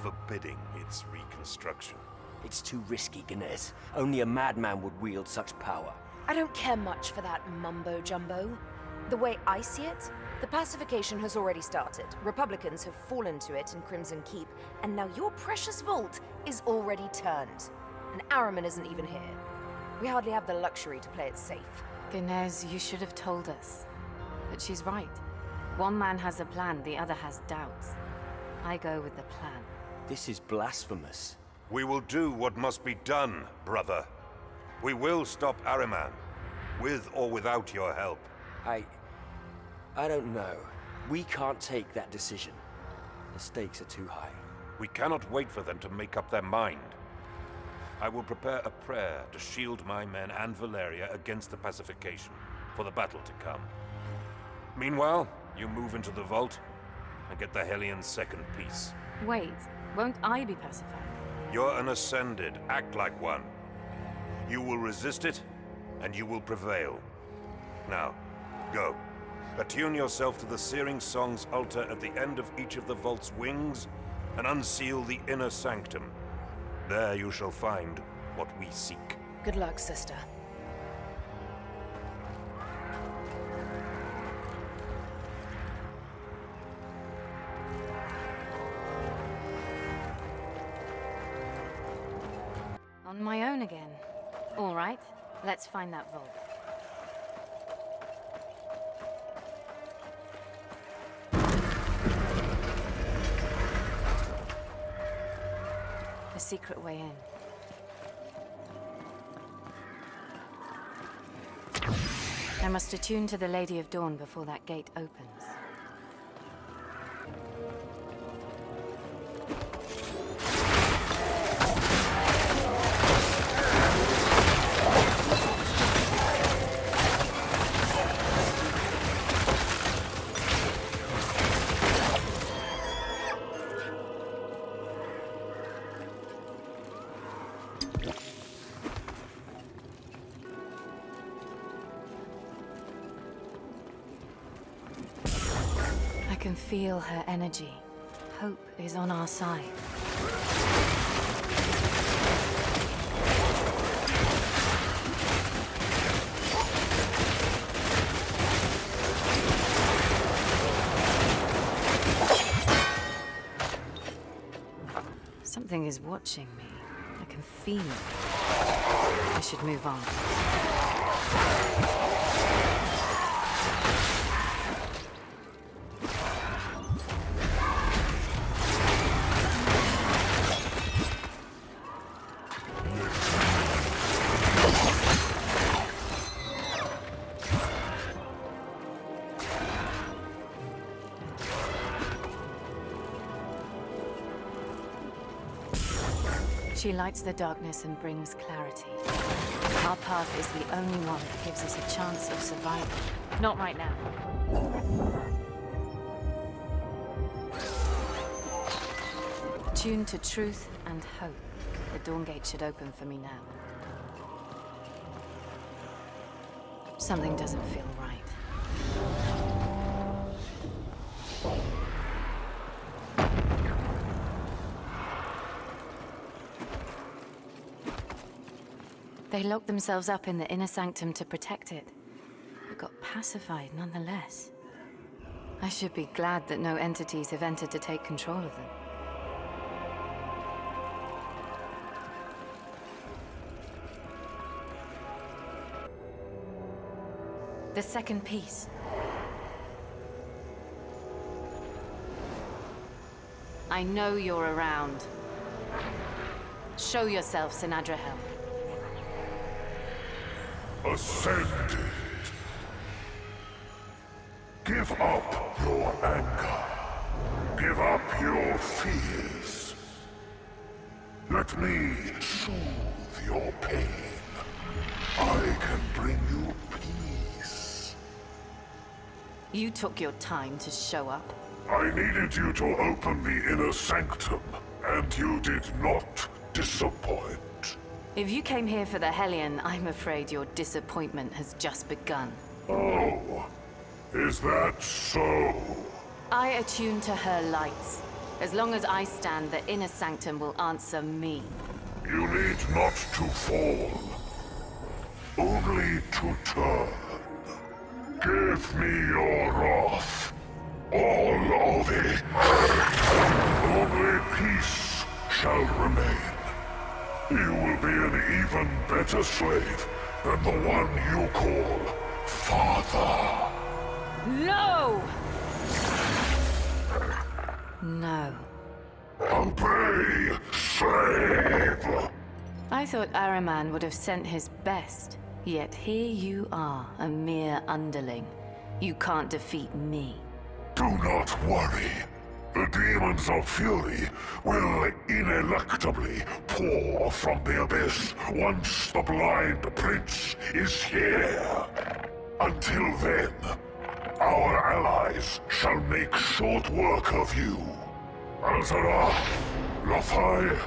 forbidding its reconstruction. It's too risky, Ganes. Only a madman would wield such power. I don't care much for that mumbo-jumbo. The way I see it, the pacification has already started. Republicans have fallen to it in Crimson Keep, and now your precious vault is already turned. And Ahriman isn't even here. We hardly have the luxury to play it safe. Ganes, you should have told us. But she's right. One man has a plan, the other has doubts. I go with the plan. This is blasphemous. We will do what must be done, brother. We will stop Ahriman, with or without your help. I don't know. We can't take that decision. The stakes are too high. We cannot wait for them to make up their mind. I will prepare a prayer to shield my men and Valeria against the pacification, for the battle to come. Meanwhile, you move into the vault and get the Hellion's second piece. Wait, won't I be pacified? You're an Ascended. Act like one. You will resist it, and you will prevail. Now, go. Attune yourself to the Searing Song's altar at the end of each of the vault's wings, and unseal the inner sanctum. There you shall find what we seek. Good luck, sister. my own again. All right, let's find that vault. A secret way in. I must attune to the Lady of Dawn before that gate opens. I can feel her energy. Hope is on our side. Something is watching me. I can feel it. I should move on. She lights the darkness and brings clarity. Our path is the only one that gives us a chance of survival. Not right now. Tuned to truth and hope, the Dawn Gate should open for me now. Something doesn't feel right. They locked themselves up in the inner sanctum to protect it, but got pacified nonetheless. I should be glad that no entities have entered to take control of them. The second piece. I know you're around. Show yourself, Sinadra-Hel. Ascended. Give up your anger. Give up your fears. Let me soothe your pain. I can bring you peace. You took your time to show up. I needed you to open the inner sanctum, and you did not disappoint. If you came here for the Hellion, I'm afraid your disappointment has just begun. Oh, is that so? I attune to her lights. As long as I stand, the inner sanctum will answer me. You need not to fall, only to turn. Give me your wrath, all of it. Only peace shall remain. You will be an even better slave than the one you call Father. No! No. Obey, slave! I thought Araman would have sent his best, yet here you are, a mere underling. You can't defeat me. Do not worry. The demons of fury will ineluctably pour from the abyss once the blind prince is here. Until then, our allies shall make short work of you. Alzara, Lothai,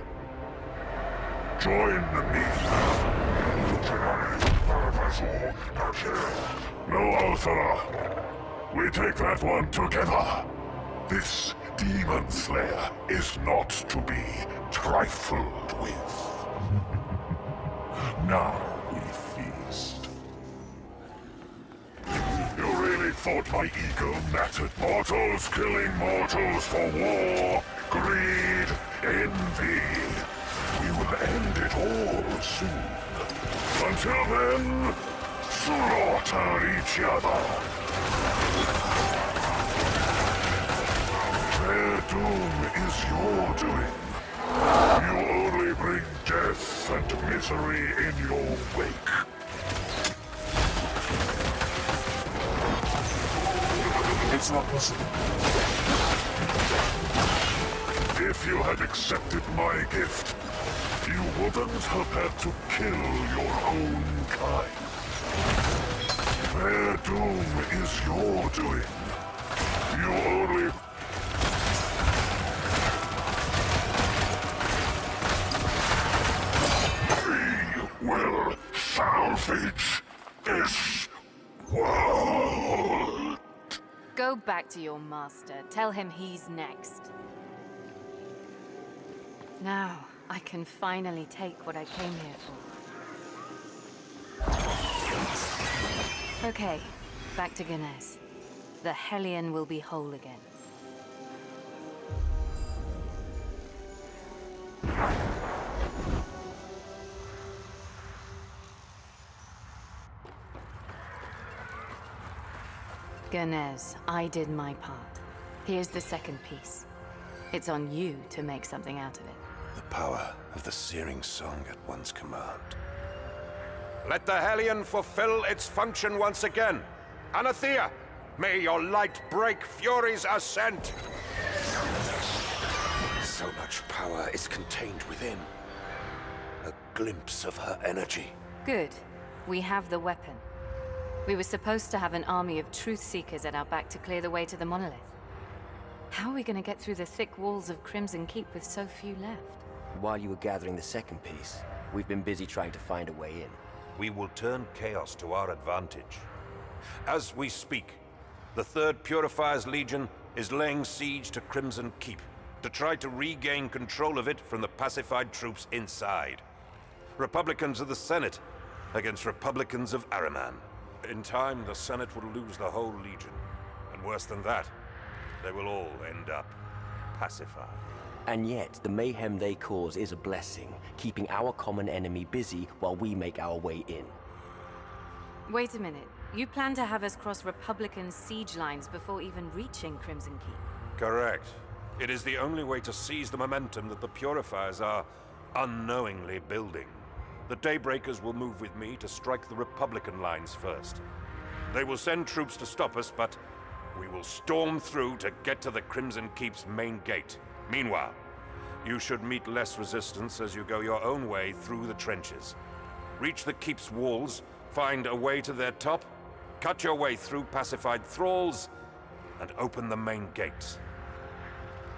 join me. No, Alzara. We take that one together. This Demon Slayer is not to be trifled with. Now we feast. You really thought my ego mattered? Mortals killing mortals for war, greed, envy. We will end it all soon. Until then, slaughter each other. Their doom is your doing. You only bring death and misery in your wake. It's not possible. If you had accepted my gift, you wouldn't have had to kill your own kind. Their doom is your doing. You only... We will salvage this world. Go back to your master. Tell him he's next. Now, I can finally take what I came here for. Okay, back to Ganes. The Hellion will be whole again. Ganes, I did my part. Here's the second piece. It's on you to make something out of it. The power of the searing song at one's command. Let the Hellion fulfill its function once again. Anathea, may your light break Fury's ascent. So much power is contained within. A glimpse of her energy. Good. We have the weapon. We were supposed to have an army of truth seekers at our back to clear the way to the monolith. How are we going to get through the thick walls of Crimson Keep with so few left? While you were gathering the second piece, we've been busy trying to find a way in. We will turn chaos to our advantage. As we speak, the 3rd Purifier's Legion is laying siege to Crimson Keep to try to regain control of it from the pacified troops inside. Republicans of the Senate against Republicans of Araman. In time, the Senate will lose the whole Legion. And worse than that, they will all end up pacified. And yet, the mayhem they cause is a blessing, keeping our common enemy busy while we make our way in. Wait a minute. You plan to have us cross Republican siege lines before even reaching Crimson Keep? Correct. It is the only way to seize the momentum that the Purifiers are unknowingly building. The Daybreakers will move with me to strike the Republican lines first. They will send troops to stop us, but we will storm through to get to the Crimson Keep's main gate. Meanwhile, you should meet less resistance as you go your own way through the trenches. Reach the Keep's walls, find a way to their top, cut your way through pacified thralls, and open the main gates.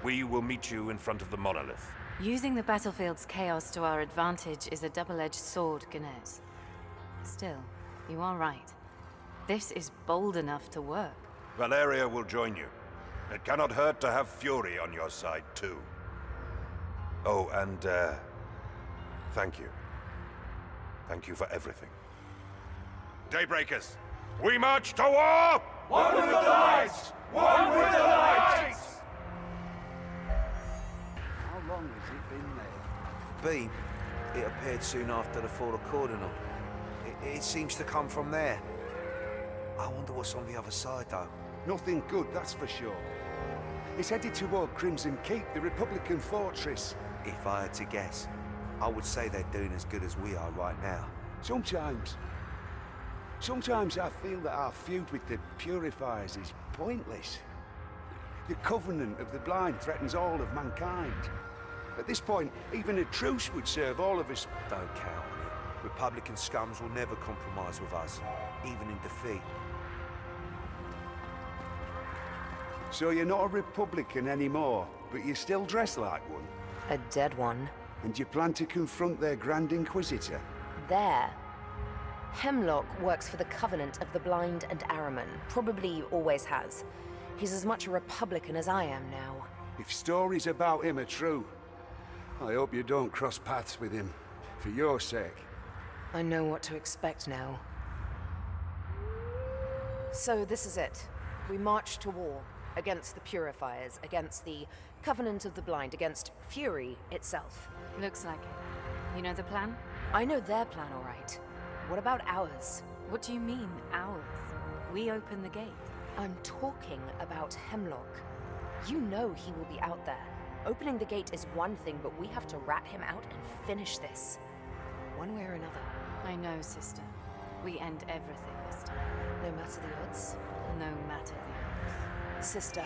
We will meet you in front of the monolith. Using the battlefield's chaos to our advantage is a double-edged sword, Ganes. Still, you are right. This is bold enough to work. Valeria will join you. It cannot hurt to have Fury on your side, too. Oh, and, thank you. Thank you for everything. Daybreakers, we march to war! One with the light! One with the light! How long has it been there? Beam. It appeared soon after the fall of Cordonal. It seems to come from there. I wonder what's on the other side, though. Nothing good, that's for sure. It's headed toward Crimson Keep, the Republican fortress. If I had to guess, I would say they're doing as good as we are right now. Sometimes I feel that our feud with the Purifiers is pointless. The Covenant of the Blind threatens all of mankind. At this point, even a truce would serve all of us. Don't count on it. Republican scums will never compromise with us, even in defeat. So you're not a Republican anymore, but you still dress like one? A dead one. And you plan to confront their Grand Inquisitor? There. Heimlock works for the Covenant of the Blind and Araman. Probably always has. He's as much a Republican as I am now. If stories about him are true, I hope you don't cross paths with him. For your sake. I know what to expect now. So this is it. We march to war. Against the Purifiers, against the Covenant of the Blind, against Fury itself. Looks like it. You know the plan? I know their plan all right. What about ours? What do you mean, ours? We open the gate. I'm talking about Heimlock. You know he will be out there. Opening the gate is one thing, but we have to rat him out and finish this. One way or another. I know, sister. We end everything this time. No matter the odds? No matter the odds. Sister,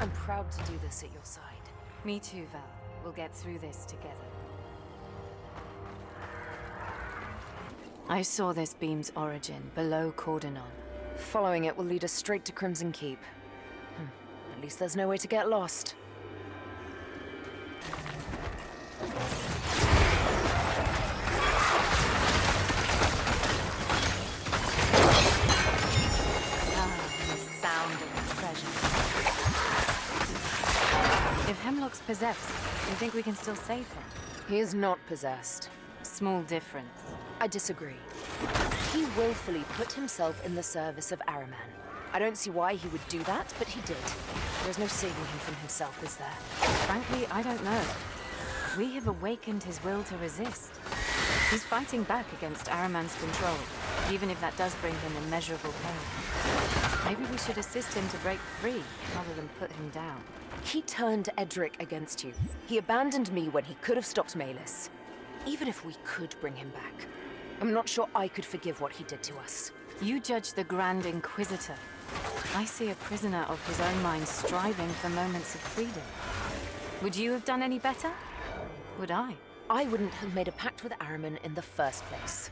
I'm proud to do this at your side. Me too, Val. We'll get through this together. I saw this beam's origin below Cordonon. Following it will lead us straight to Crimson Keep. At least there's no way to get lost. The sound of treasure. If Heimlock's possessed, do you think we can still save him? He is not possessed. Small difference. I disagree. He willfully put himself in the service of Ahriman. I don't see why he would do that, but he did. There's no saving him from himself, is there? Frankly, I don't know. We have awakened his will to resist. He's fighting back against Ahriman's control, even if that does bring him immeasurable pain. Maybe we should assist him to break free, rather than put him down. He turned Edric against you. He abandoned me when he could have stopped Maylis. Even if we could bring him back, I'm not sure I could forgive what he did to us. You judge the Grand Inquisitor. I see a prisoner of his own mind striving for moments of freedom. Would you have done any better? Would I? I wouldn't have made a pact with Ahriman in the first place.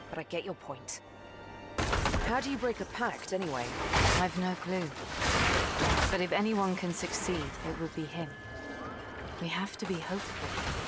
But I get your point. How do you break a pact, anyway? I've no clue. But if anyone can succeed, it would be him. We have to be hopeful.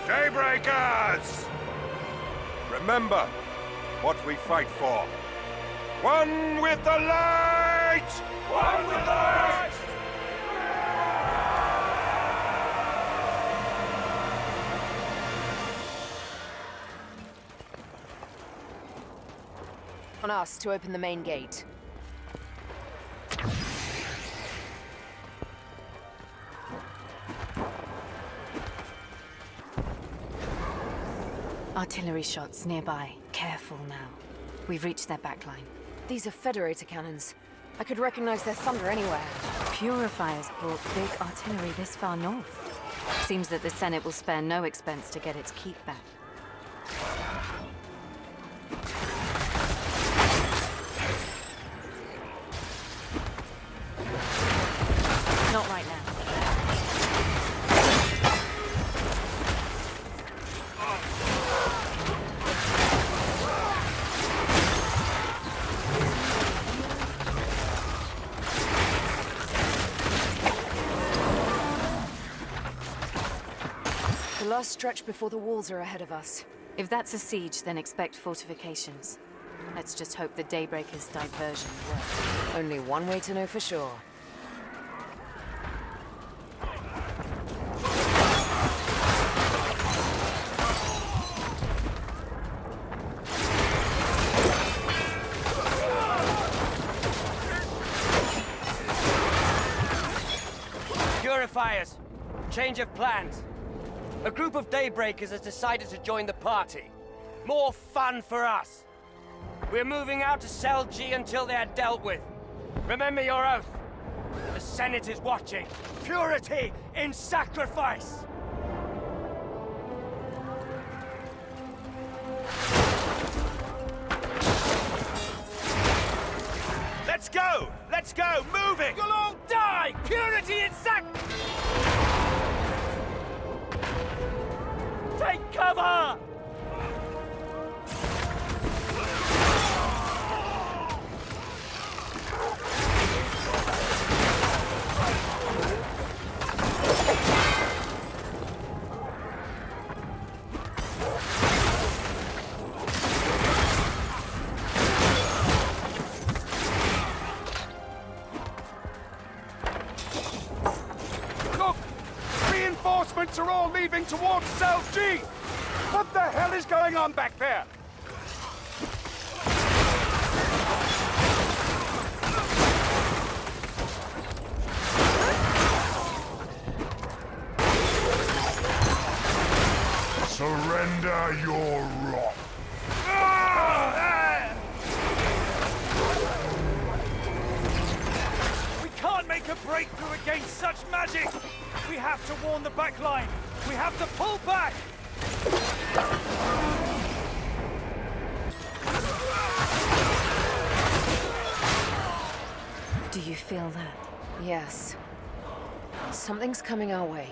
Daybreakers! Remember what we fight for. One with the light! One with the light! On us to open the main gate. Artillery shots nearby. Careful now. We've reached their backline. These are Federator cannons. I could recognize their thunder anywhere. Purifiers brought big artillery this far north. Seems that the Senate will spare no expense to get its keep back. Not right now. The last stretch before the walls are ahead of us. If that's a siege, then expect fortifications. Let's just hope the Daybreakers' diversion works. Only one way to know for sure. Purifiers! Change of plans. A group of Daybreakers has decided to join the party. More fun for us. We're moving out to Cell G until they're dealt with. Remember your oath. The Senate is watching. Purity in sacrifice! Let's go! Let's go! Moving! You'll all die! Purity in Take cover! reinforcements are all leaving towards Cell G! What the hell is going on back there? Surrender your rock. We can't make a breakthrough against such magic! We have to warn the back line! We have to pull back! Do you feel that? Yes. Something's coming our way.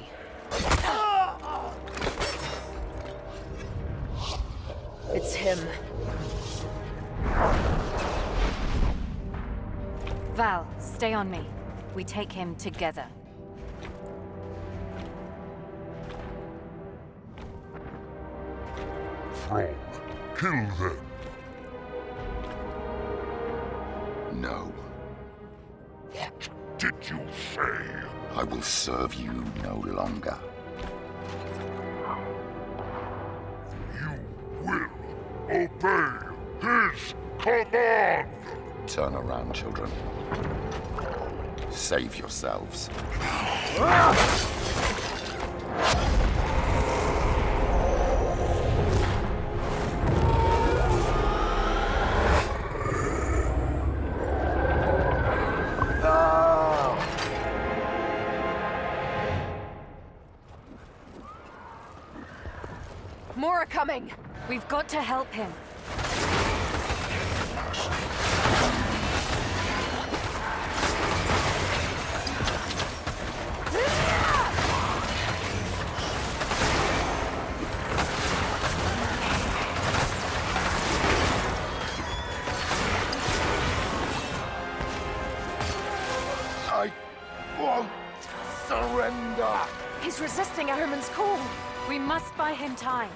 It's him. Val, stay on me. We take him together. Frog, kill them. No. What did you say? I will serve you no longer. You will obey his command! Turn around, children. Save yourselves. More are coming! We've got to help him. I won't surrender! He's resisting Ahriman's call! We must buy him time.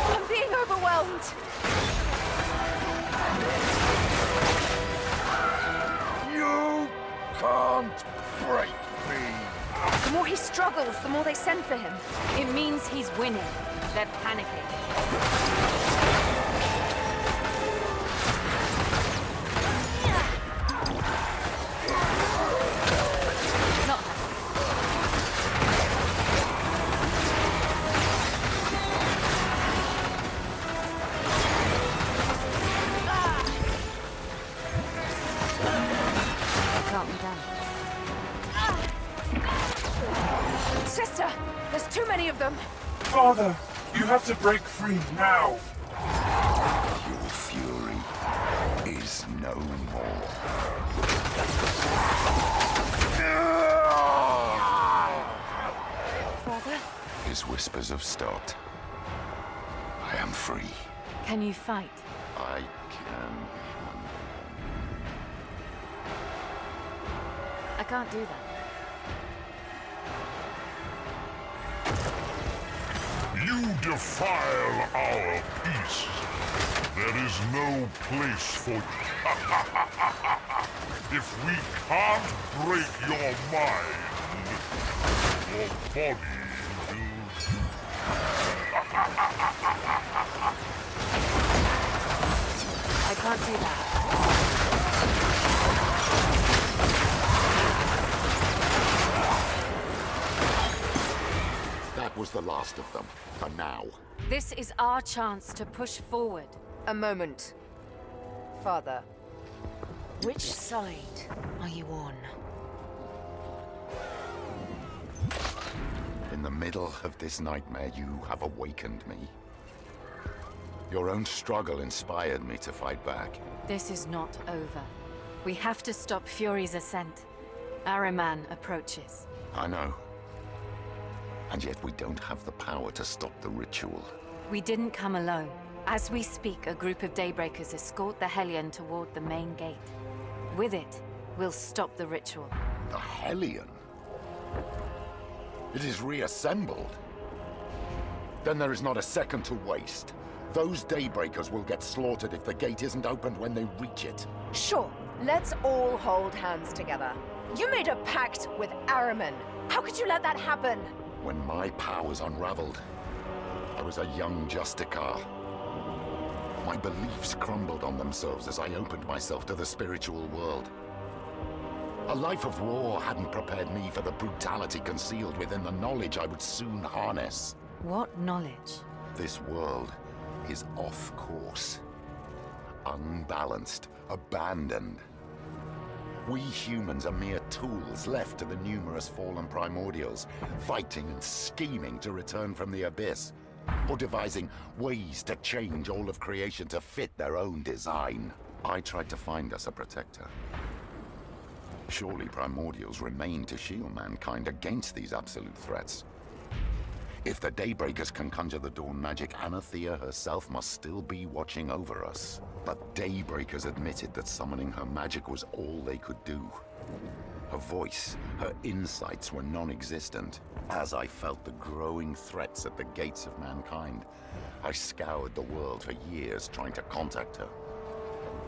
I'm being overwhelmed! You can't break me! The more he struggles, the more they send for him. It means he's winning. They're panicking. Not Can't be done. Sister! There's too many of them! Father, you have to break free now. Your fury is no more. Father? His whispers have stopped. I am free. Can you fight? I can. I can't do that. You defile our peace. There is no place for you. If we can't break your mind, your body will. I can't do that. That was the last of them, for now. This is our chance to push forward. A moment. Father, which side are you on? In the middle of this nightmare, you have awakened me. Your own struggle inspired me to fight back. This is not over. We have to stop Fury's ascent. Ahriman approaches. I know. And yet we don't have the power to stop the ritual. We didn't come alone. As we speak, a group of Daybreakers escort the Hellion toward the main gate. With it, we'll stop the ritual. The Hellion? It is reassembled. Then there is not a second to waste. Those Daybreakers will get slaughtered if the gate isn't opened when they reach it. Sure, let's all hold hands together. You made a pact with Ahriman. How could you let that happen? When my powers unraveled, I was a young Justicar. My beliefs crumbled on themselves as I opened myself to the spiritual world. A life of war hadn't prepared me for the brutality concealed within the knowledge I would soon harness. What knowledge? This world is off course. Unbalanced, abandoned. We humans are mere tools left to the numerous fallen primordials, fighting and scheming to return from the abyss, or devising ways to change all of creation to fit their own design. I tried to find us a protector. Surely primordials remain to shield mankind against these absolute threats. If the Daybreakers can conjure the Dawn magic, Anathea herself must still be watching over us. But Daybreakers admitted that summoning her magic was all they could do. Her voice, her insights were non-existent. As I felt the growing threats at the gates of mankind, I scoured the world for years trying to contact her.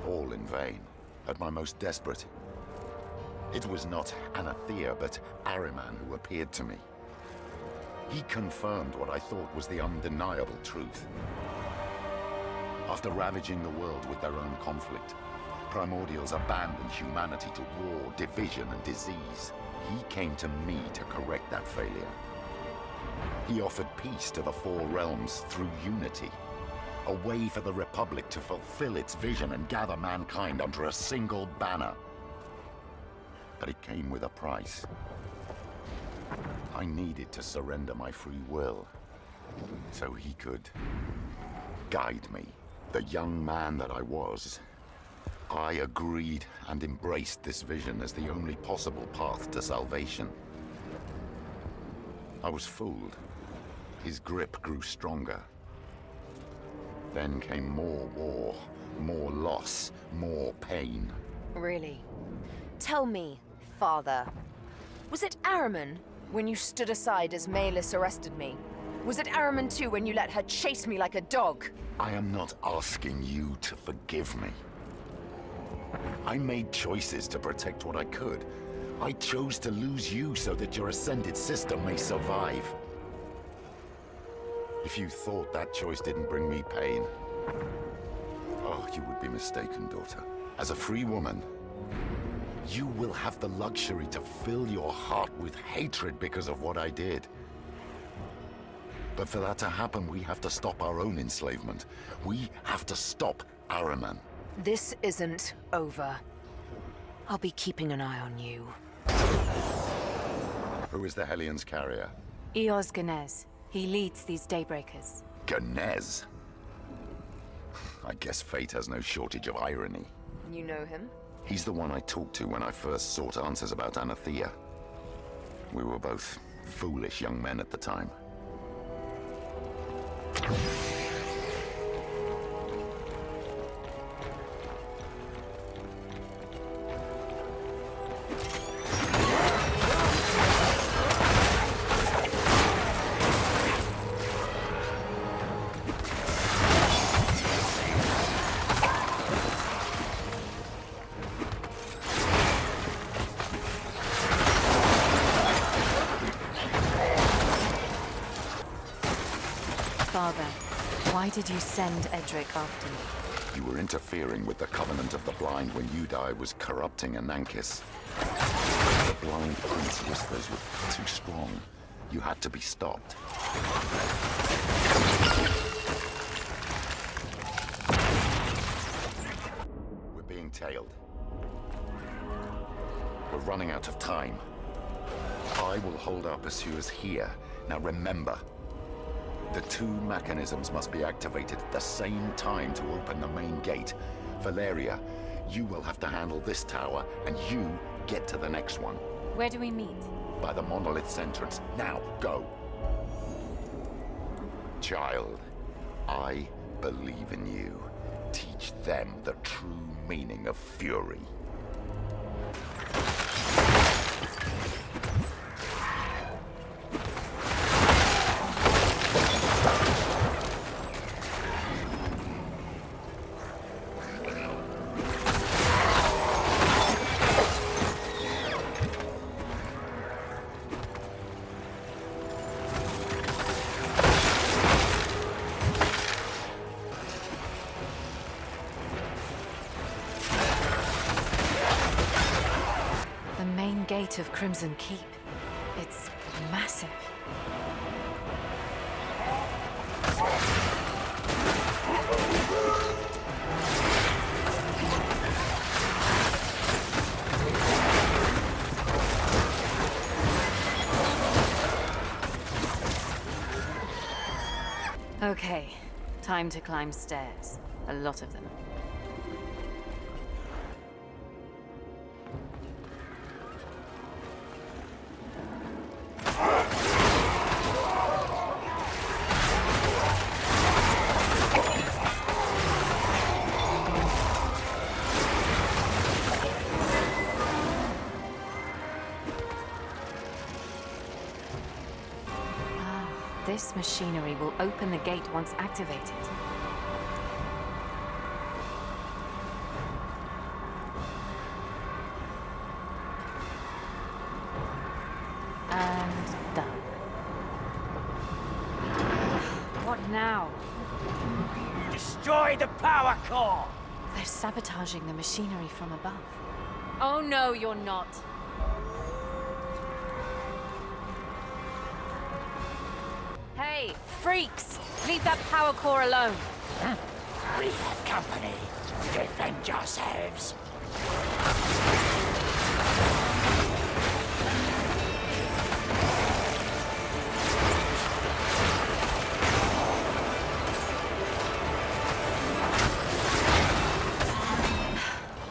All in vain. At my most desperate, it was not Anathea, but Ahriman who appeared to me. He confirmed what I thought was the undeniable truth. After ravaging the world with their own conflict, primordials abandoned humanity to war, division, and disease. He came to me to correct that failure. He offered peace to the four realms through unity, a way for the Republic to fulfill its vision and gather mankind under a single banner. But it came with a price. I needed to surrender my free will, so he could guide me. The young man that I was, I agreed and embraced this vision as the only possible path to salvation. I was fooled. His grip grew stronger. Then came more war, more loss, more pain. Really? Tell me, Father, was it Ahriman when you stood aside as Maylis arrested me? Was it Ahriman too when you let her chase me like a dog? I am not asking you to forgive me. I made choices to protect what I could. I chose to lose you so that your ascended sister may survive. If you thought that choice didn't bring me pain, oh, you would be mistaken, daughter. As a free woman, you will have the luxury to fill your heart with hatred because of what I did. But for that to happen, we have to stop our own enslavement. We have to stop Ahriman. This isn't over. I'll be keeping an eye on you. Who is the Hellion's carrier? Eos Ganez. He leads these Daybreakers. Ganez? I guess fate has no shortage of irony. You know him? He's the one I talked to when I first sought answers about Anathea. We were both foolish young men at the time. Father, why did you send Edric after me? You were interfering with the Covenant of the Blind when Udai was corrupting Anankis. The Blind Prince whispers were too strong. You had to be stopped. We're being tailed. We're running out of time. I will hold our pursuers here. Now remember, the two mechanisms must be activated at the same time to open the main gate. Valeria, you will have to handle this tower, and you get to the next one. Where do we meet? By the monolith's entrance. Now, go! Child, I believe in you. Teach them the true meaning of fury. Gate of Crimson Keep. It's massive. Okay, time to climb stairs. A lot of them. This machinery will open the gate once activated. And done. What now? Destroy the power core! They're sabotaging the machinery from above. Oh no, you're not. Hey, freaks! Leave that power core alone. We have company. Defend yourselves.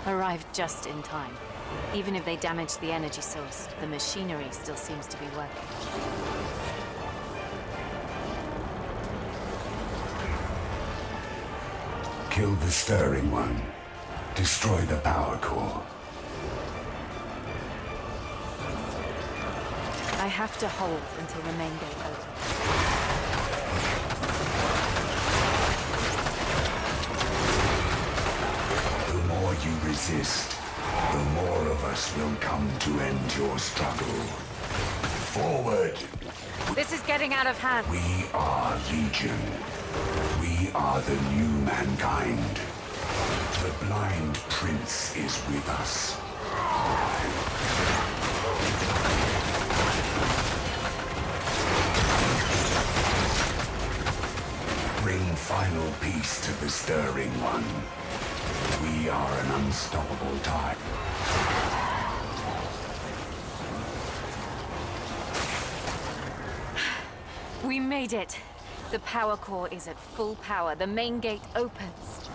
Arrived just in time. Even if they damage the energy source, the machinery still seems to be working. Kill the stirring one. Destroy the power core. I have to hold until the main gate opens. The more you resist, the more of us will come to end your struggle. Forward! This is getting out of hand. We are Legion. We are the new mankind. The Blind Prince is with us. Bring final peace to the Stirring One. We are an unstoppable tide. We made it. The power core is at full power. The main gate opens.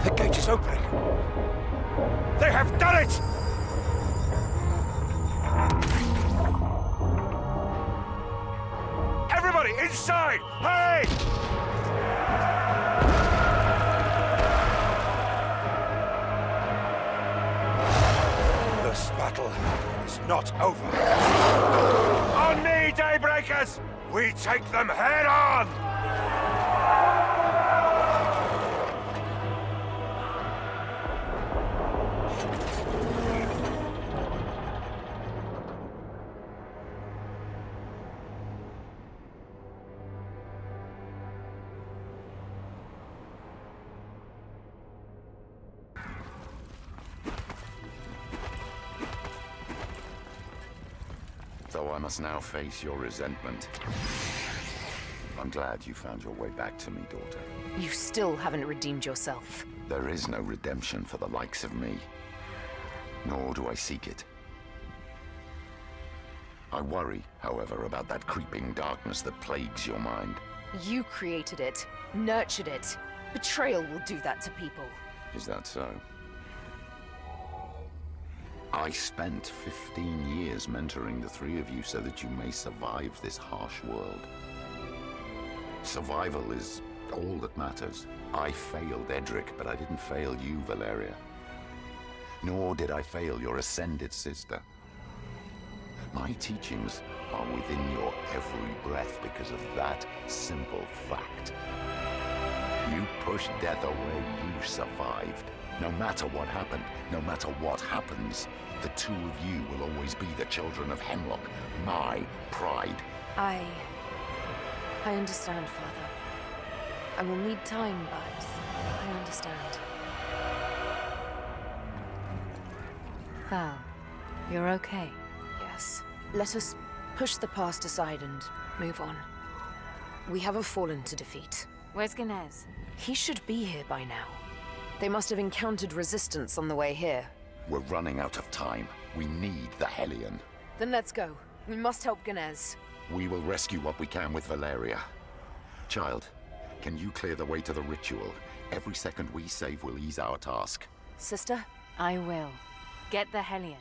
The gate is opening. They have done it! Everybody, inside! Hurry! This battle is not over. On me, Daybreakers! We take them head on! Though I must now face your resentment. I'm glad you found your way back to me, daughter. You still haven't redeemed yourself. There is no redemption for the likes of me. Nor do I seek it. I worry, however, about that creeping darkness that plagues your mind. You created it, nurtured it. Betrayal will do that to people. Is that so? I spent 15 years mentoring the three of you so that you may survive this harsh world. Survival is all that matters. I failed Edric, but I didn't fail you, Valeria. Nor did I fail your ascended sister. My teachings are within your every breath because of that simple fact. You pushed death away, you survived. No matter what happened, no matter what happens, the two of you will always be the children of Heimlock, my pride. I understand, Father. I will need time, but I understand. Val, you're okay? Yes. Let us push the past aside and move on. We have a Fallen to defeat. Where's Ganez? He should be here by now. They must have encountered resistance on the way here. We're running out of time. We need the Hellion. Then let's go. We must help Ganez. We will rescue what we can with Valeria. Child, can you clear the way to the ritual? Every second we save will ease our task. Sister? I will. Get the Hellion.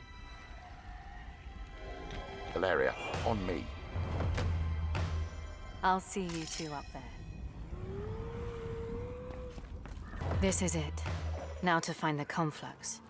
Valeria, on me. I'll see you two up there. This is it. Now to find the conflux.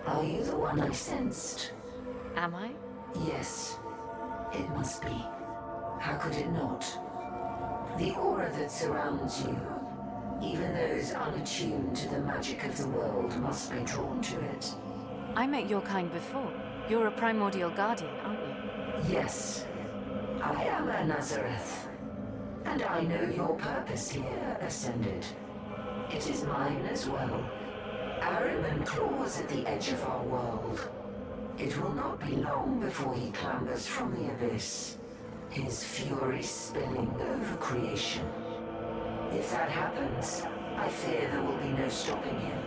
Are you the one I sensed? Am I? Yes. It must be. How could it not? The aura that surrounds you, even those unattuned to the magic of the world must be drawn to it. I met your kind before. You're a primordial guardian, aren't you? Yes. I am a Nazareth. And I know your purpose here, Ascended. It is mine as well. Ahriman claws at the edge of our world. It will not be long before he clambers from the abyss, his fury spilling over creation. If that happens, I fear there will be no stopping him.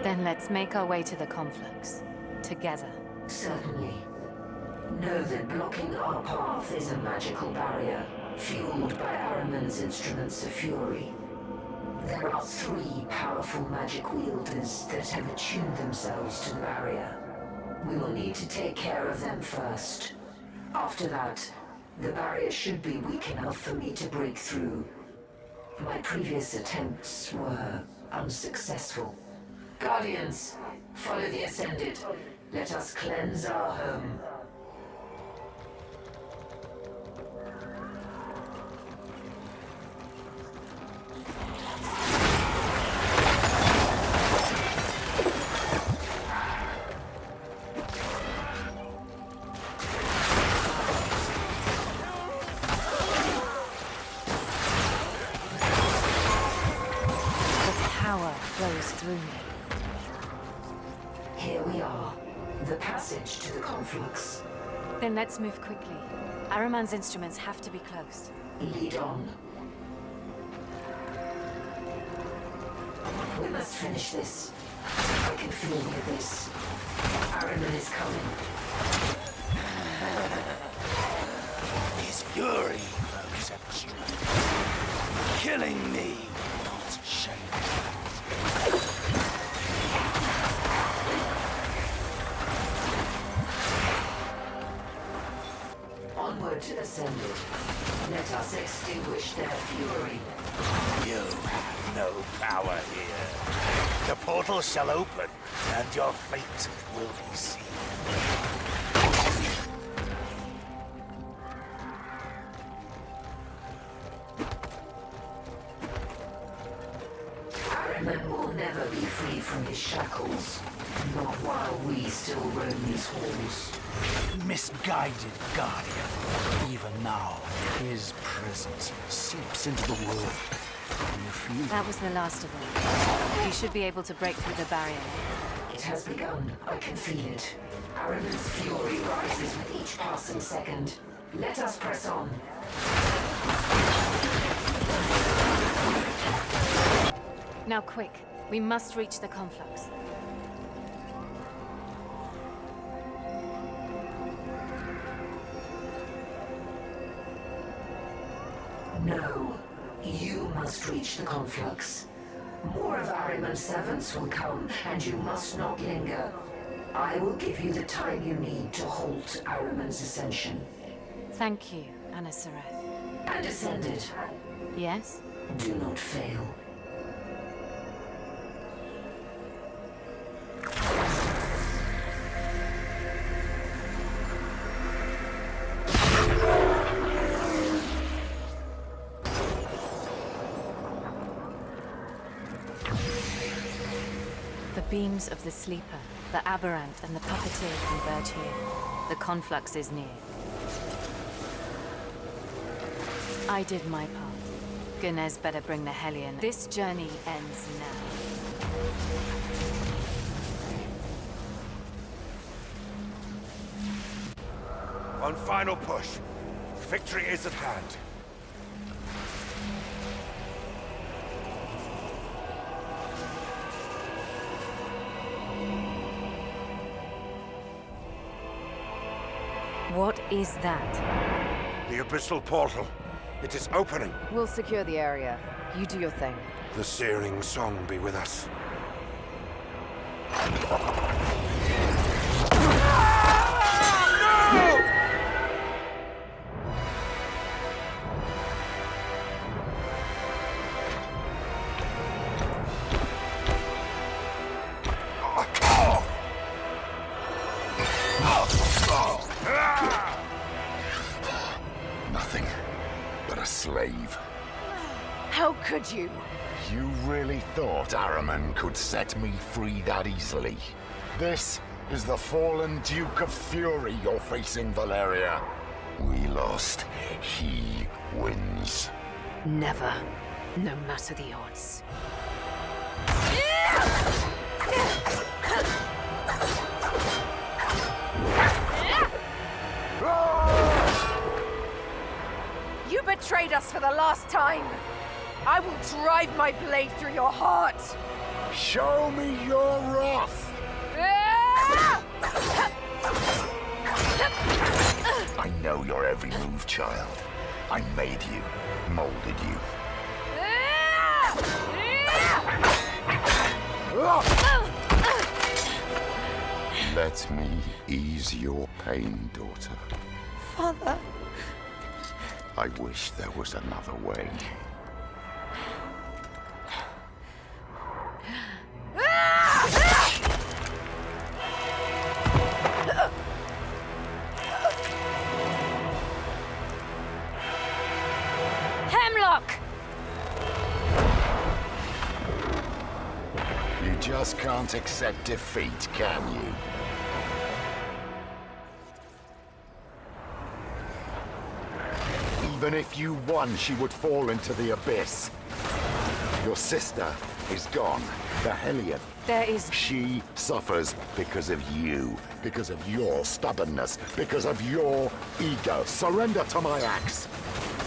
Then let's make our way to the conflux. Together. Certainly. Know that blocking our path is a magical barrier, fueled by Ahriman's instruments of fury. There are 3 powerful magic wielders that have attuned themselves to the barrier. We will need to take care of them first. After that, the barrier should be weak enough for me to break through. My previous attempts were unsuccessful. Guardians, follow the Ascended. Let us cleanse our home. Flows through me. Here we are. The passage to the conflux. Then let's move quickly. Ahriman's instruments have to be close. Lead on. We must finish this. I can feel the abyss. Ahriman is coming. His fury grows extra. Killing me, not shame. Onward, Ascended. Let us extinguish their fury. You have no power here. The portal shall open, and your fate will be sealed. Ahriman will never be free from his shackles. Not while we still roam these halls. misguided guardian. Even now, his presence seeps into the world. You feel That was the last of them. You should be able to break through the barrier. It has begun. I can feel it. Araman's fury rises with each passing second. Let us press on. Now quick, we must reach the conflux. No. You must reach the conflux. More of Ahriman's servants will come, and you must not linger. I will give you the time you need to halt Ahriman's ascension. Thank you, Anna Sareth. And Ascended. Yes? Do not fail. The beams of the Sleeper, the Aberrant, and the Puppeteer converge here. The conflux is near. I did my part. Gunez better bring the Hellion. This journey ends now. One final push. Victory is at hand. What is that? The abyssal portal. It is opening. We'll secure the area. You do your thing. The searing song be with us. Nothing but a slave. How could you? You really thought Ahriman could set me free that easily? This is the fallen Duke of Fury you're facing, Valeria. We lost. He wins. Never. No matter the odds. You betrayed us for the last time! I will drive my blade through your heart! Show me your wrath! I know your every move, child. I made you, molded you. Let me ease your pain, daughter. Father. I wish there was another way. Heimlock! You just can't accept defeat, can you? Even if you won, she would fall into the abyss. Your sister is gone. The Hellion. There is... She suffers because of you. Because of your stubbornness. Because of your ego. Surrender to my axe.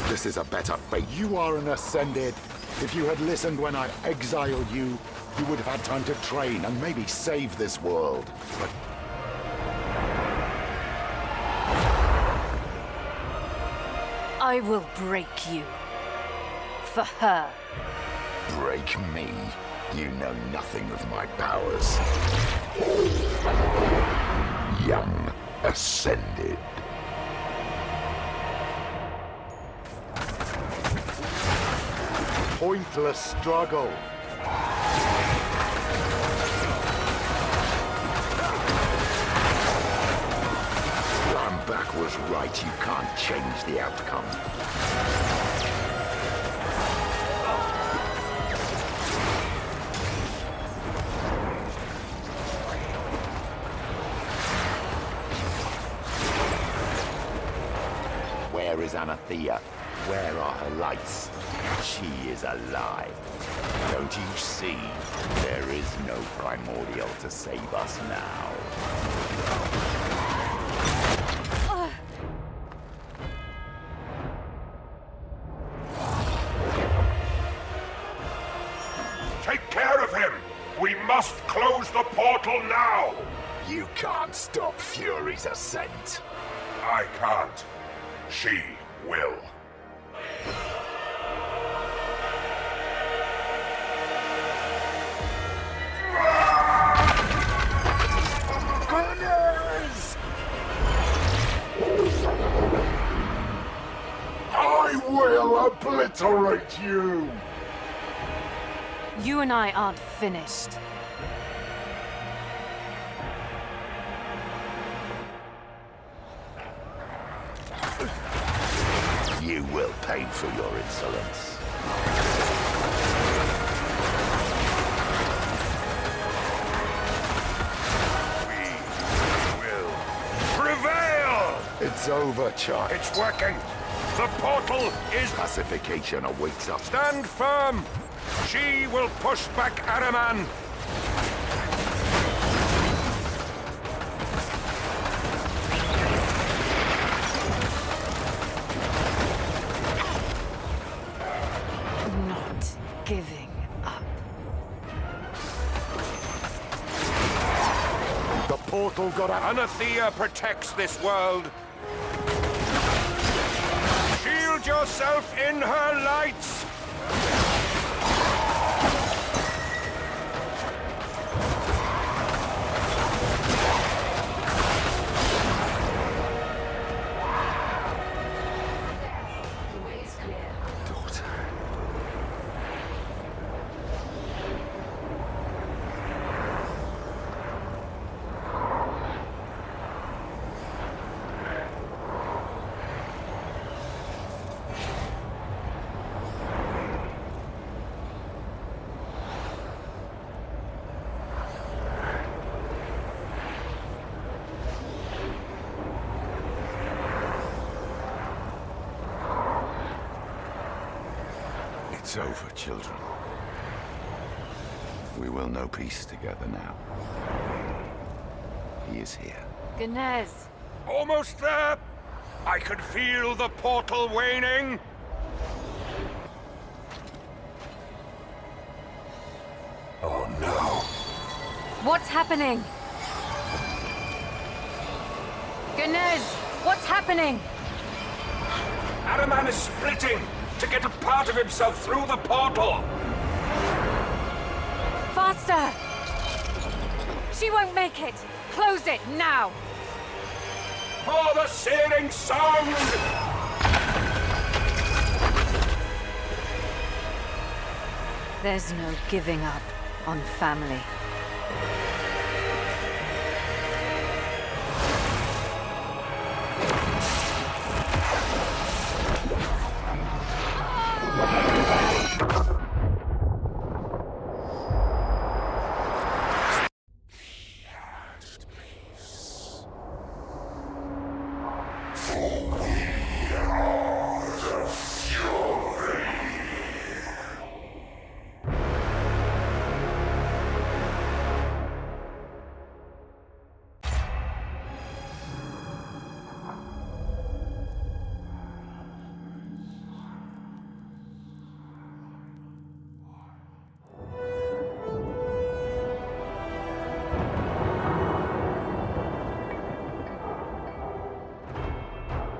This is a better fate. You are an Ascended. If you had listened when I exiled you, you would have had time to train and maybe save this world. But I will break you. For her. break me. You know nothing of my powers. Young Ascended. Pointless struggle. Lambach was right. You can't change the outcome. Anathea? Where are her lights? She is alive. Don't you see? There is no primordial to save us now. Take care of him! We must close the portal now! You can't stop Fury's ascent. I can't. She will. Gunners! I will obliterate you! You and I aren't finished. You will pay for your insolence. We will prevail! It's over, child. It's working! The portal is... Pacification awaits us. Stand firm! She will push back Araman! Not giving up. The portal got out. Anathea protects this world. Shield yourself in her lights! It's over, children. We will know peace together now. He is here. Ganez! Almost there! I can feel the portal waning! Oh no! What's happening? Ganez! What's happening? Araman is splitting to get a part of himself through the portal! Faster! She won't make it! Close it, now! For the searing sound! There's no giving up on family.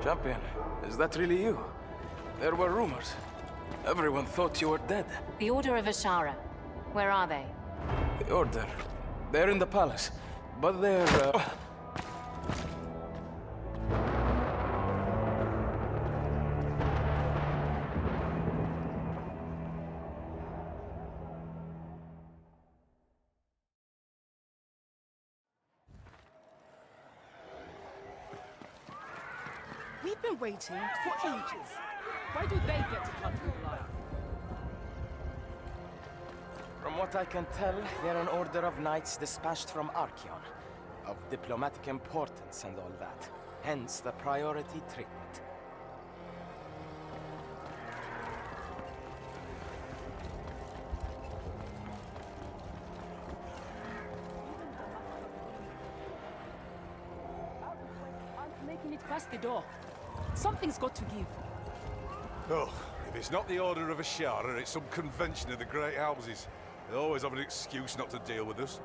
Champion, is that really you? There were rumors. Everyone thought you were dead. The Order of Ashara. Where are they? The Order. They're in the palace. But they're, We've been waiting for ages. Why do they get to cut through the line? From what I can tell, they're an order of knights dispatched from Archeon. Of diplomatic importance and all that. Hence the priority treatment. past the door. Something's got to give. Oh, if it's not the Order of Ashara, it's some convention of the Great Houses. They always have an excuse not to deal with us.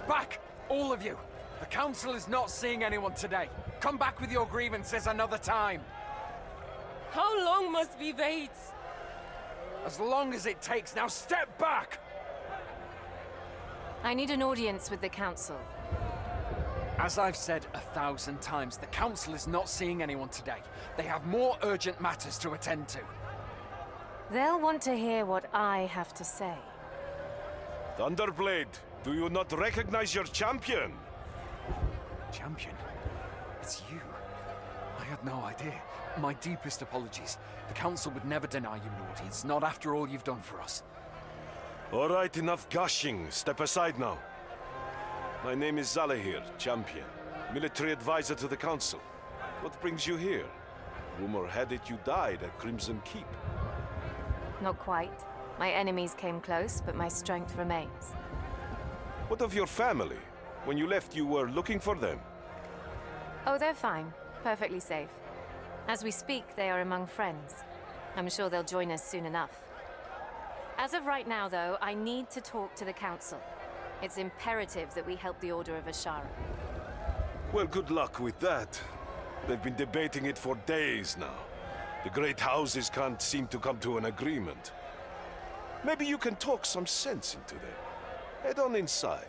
Back! All of you! The Council is not seeing anyone today. Come back with your grievances another time. How long must we wait? As long as it takes. Now step back! I need an audience with the Council. As I've said 1,000 times, the Council is not seeing anyone today. They have more urgent matters to attend to. They'll want to hear what I have to say. Thunderblade, do you not recognize your champion? Champion? It's you. I had no idea. My deepest apologies. The Council would never deny you an audience, not after all you've done for us. All right, enough gushing. Step aside now. My name is Zalahir, Champion, military advisor to the Council. What brings you here? Rumor had it you died at Crimson Keep. Not quite. My enemies came close, but my strength remains. What of your family? When you left, you were looking for them. Oh, they're fine. Perfectly safe. As we speak, they are among friends. I'm sure they'll join us soon enough. As of right now, though, I need to talk to the Council. It's imperative that we help the Order of Ashara. Well, good luck with that. They've been debating it for days now. The great houses can't seem to come to an agreement. Maybe you can talk some sense into them. Head on inside.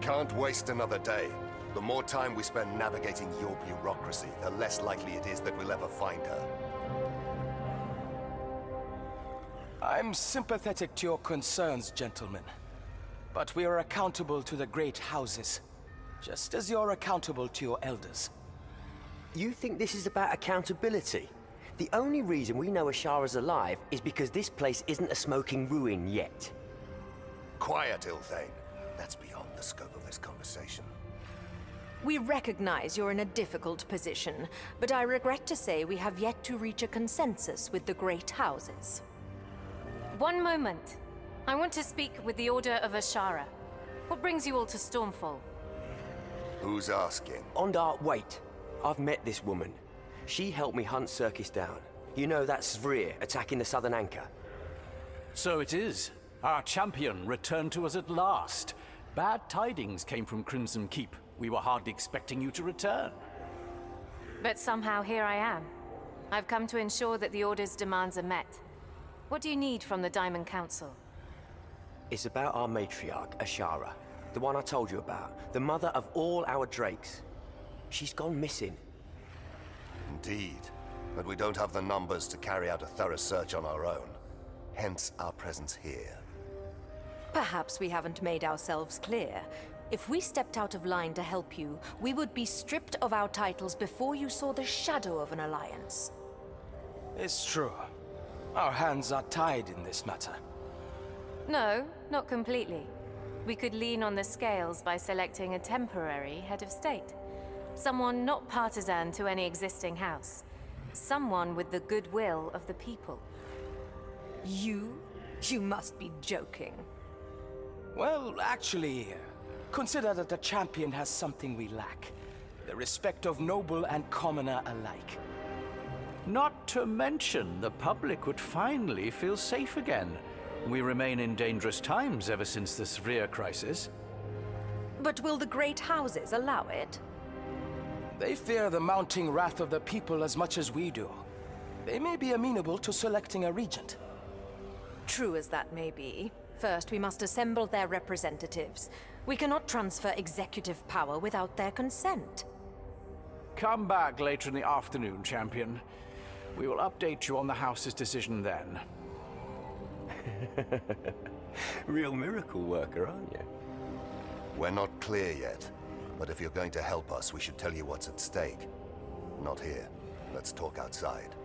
Can't waste another day. The more time we spend navigating your bureaucracy, the less likely it is that we'll ever find her. I'm sympathetic to your concerns, gentlemen. But we are accountable to the great houses, just as you're accountable to your elders. You think this is about accountability? The only reason we know Ashara's alive is because this place isn't a smoking ruin yet. Quiet, Ilthane. That's beyond the scope of this conversation. We recognize you're in a difficult position, but I regret to say we have yet to reach a consensus with the great houses. One moment. I want to speak with the Order of Ashara. What brings you all to Stormfall? Who's asking? Ondar, wait. I've met this woman. She helped me hunt Circus down. You know that Svrir attacking the Southern Anchor? So it is. Our champion returned to us at last. Bad tidings came from Crimson Keep. We were hardly expecting you to return. But somehow here I am. I've come to ensure that the Order's demands are met. What do you need from the Diamond Council? It's about our matriarch, Ashara. The one I told you about. The mother of all our drakes. She's gone missing. Indeed. But we don't have the numbers to carry out a thorough search on our own. Hence our presence here. Perhaps we haven't made ourselves clear. If we stepped out of line to help you, we would be stripped of our titles before you saw the shadow of an alliance. It's true. Our hands are tied in this matter. No, not completely. We could lean on the scales by selecting a temporary head of state. Someone not partisan to any existing house. Someone with the goodwill of the people. You? You must be joking. Well, actually, consider that the champion has something we lack. The respect of noble and commoner alike. Not to mention, the public would finally feel safe again. We remain in dangerous times ever since the Svrir crisis. But will the great houses allow it? They fear the mounting wrath of the people as much as we do. They may be amenable to selecting a regent. True as that may be, first we must assemble their representatives. We cannot transfer executive power without their consent. Come back later in the afternoon, champion. We will update you on the House's decision then. Real miracle worker, aren't you? We're not clear yet, but if you're going to help us, we should tell you what's at stake. Not here. Let's talk outside.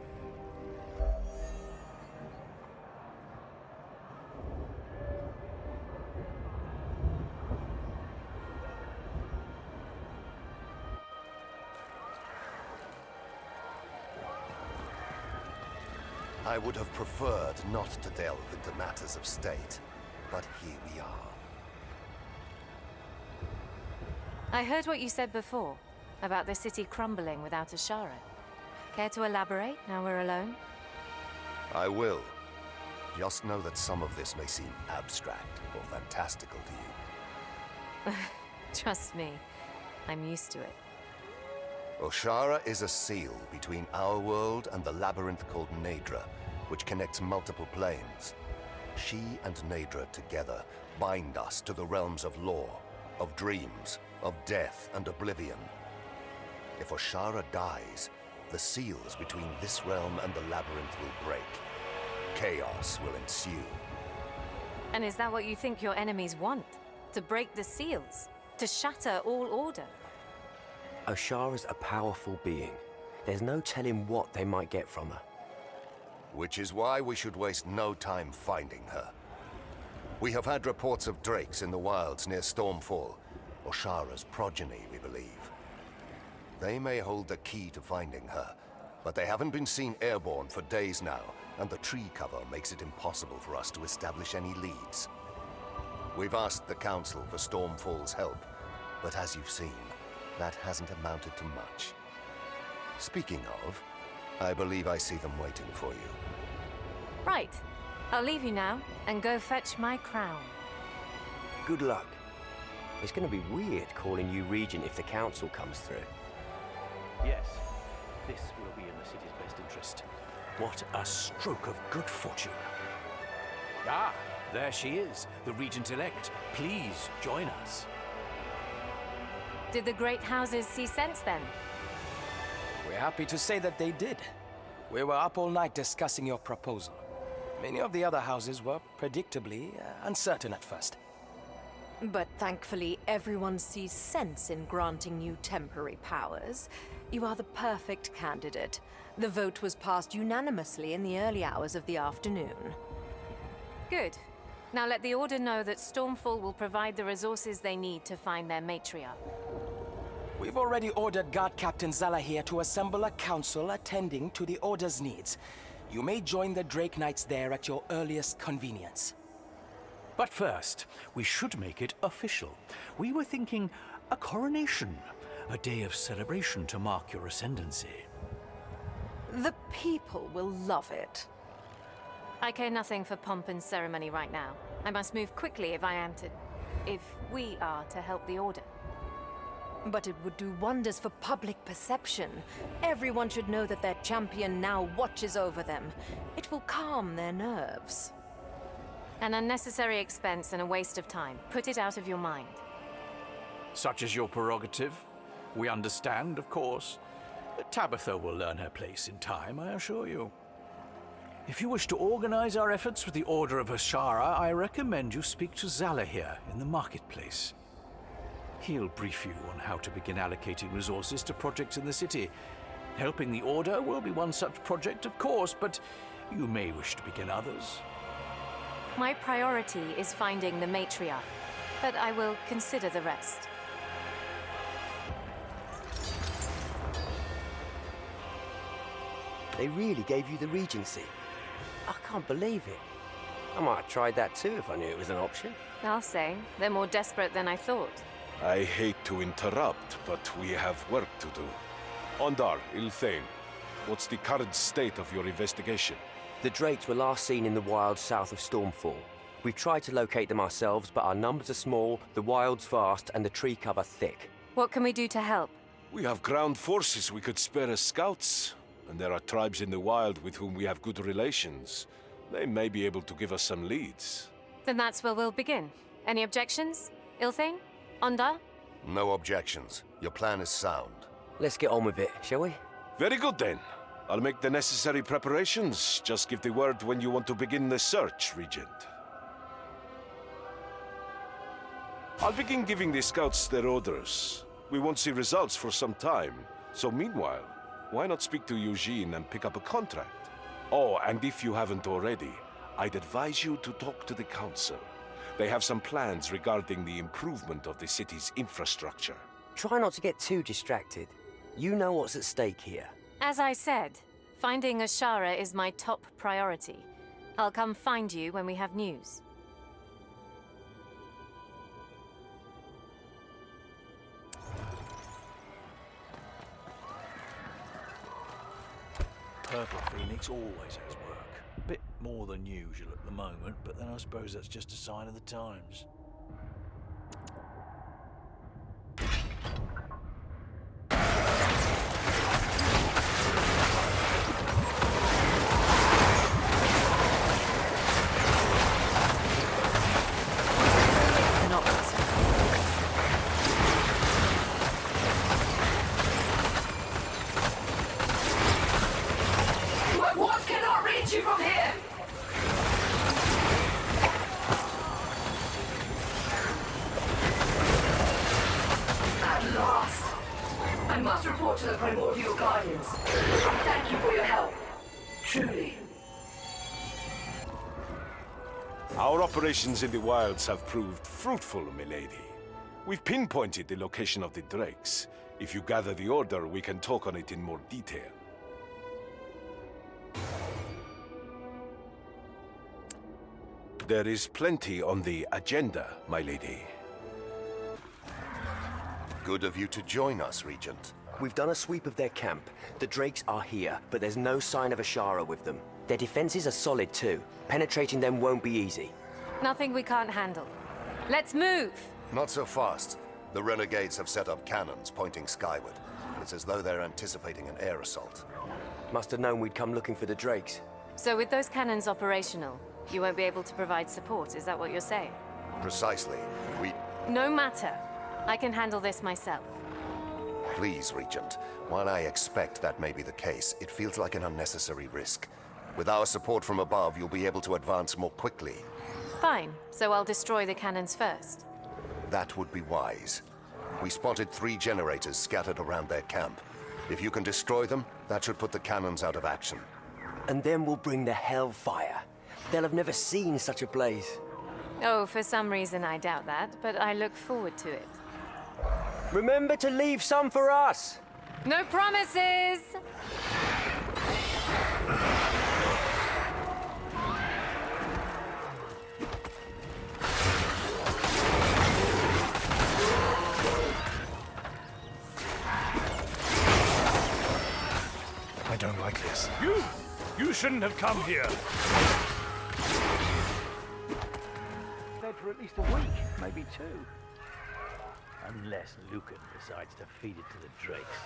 I would have preferred not to delve into matters of state, but here we are. I heard what you said before, about the city crumbling without Ashara. Care to elaborate, now we're alone? I will. Just know that some of this may seem abstract or fantastical to you. Trust me, I'm used to it. Ashara is a seal between our world and the labyrinth called Nadra, which connects multiple planes. She and Nadra together bind us to the realms of lore, of dreams, of death and oblivion. If Ashara dies, the seals between this realm and the labyrinth will break. Chaos will ensue. And is that what you think your enemies want? To break the seals? To shatter all order? Ashara's a powerful being. There's no telling what they might get from her. Which is why we should waste no time finding her. We have had reports of drakes in the wilds near Stormfall. Ashara's progeny, we believe. They may hold the key to finding her, but they haven't been seen airborne for days now, and the tree cover makes it impossible for us to establish any leads. We've asked the Council for Stormfall's help, but as you've seen, that hasn't amounted to much. Speaking of, I believe I see them waiting for you. Right. I'll leave you now, and go fetch my crown. Good luck. It's gonna be weird calling you Regent if the Council comes through. Yes, this will be in the city's best interest. What a stroke of good fortune. Ah, there she is, the Regent-elect. Please join us. Did the great houses see sense then? We're happy to say that they did. We were up all night discussing your proposal. Many of the other houses were predictably uncertain at first. But thankfully, everyone sees sense in granting you temporary powers. You are the perfect candidate. The vote was passed unanimously in the early hours of the afternoon. Good. Now let the Order know that Stormfall will provide the resources they need to find their matriarch. We've already ordered Guard Captain Zalahir to assemble a council attending to the Order's needs. You may join the Drake Knights there at your earliest convenience. But first, we should make it official. We were thinking a coronation, a day of celebration to mark your ascendancy. The people will love it. I care nothing for pomp and ceremony right now. I must move quickly if we are to help the Order. But it would do wonders for public perception. Everyone should know that their champion now watches over them. It will calm their nerves. An unnecessary expense and a waste of time. Put it out of your mind. Such is your prerogative. We understand, of course. Tabitha will learn her place in time, I assure you. If you wish to organize our efforts with the Order of Ashara, I recommend you speak to Zalahir in the marketplace. He'll brief you on how to begin allocating resources to projects in the city. Helping the Order will be one such project, of course, but you may wish to begin others. My priority is finding the matriarch, but I will consider the rest. They really gave you the Regency. I can't believe it. I might have tried that too if I knew it was an option. I'll say, they're more desperate than I thought. I hate to interrupt, but we have work to do. Ondar, Ilthane, what's the current state of your investigation? The Drakes were last seen in the wilds south of Stormfall. We've tried to locate them ourselves, but our numbers are small, the wild's vast, and the tree cover thick. What can we do to help? We have ground forces we could spare as scouts, and there are tribes in the wild with whom we have good relations. They may be able to give us some leads. Then that's where we'll begin. Any objections? Ilthane? Ondar? No objections. Your plan is sound. Let's get on with it, shall we? Very good then. I'll make the necessary preparations. Just give the word when you want to begin the search, Regent. I'll begin giving the scouts their orders. We won't see results for some time, so meanwhile, why not speak to Eugene and pick up a contract? Oh, and if you haven't already, I'd advise you to talk to the Council. They have some plans regarding the improvement of the city's infrastructure. Try not to get too distracted. You know what's at stake here. As I said, Finding Ashara is my top priority. I'll come find you when we have news. Purple Phoenix always has work. Bit more than usual at the moment, but then I suppose that's just a sign of the times. What cannot reach you from here? At last! I must report to the Primordial Guardians. Thank you for your help. Truly. Our operations in the wilds have proved fruitful, milady. We've pinpointed the location of the drakes. If you gather the order, we can talk on it in more detail. There is plenty on the agenda, my lady. Good of you to join us, Regent. We've done a sweep of their camp. The drakes are here, but there's no sign of Ashara with them. Their defenses are solid too. Penetrating them won't be easy. Nothing we can't handle. Let's move! Not so fast. The renegades have set up cannons pointing skyward. It's as though they're anticipating an air assault. Must have known we'd come looking for the drakes. So with those cannons operational, you won't be able to provide support, is that what you're saying? Precisely. No matter. I can handle this myself. Please, Regent. While I expect that may be the case, it feels like an unnecessary risk. With our support from above, you'll be able to advance more quickly. Fine, so I'll destroy the cannons first. That would be wise. We spotted 3 generators scattered around their camp. If you can destroy them, that should put the cannons out of action. And then we'll bring the hellfire. They'll have never seen such a blaze. Oh, for some reason I doubt that, but I look forward to it. Remember to leave some for us! No promises! I don't like this. You shouldn't have come here. Dead for at least a week, maybe 2. Unless Lucan decides to feed it to the drakes.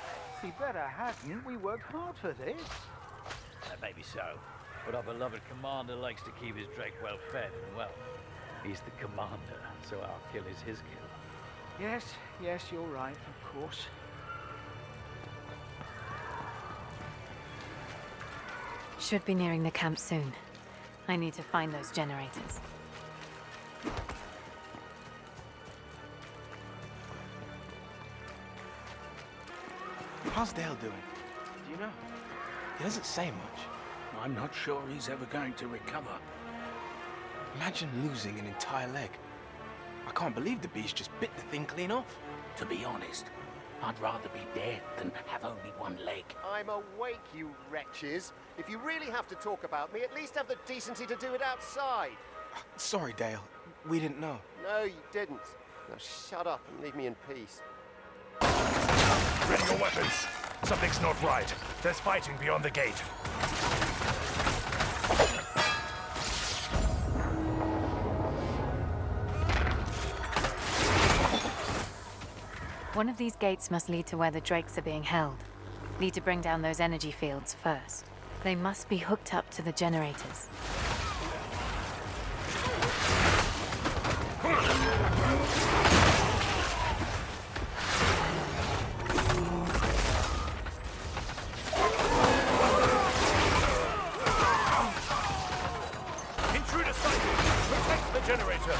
He better hasn't. We worked hard for this. Maybe so. But our beloved commander likes to keep his drake well fed and well. He's the commander, so our kill is his kill. Yes, you're right, of course. Should be nearing the camp soon. I need to find those generators. How's Dale doing? Do you know? He doesn't say much. I'm not sure he's ever going to recover. Imagine losing an entire leg. I can't believe the beast just bit the thing clean off. To be honest, I'd rather be dead than have only one leg. I'm awake, you wretches. If you really have to talk about me, at least have the decency to do it outside. Sorry, Dale. We didn't know. No, you didn't. Now shut up and leave me in peace. Ready your weapons. Something's not right. There's fighting beyond the gate. One of these gates must lead to where the drakes are being held. Need to bring down those energy fields first. They must be hooked up to the generators. Intruder sighted! Protect the generator!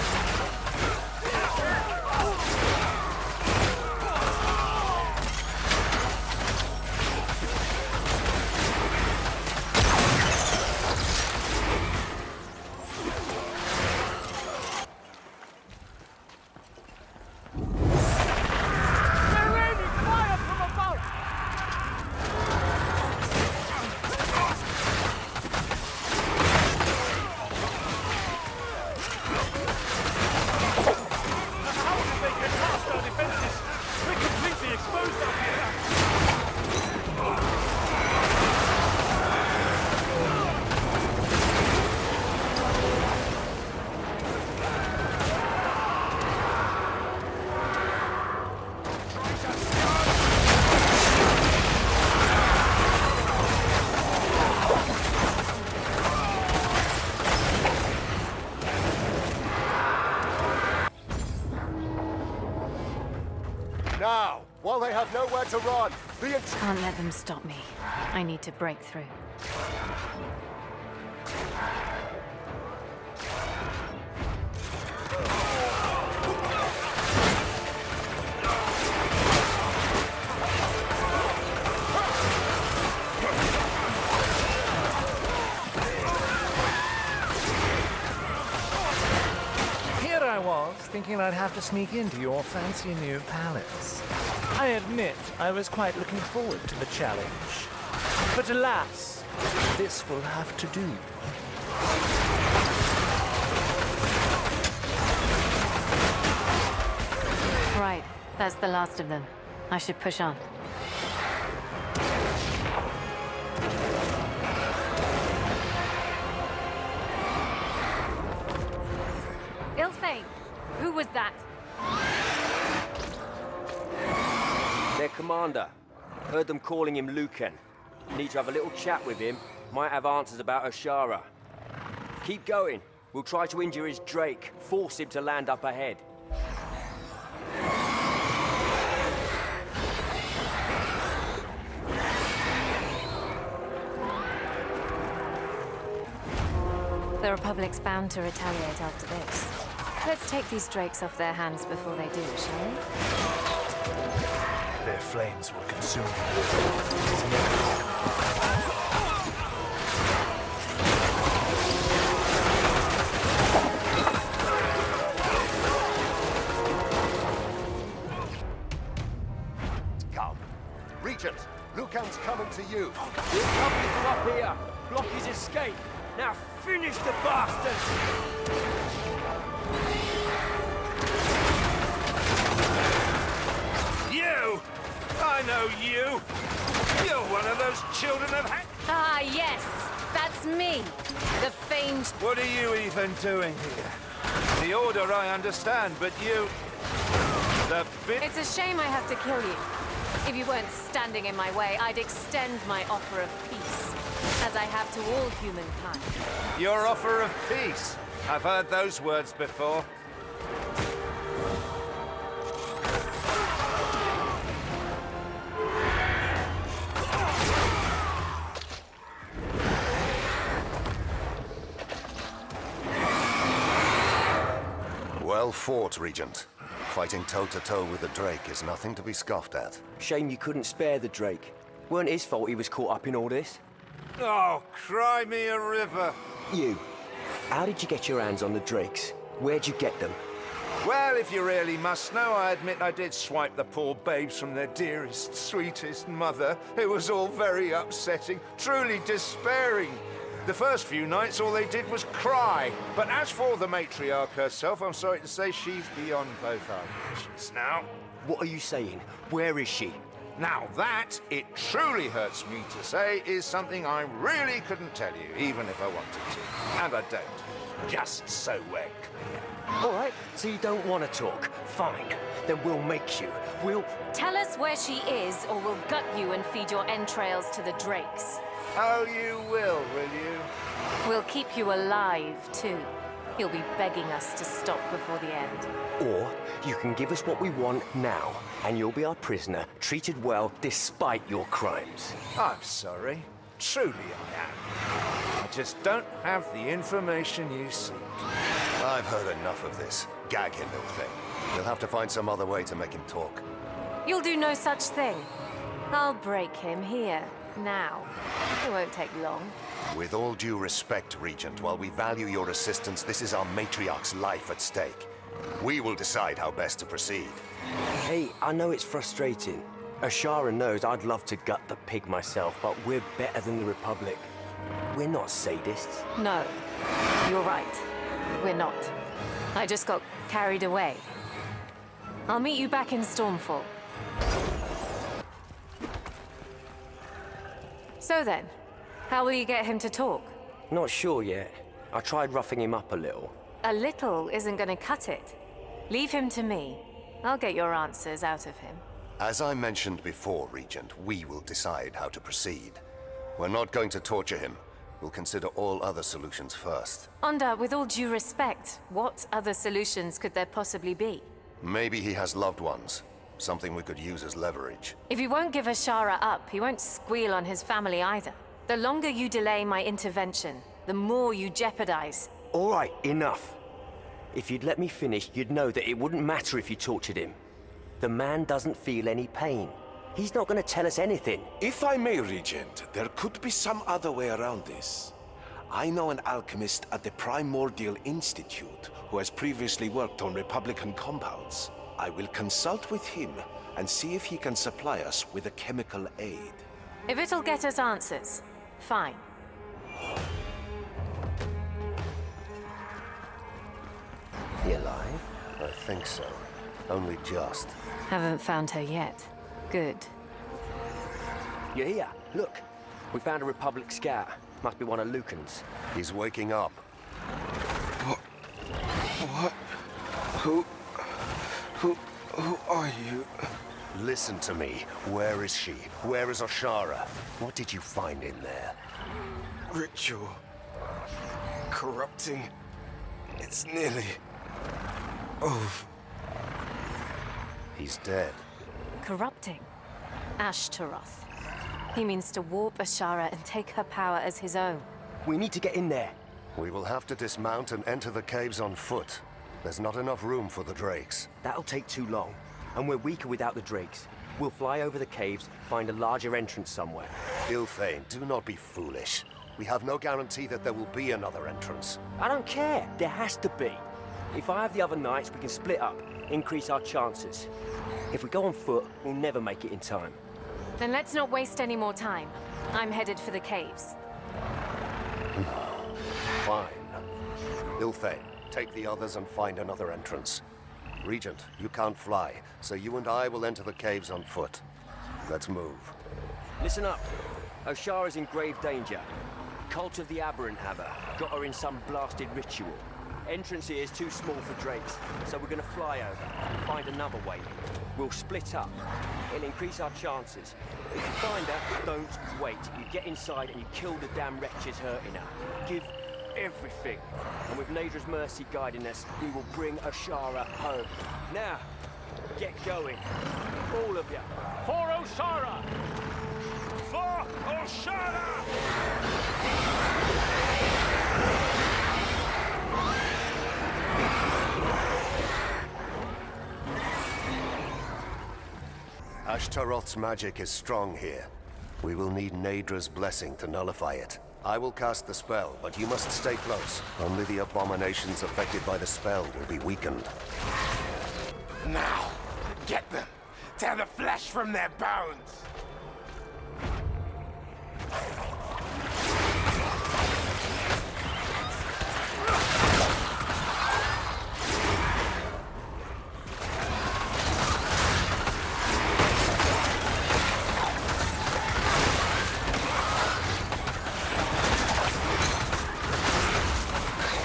while they have nowhere to run. Can't let them stop me. I need to break through. Thinking I'd have to sneak into your fancy new palace. I admit I was quite looking forward to the challenge. But alas, this will have to do. Right, that's the last of them. I should push on. Ilthane! Who was that? Their commander. Heard them calling him Lucen. Need to have a little chat with him. Might have answers about Ashara. Keep going. We'll try to injure his Drake. Force him to land up ahead. The Republic's bound to retaliate after this. Let's take these drakes off their hands before they do, shall we? Their flames will consume Come. Regent, Lucan's coming to you. We'll come from up here. Block his escape. Now finish the bastard! You! I know you! You're one of those children of Ah, yes! That's me! The famed... What are you even doing here? The Order I understand, but you... The bit... It's a shame I have to kill you. If you weren't standing in my way, I'd extend my offer of peace, as I have to all humankind. Your offer of peace. I've heard those words before. Well fought, Regent. Fighting toe-to-toe with the Drake is nothing to be scoffed at. Shame you couldn't spare the Drake. Weren't his fault he was caught up in all this. Oh, cry me a river. You. How did you get your hands on the Drakes? Where'd you get them? Well, if you really must know, I admit I did swipe the poor babes from their dearest, sweetest mother. It was all very upsetting, truly despairing. The first few nights, all they did was cry. But as for the matriarch herself, I'm sorry to say she's beyond both our reaches now. What are you saying? Where is she? Now that, it truly hurts me to say, is something I really couldn't tell you, even if I wanted to. And I don't. Just so we're clear. All right, so you don't want to talk. Fine. Then we'll make you. We'll... Tell us where she is, or we'll gut you and feed your entrails to the Drakes. Oh, you will you? We'll keep you alive, too. You'll be begging us to stop before the end. Or you can give us what we want now, and you'll be our prisoner, treated well despite your crimes. I'm sorry. Truly I am. I just don't have the information you seek. I've heard enough of this. Gag him, little thing. You'll have to find some other way to make him talk. You'll do no such thing. I'll break him here, now. It won't take long. With all due respect, Regent, while we value your assistance, this is our matriarch's life at stake. We will decide how best to proceed. Hey, I know it's frustrating. Ashara knows I'd love to gut the pig myself, but we're better than the Republic. We're not sadists. No, you're right. We're not. I just got carried away. I'll meet you back in Stormfall. So then, how will you get him to talk? Not sure yet. I tried roughing him up a little. A little isn't gonna cut it. Leave him to me. I'll get your answers out of him. As I mentioned before, Regent, we will decide how to proceed. We're not going to torture him. We'll consider all other solutions first. Onda, with all due respect, what other solutions could there possibly be? Maybe he has loved ones. Something we could use as leverage. If you won't give Ashara up, he won't squeal on his family either. The longer you delay my intervention, the more you jeopardize. All right, enough. If you'd let me finish, you'd know that it wouldn't matter if you tortured him. The man doesn't feel any pain. He's not going to tell us anything. If I may, Regent, there could be some other way around this. I know an alchemist at the Primordial Institute who has previously worked on Republican compounds. I will consult with him and see if he can supply us with a chemical aid. If it'll get us answers, fine. He alive? I think so. Only just. Haven't found her yet. Good. You're here. Look. We found a Republic scout. Must be one of Lucan's. He's waking up. What? Who are you? Listen to me. Where is she? Where is Ashara? What did you find in there? Ritual. Corrupting. It's nearly... over. He's dead. Corrupting. Ashtaroth. He means to warp Ashara and take her power as his own. We need to get in there. We will have to dismount and enter the caves on foot. There's not enough room for the drakes. That'll take too long. And we're weaker without the drakes. We'll fly over the caves, find a larger entrance somewhere. Ilthane, do not be foolish. We have no guarantee that there will be another entrance. I don't care. There has to be. If I have the other knights, we can split up, increase our chances. If we go on foot, we'll never make it in time. Then let's not waste any more time. I'm headed for the caves. Fine. Ilthane, take the others and find another entrance. Regent, you can't fly, so you and I will enter the caves on foot. Let's move. Listen up. Ashara's in grave danger. Cult of the Aberrant have her. Got her in some blasted ritual. Entrance here is too small for drakes, so we're gonna fly over, find another way. We'll split up. It'll increase our chances. If you find her, don't wait. You get inside and you kill the damn wretches hurting her. Give everything. And with Nadra's mercy guiding us, we will bring Ashara home. Now, get going. All of you. For Ashara! For Ashara! Ashtaroth's magic is strong here. We will need Nadra's blessing to nullify it. I will cast the spell, but you must stay close. Only the abominations affected by the spell will be weakened. Now, get them! Tear the flesh from their bones!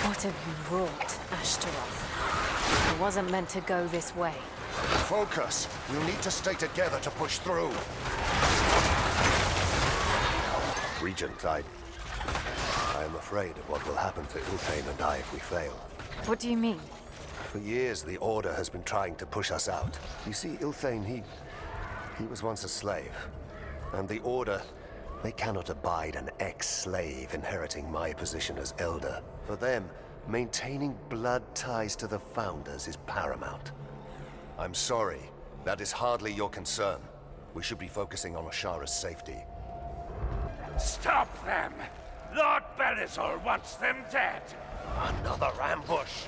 What have you wrought, Ashtaroth? It wasn't meant to go this way. Focus! You need to stay together to push through. Regent, I am afraid of what will happen to Ilthane and I if we fail. What do you mean? For years, the Order has been trying to push us out. You see, Ilthane, he was once a slave. And the Order, they cannot abide an ex-slave inheriting my position as Elder. For them, maintaining blood ties to the Founders is paramount. I'm sorry. That is hardly your concern. We should be focusing on Ashara's safety. Stop them! Lord Belisol wants them dead! Another ambush!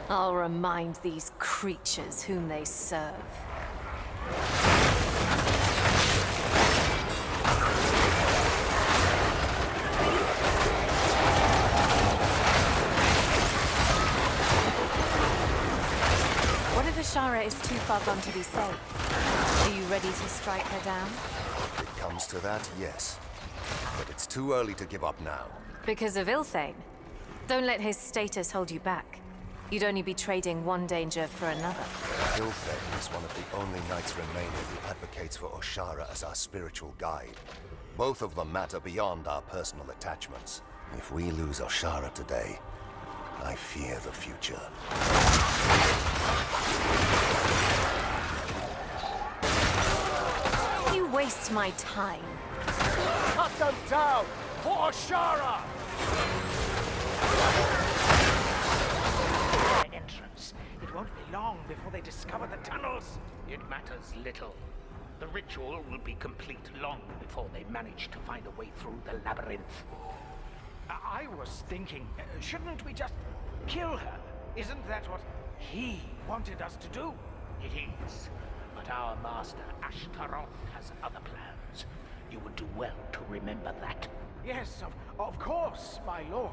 I'll remind these creatures whom they serve. What if Ashara is too far gone to be safe? Are you ready to strike her down? If it comes to that, yes. But it's too early to give up now. Because of Ilthane? Don't let his status hold you back. You'd only be trading one danger for another. Ilthane is one of the only knights remaining who advocates for Ashara as our spiritual guide. Both of them matter beyond our personal attachments. If we lose Ashara today, I fear the future. waste my time. Cut them down! For Ashara! Entrance. It won't be long before they discover the tunnels. It matters little. The ritual will be complete long before they manage to find a way through the labyrinth. I was thinking, shouldn't we just kill her? Isn't that what he wanted us to do? It is. But our master, Ashtaroth, has other plans. You would do well to remember that. Yes, of course, my lord.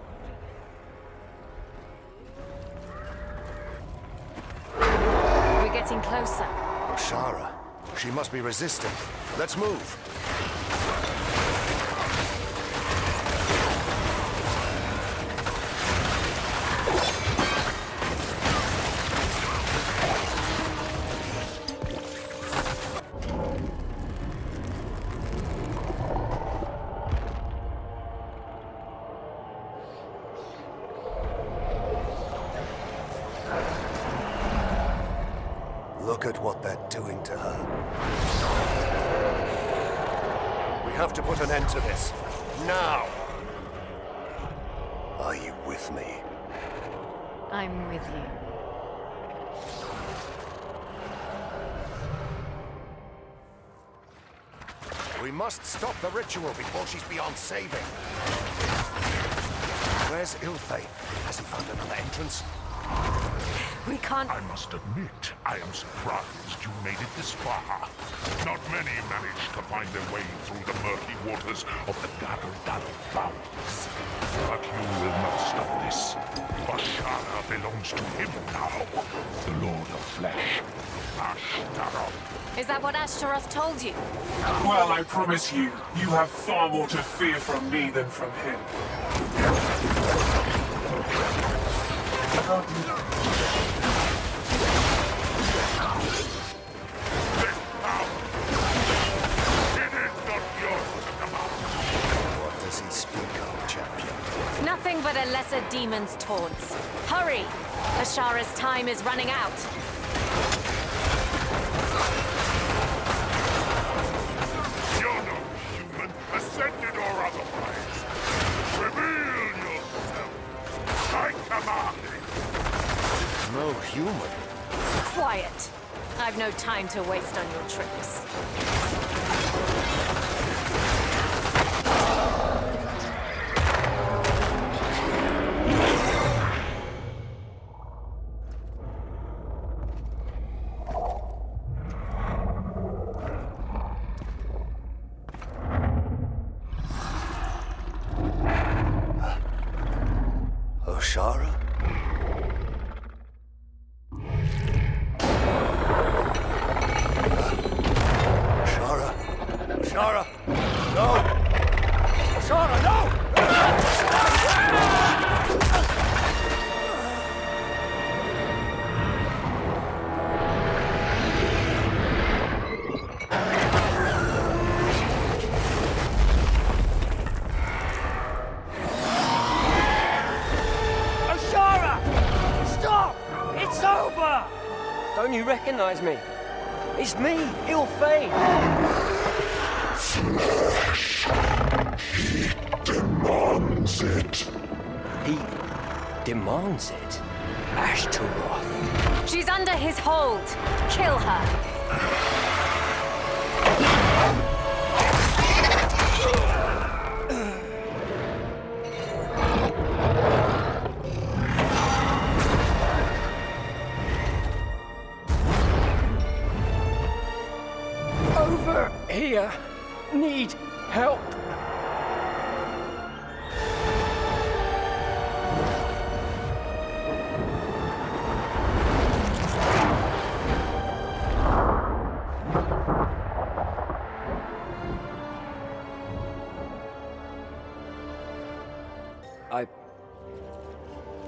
We're getting closer. Ashara. She must be resistant. Let's move. Look at what they're doing to her. We have to put an end to this. Now! Are you with me? I'm with you. We must stop the ritual before she's beyond saving. Where's Ilfey? Has he found another entrance? We can't... I must admit, I am surprised you made it this far. Not many manage to find their way through the murky waters of the Dawnbringer fountains. But you will not stop this. Ashara belongs to him now. The Lord of Flesh, Ashtaroth. Is that what Ashtaroth told you? Well, I promise you, you have far more to fear from me than from him. What does he speak of, champion? Nothing but a lesser demon's taunts. Hurry! Ashara's time is running out. You're not human, ascended or otherwise. Reveal yourself. I command it. No human. Quiet. I've no time to waste on your tricks. Ashara? Ashara! No! Ashara, no! Ashara! Stop! It's over! Don't you recognize me? It's me, Ilfey! Flesh. He demands it. He demands it? Ashtaroth. She's under his hold. Kill her. Over here. Need help.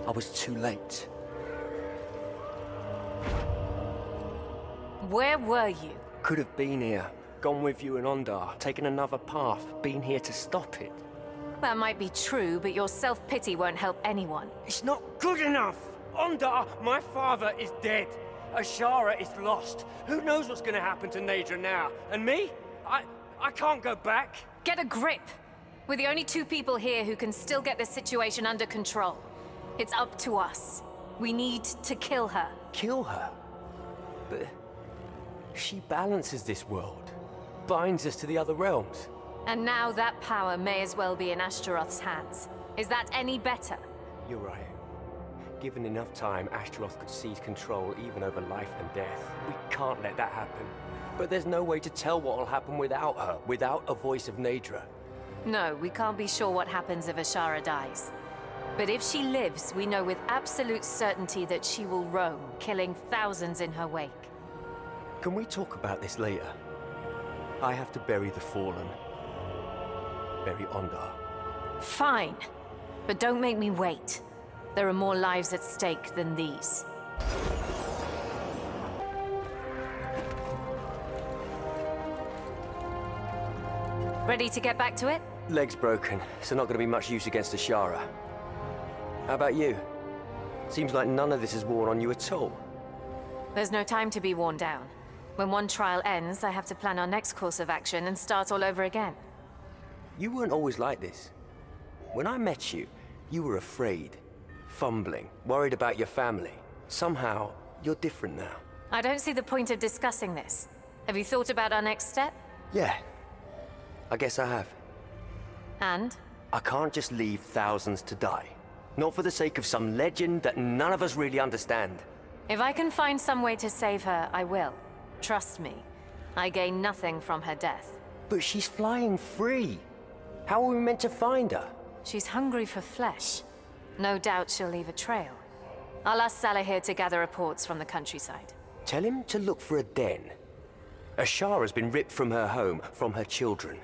I was too late. Where were you? Could have been here, gone with you and Ondar, taken another path, been here to stop it. That might be true, but your self-pity won't help anyone. It's not good enough! Ondar, my father is dead. Ashara is lost. Who knows what's gonna happen to Nadra now? And me? I can't go back. Get a grip. We're the only two people here who can still get this situation under control. It's up to us. We need to kill her. Kill her? But she balances this world, binds us to the other realms. And now that power may as well be in Ashtaroth's hands. Is that any better? You're right. Given enough time, Ashtaroth could seize control even over life and death. We can't let that happen. But there's no way to tell what will happen without her, without a voice of Nadra. No, we can't be sure what happens if Ashara dies. But if she lives, we know with absolute certainty that she will roam, killing thousands in her wake. Can we talk about this later? I have to bury the fallen. Bury Ondar. Fine. But don't make me wait. There are more lives at stake than these. Ready to get back to it? Leg's broken, so not gonna be much use against Ashara. How about you? Seems like none of this is worn on you at all. There's no time to be worn down. When one trial ends, I have to plan our next course of action and start all over again. You weren't always like this. When I met you, you were afraid, fumbling, worried about your family. Somehow, you're different now. I don't see the point of discussing this. Have you thought about our next step? Yeah. I guess I have. And? I can't just leave thousands to die. Not for the sake of some legend that none of us really understand. If I can find some way to save her, I will. Trust me. I gain nothing from her death. But she's flying free. How are we meant to find her? She's hungry for flesh. No doubt she'll leave a trail. I'll ask Salahir to gather reports from the countryside. Tell him to look for a den. Ashara's been ripped from her home, from her children.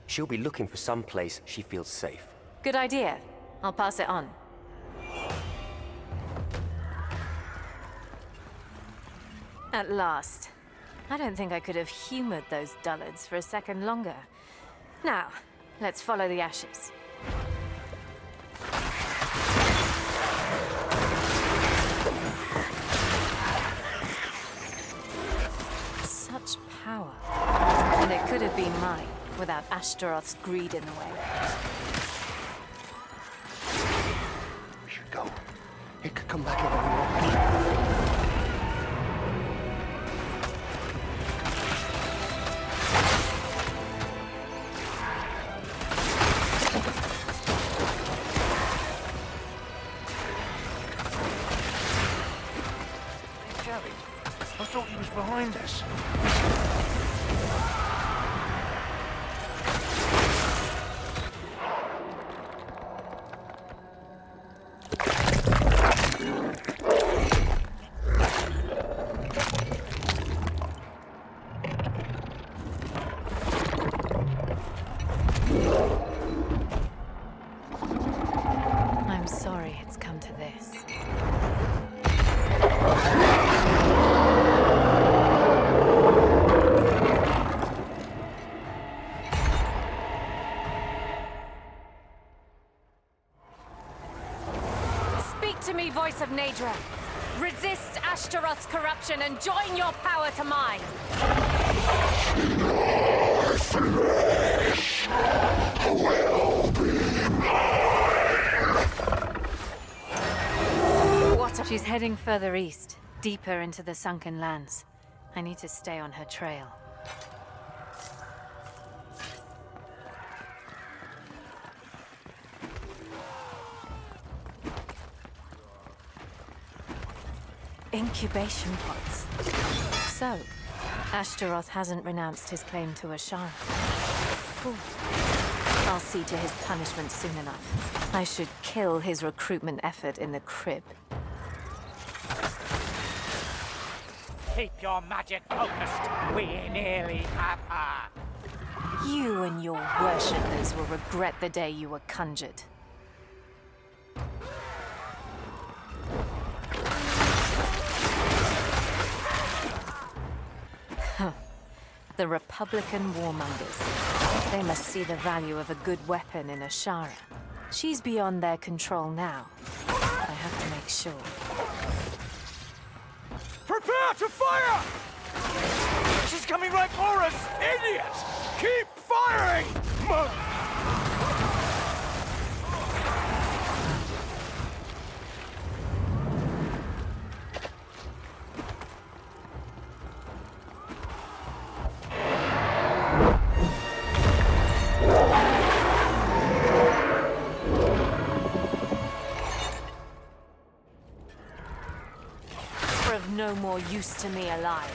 She'll be looking for some place she feels safe. Good idea. I'll pass it on. At last. I don't think I could have humored those dullards for a second longer. Now, let's follow the ashes. Such power. And it could have been mine, without Ashtaroth's greed in the way. We should go. It could come back at any moment. I thought he was behind us. I'm sorry it's come to this. To me, voice of Nadra. Resist Ashtaroth's corruption and join your power to mine. Your flesh will be mine. What? She's heading further east, deeper into the sunken lands. I need to stay on her trail. Incubation pods. So, Ashtaroth hasn't renounced his claim to Ashara. Fool. I'll see to his punishment soon enough. I should kill his recruitment effort in the crib. Keep your magic focused. We nearly have her. You and your worshippers will regret the day you were conjured. The Republican warmongers. They must see the value of a good weapon in Ashara. She's beyond their control now. I have to make sure. Prepare to fire! She's coming right for us! Idiot! Keep firing! Of no more use to me alive.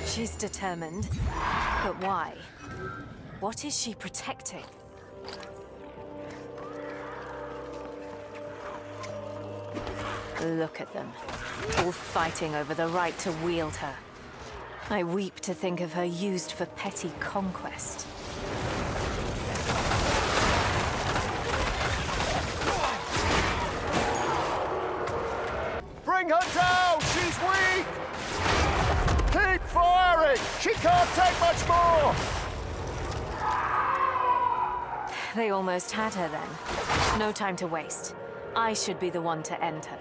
She's determined. But why? What is she protecting? Look at them, all fighting over the right to wield her. I weep to think of her used for petty conquest. Bring her down! She's weak! Keep firing! She can't take much more! They almost had her then. No time to waste. I should be the one to end her.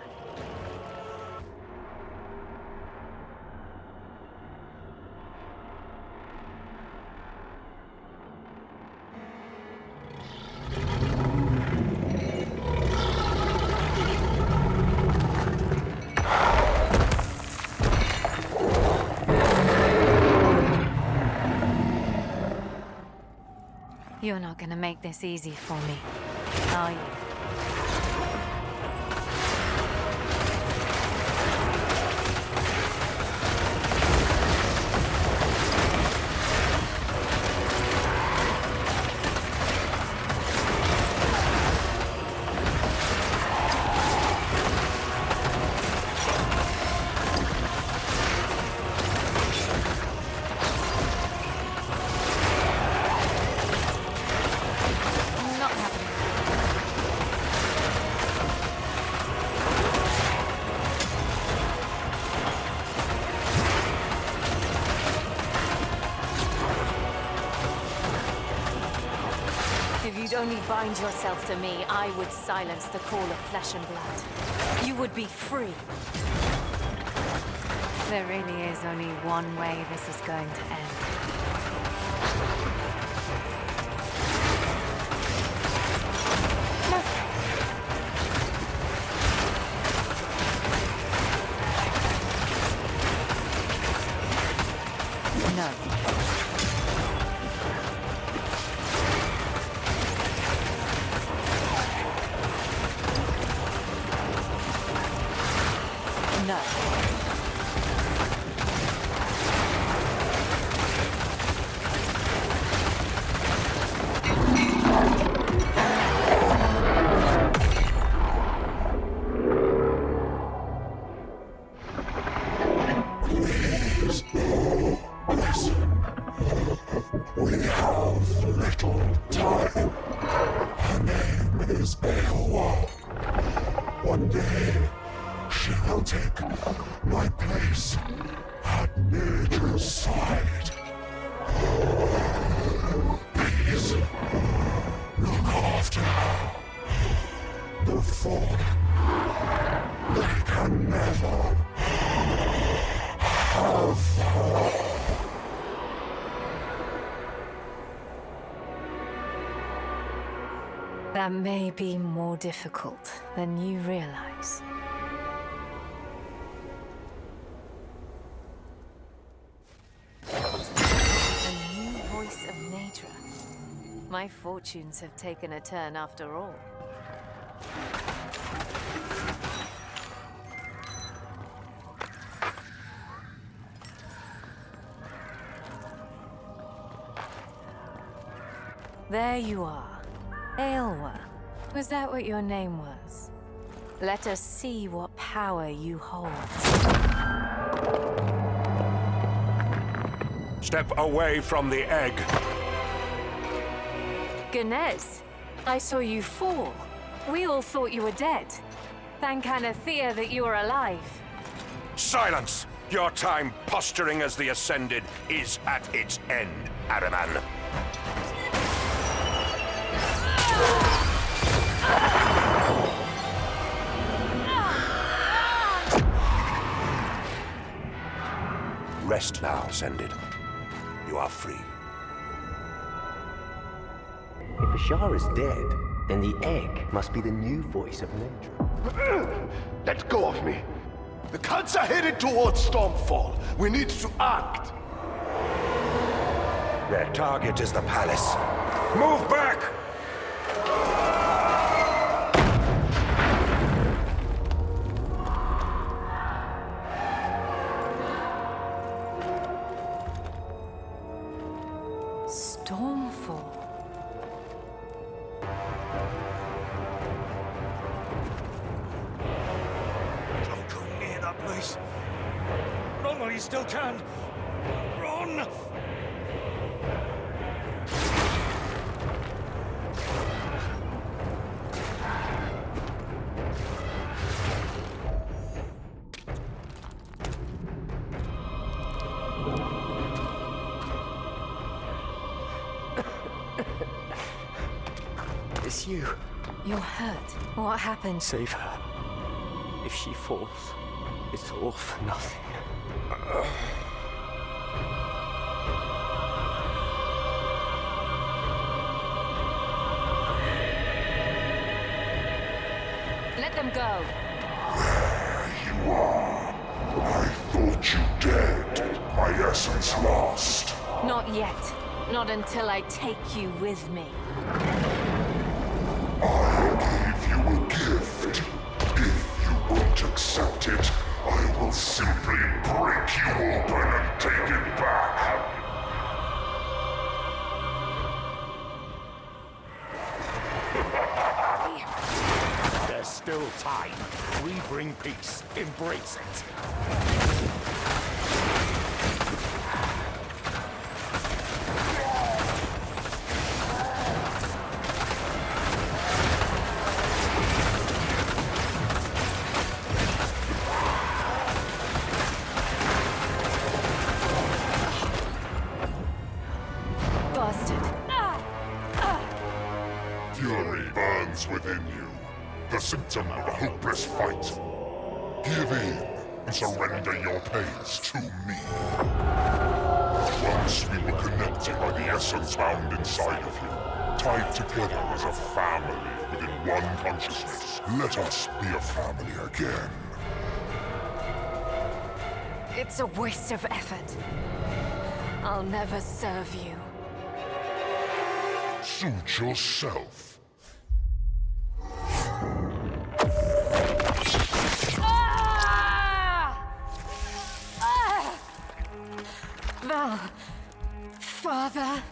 You're not gonna make this easy for me, are you? Only bind yourself to me, I would silence the call of flesh and blood. You would be free. There really is only one way this is going to end. No. That may be more difficult than you realize. A new voice of Natura. My fortunes have taken a turn after all. There you are. Aylwa. Was that what your name was? Let us see what power you hold. Step away from the egg. Ganez, I saw you fall. We all thought you were dead. Thank Anathea that you are alive. Silence! Your time posturing as the Ascended is at its end, Araman. rest now, Ascended. You are free. If Ashara's dead, then the egg must be the new voice of Nature. Let go of me! The Cults are headed towards Stormfall. We need to act! Their target is the palace. Move back! Stormfall. Don't go near that place. Run while you still can. Run! It's you. You're hurt. What happened? Save her. If she falls, it's all for nothing. Let them go. You are. I thought you dead. My essence lost. Not yet. Not until I take you with me. I gave you a gift. If you won't accept it, I will simply break you open and take it back. There's still time. We bring peace. Embrace it. Fury burns within you, the symptom of a hopeless fight. Give in and surrender your pains to me. Once we were connected by the essence found inside of you, tied together as a family within one consciousness. Let us be a family again. It's a waste of effort. I'll never serve you. Suit yourself. Val, Father.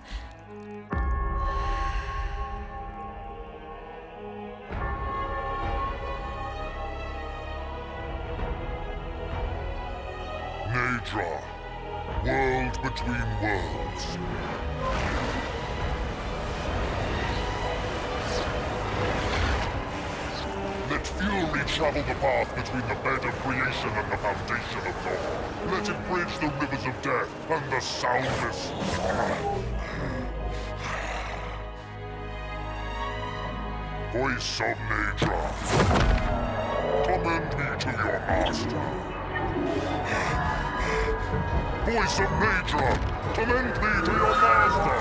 Naydra, world between worlds. Let fury travel the path between the bed of creation and the foundation of law. Let it bridge the rivers of death and the soundless. Voice of Naydra, commend me to your master. Voice of Naydra, commend me to your master.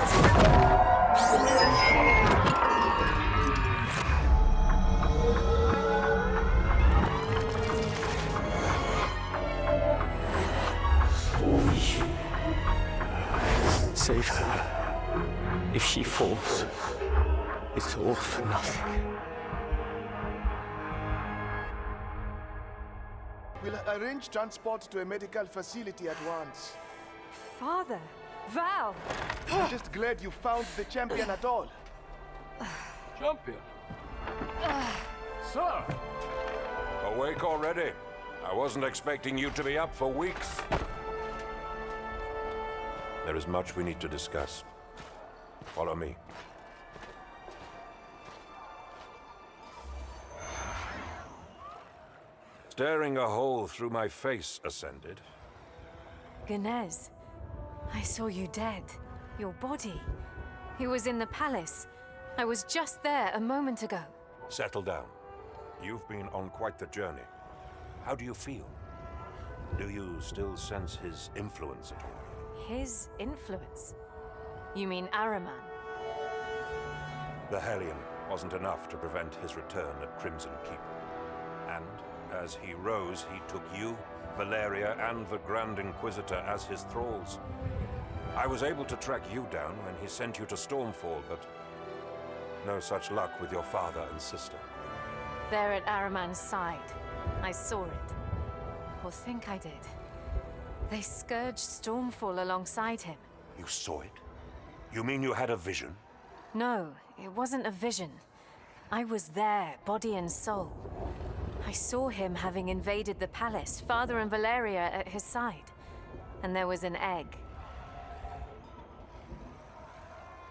Save her. If she falls, it's all for nothing. We'll arrange transport to a medical facility at once. Father, Val. I'm just glad you found the champion at all. Champion? Sir! Awake already? I wasn't expecting you to be up for weeks. There is much we need to discuss. Follow me. Staring a hole through my face, Ascended. Ganez, I saw you dead. Your body. He was in the palace. I was just there a moment ago. Settle down. You've been on quite the journey. How do you feel? Do you still sense his influence at all? His influence? You mean Araman? The Hellion wasn't enough to prevent his return at Crimson Keep. And as he rose, he took you, Valeria, and the Grand Inquisitor as his thralls. I was able to track you down when he sent you to Stormfall, but no such luck with your father and sister. There at Araman's side. I saw it. Or think I did. They scourged Stormfall alongside him. You saw it? You mean you had a vision? No, it wasn't a vision. I was there, body and soul. I saw him having invaded the palace, Father and Valeria at his side. And there was an egg.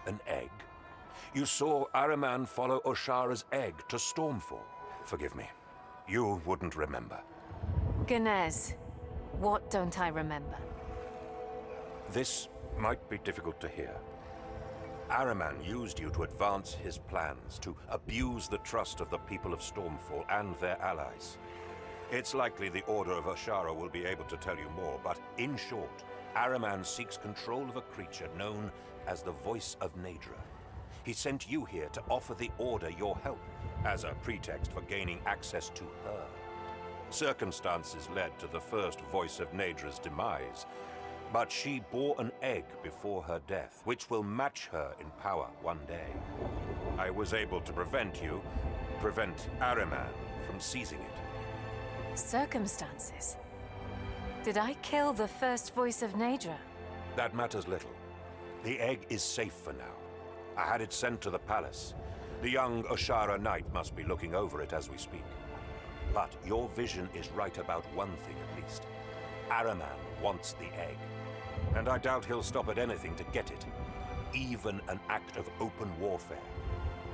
An egg? You saw Araman follow Oshara's egg to Stormfall. Forgive me. You wouldn't remember. Ganez, what don't I remember? This might be difficult to hear. Araman used you to advance his plans, to abuse the trust of the people of Stormfall and their allies. It's likely the Order of Oshara will be able to tell you more, but in short, Araman seeks control of a creature known as the Voice of Naedra. He sent you here to offer the Order your help, as a pretext for gaining access to her. Circumstances led to the first Voice of Naedra's demise, but she bore an egg before her death, which will match her in power one day. I was able to prevent Araman from seizing it. Circumstances? Did I kill the first Voice of Naedra? That matters little. The egg is safe for now. I had it sent to the palace. The young Oshara Knight must be looking over it as we speak. But your vision is right about one thing at least. Araman wants the egg. And I doubt he'll stop at anything to get it. Even an act of open warfare.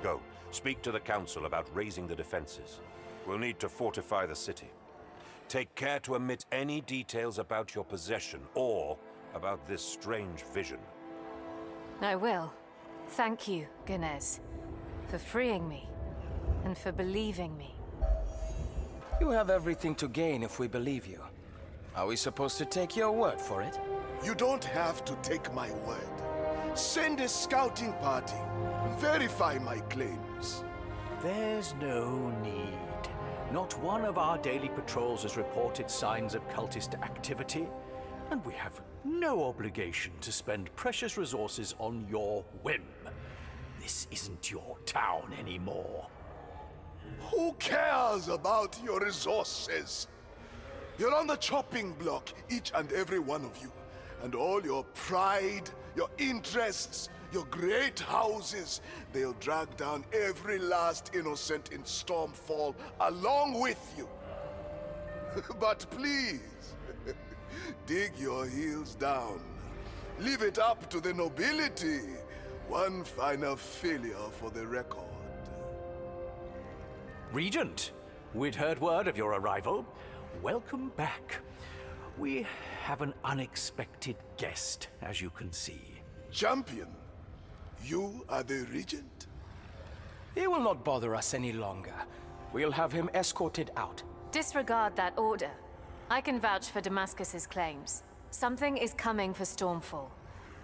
Go, speak to the Council about raising the defenses. We'll need to fortify the city. Take care to omit any details about your possession or about this strange vision. I will. Thank you, Ganez, for freeing me and for believing me. You have everything to gain if we believe you. Are we supposed to take your word for it? You don't have to take my word. Send a scouting party. Verify my claims. There's no need. Not one of our daily patrols has reported signs of cultist activity, and we have no obligation to spend precious resources on your whim. This isn't your town anymore. Who cares about your resources? You're on the chopping block, each and every one of you. And all your pride, your interests, your great houses, they'll drag down every last innocent in Stormfall along with you. But please, dig your heels down. Leave it up to the nobility. One final failure for the record. Regent, we'd heard word of your arrival. Welcome back. We have an unexpected guest, as you can see. Champion, you are the Regent? He will not bother us any longer. We'll have him escorted out. Disregard that order. I can vouch for Damascus's claims. Something is coming for Stormfall.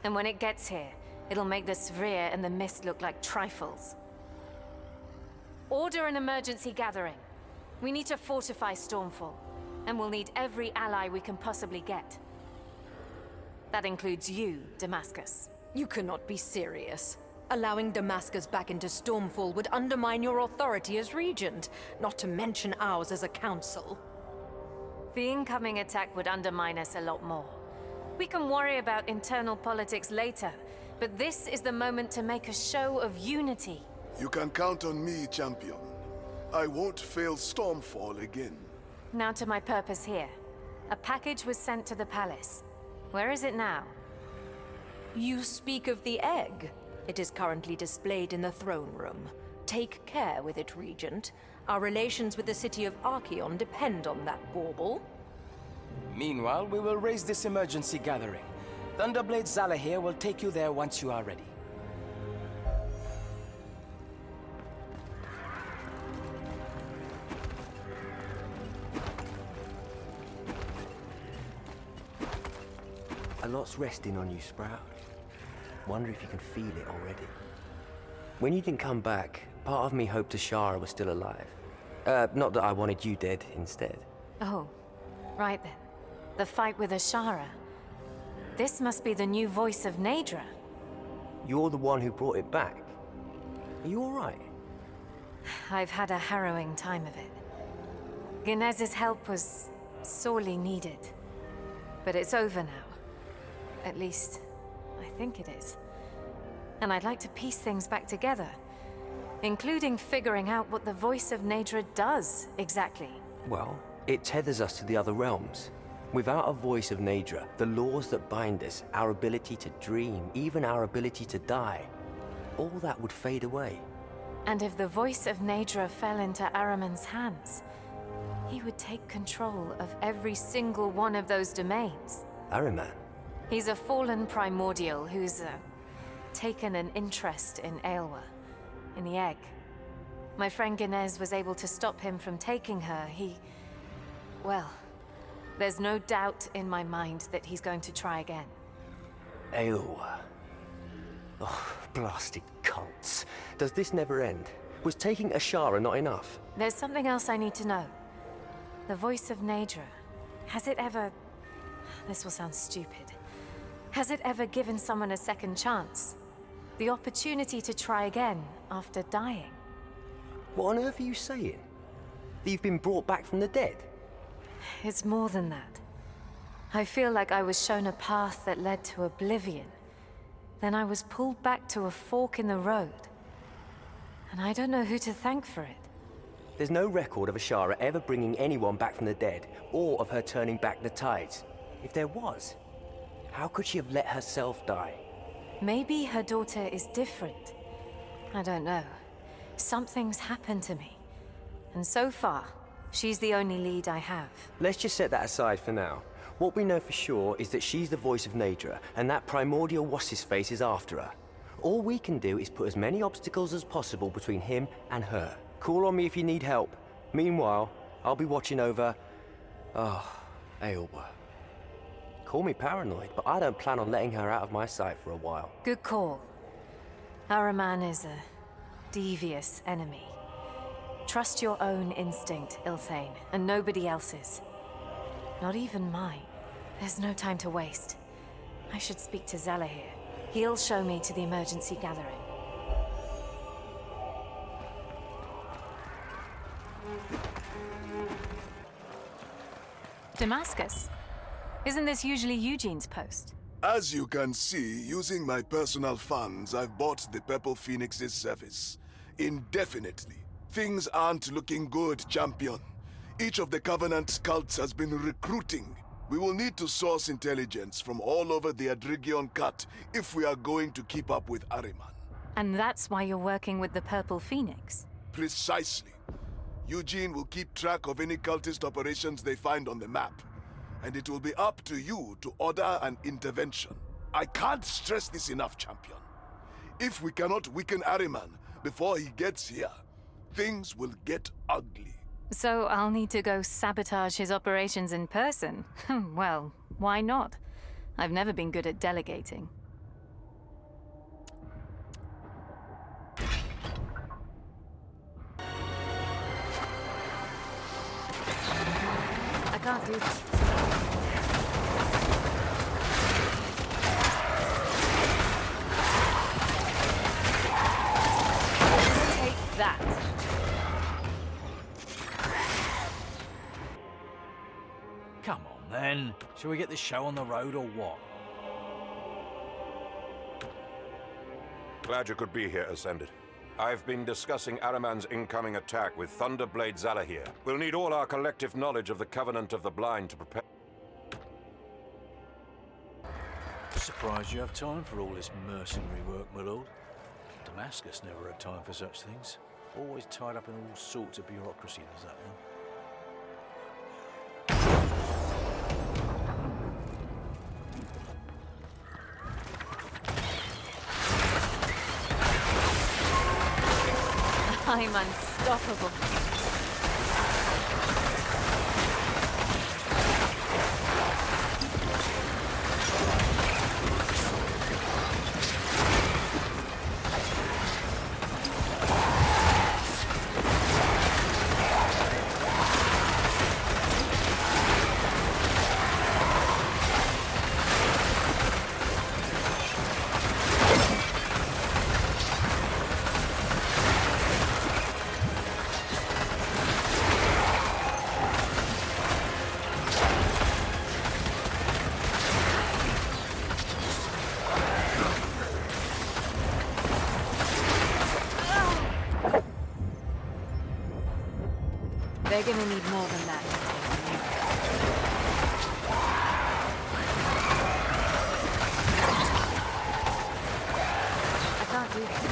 And when it gets here, it'll make the Svria and the Mist look like trifles. Order an emergency gathering. We need to fortify Stormfall. And we'll need every ally we can possibly get. That includes you, Damascus. You cannot be serious. Allowing Damascus back into Stormfall would undermine your authority as Regent, not to mention ours as a council. The incoming attack would undermine us a lot more. We can worry about internal politics later, but this is the moment to make a show of unity. You can count on me, Champion. I won't fail Stormfall again. Now to my purpose here. A package was sent to the palace. Where is it now? You speak of the egg. It is currently displayed in the throne room. Take care with it, Regent. Our relations with the city of Archeon depend on that bauble. Meanwhile, we will raise this emergency gathering. Thunderblade Zalahir will take you there once you are ready. lot's resting on you, Sprout. Wonder if you can feel it already. When you didn't come back, part of me hoped Ashara was still alive. Not that I wanted you dead instead. Oh, right then. The fight with Ashara. This must be the new voice of Nadra. You're the one who brought it back. Are you all right? I've had a harrowing time of it. Ginez's help was sorely needed. But it's over now. At least, I think it is. And I'd like to piece things back together. Including figuring out what the voice of Nadra does, exactly. Well, it tethers us to the other realms. Without a voice of Nadra, the laws that bind us, our ability to dream, even our ability to die, all that would fade away. And if the voice of Nadra fell into Ahriman's hands, he would take control of every single one of those domains. Ahriman? He's a fallen primordial who's taken an interest in Aelwa, in the egg. My friend Ginez was able to stop him from taking her. Well, there's no doubt in my mind that he's going to try again. Aelwa. Oh, blasted cults. Does this never end? Was taking Ashara not enough? There's something else I need to know. The voice of Nadra. Has it ever... This will sound stupid. Has it ever given someone a second chance? The opportunity to try again after dying? What on earth are you saying? That you've been brought back from the dead? It's more than that. I feel like I was shown a path that led to oblivion. Then I was pulled back to a fork in the road. And I don't know who to thank for it. There's no record of Ashara ever bringing anyone back from the dead, or of her turning back the tides. If there was, how could she have let herself die? Maybe her daughter is different. I don't know. Something's happened to me. And so far, she's the only lead I have. Let's just set that aside for now. What we know for sure is that she's the voice of Nadra, and that primordial what's-his-face is after her. All we can do is put as many obstacles as possible between him and her. Call on me if you need help. Meanwhile, I'll be watching over... Aelwa. Call me paranoid, but I don't plan on letting her out of my sight for a while. Good call. Ahriman is a devious enemy. Trust your own instinct, Ilthane, and nobody else's. Not even mine. There's no time to waste. I should speak to Zalahir. He'll show me to the emergency gathering. Damascus? Isn't this usually Eugene's post? As you can see, using my personal funds, I've bought the Purple Phoenix's service. Indefinitely. Things aren't looking good, champion. Each of the Covenant's cults has been recruiting. We will need to source intelligence from all over the Adrigion Cut if we are going to keep up with Ahriman. And that's why you're working with the Purple Phoenix? Precisely. Eugene will keep track of any cultist operations they find on the map. And it will be up to you to order an intervention. I can't stress this enough, champion. If we cannot weaken Ahriman before he gets here, things will get ugly. So I'll need to go sabotage his operations in person? Well, why not? I've never been good at delegating. I can't do this. Take that. Come on, then. Shall we get this show on the road or what? Glad you could be here, Ascended. I've been discussing Ahriman's incoming attack with Thunderblade Zalahir. We'll need all our collective knowledge of the Covenant of the Blind to prepare... Surprised you have time for all this mercenary work, my lord. Damascus never had time for such things. Always tied up in all sorts of bureaucracy, does that man. I'm unstoppable. They're gonna need more than that to take them out. I can't do that.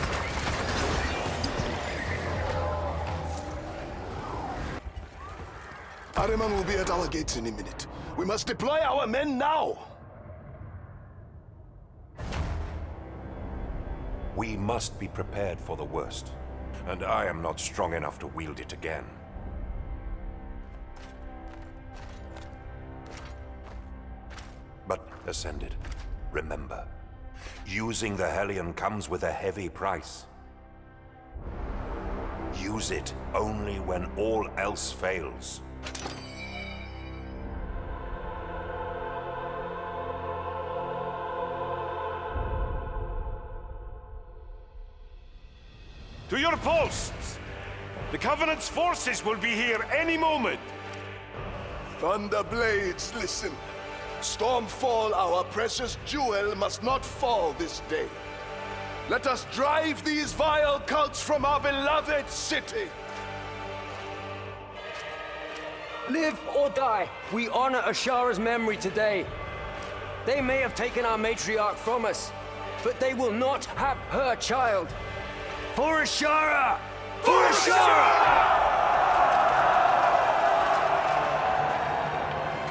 Ahriman will be at our gates in a minute. We must deploy our men now! We must be prepared for the worst. And I am not strong enough to wield it again. But, Ascended, remember, using the Hellion comes with a heavy price. Use it only when all else fails. To your posts! The Covenant's forces will be here any moment! Thunderblades, listen. Stormfall, our precious jewel, must not fall this day. Let us drive these vile cults from our beloved city! Live or die, we honor Ashara's memory today. They may have taken our matriarch from us, but they will not have her child. For Ashara! For Ashara!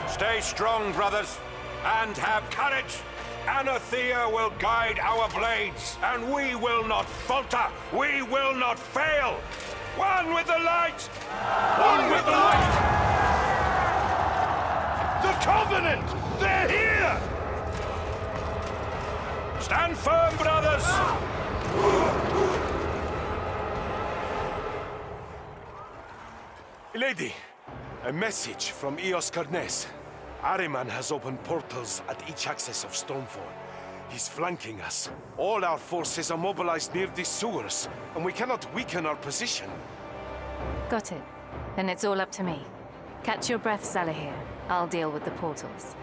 Stay strong, brothers, and have courage. Anathea will guide our blades, and we will not falter. We will not fail. One with the light! One with the light! The Covenant! They're here! Stand firm, brothers! Lady, a message from Eos Karnes. Ahriman has opened portals at each access of Stormfall. He's flanking us. All our forces are mobilized near these sewers, and we cannot weaken our position. Got it. Then it's all up to me. Catch your breath, Zalahir. I'll deal with the portals.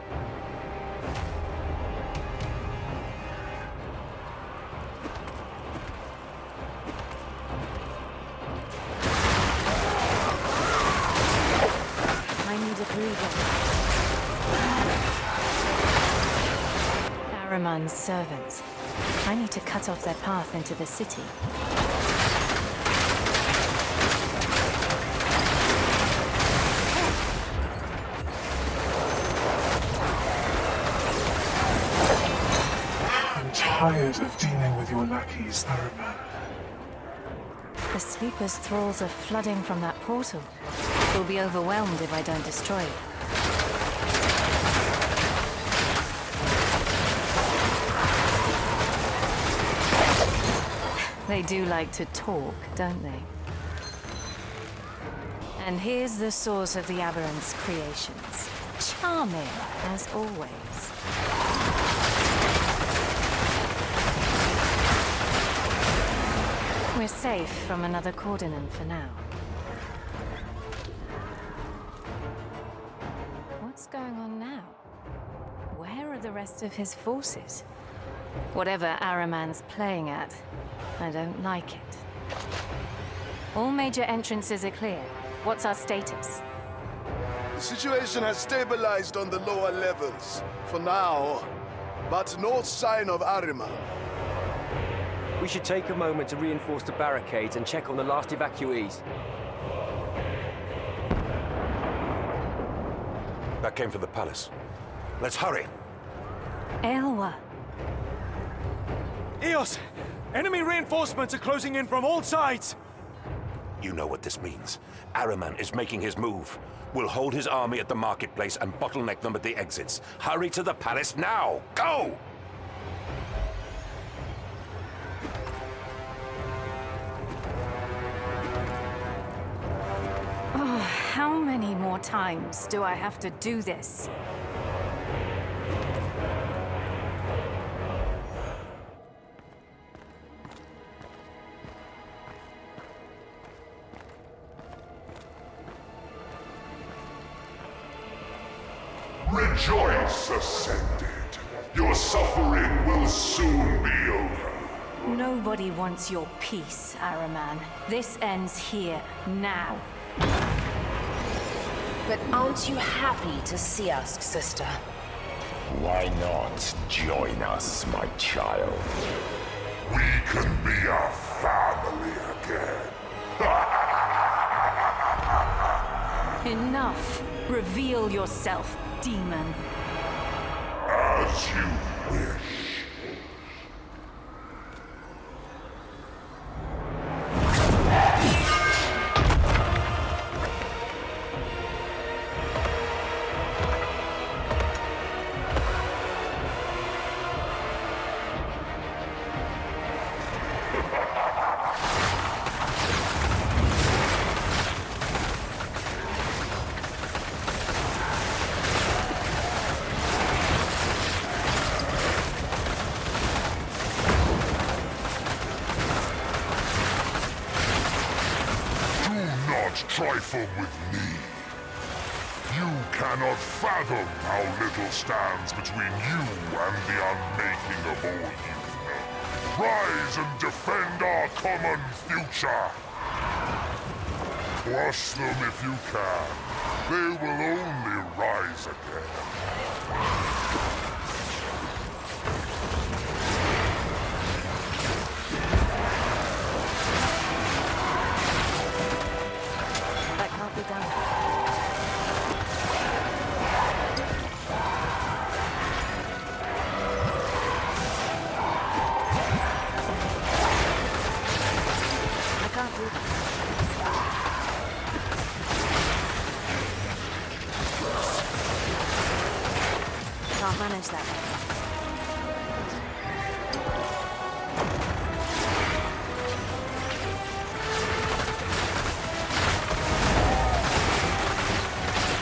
I need a breather. Ahriman's servants. I need to cut off their path into the city. I'm tired of dealing with your lackeys, Ahriman. The Sleeper's thralls are flooding from that portal. We'll be overwhelmed if I don't destroy it. They do like to talk, don't they? And here's the source of the Aberrant's creations. Charming, as always. We're safe from another Cordinen for now. What's going on now? Where are the rest of his forces? Whatever Ahriman's playing at, I don't like it. All major entrances are clear. What's our status? The situation has stabilized on the lower levels, for now, but no sign of Ahriman. We should take a moment to reinforce the barricades and check on the last evacuees. That came from the palace. Let's hurry. Aelwa. Eos! Enemy reinforcements are closing in from all sides! You know what this means. Ahriman is making his move. We'll hold his army at the marketplace and bottleneck them at the exits. Hurry to the palace now! Go! Oh, how many more times do I have to do this? Rejoice, Ascended. Your suffering will soon be over. Nobody wants your peace, Ahriman. This ends here, now. But aren't you happy to see us, sister? Why not join us, my child? We can be a family again. Enough. Reveal yourself, demon. As you wish. Trifle with me. You cannot fathom how little stands between you and the unmaking of all you know. Rise and defend our common future. Crush them if you can. They will only rise again. Can't manage that.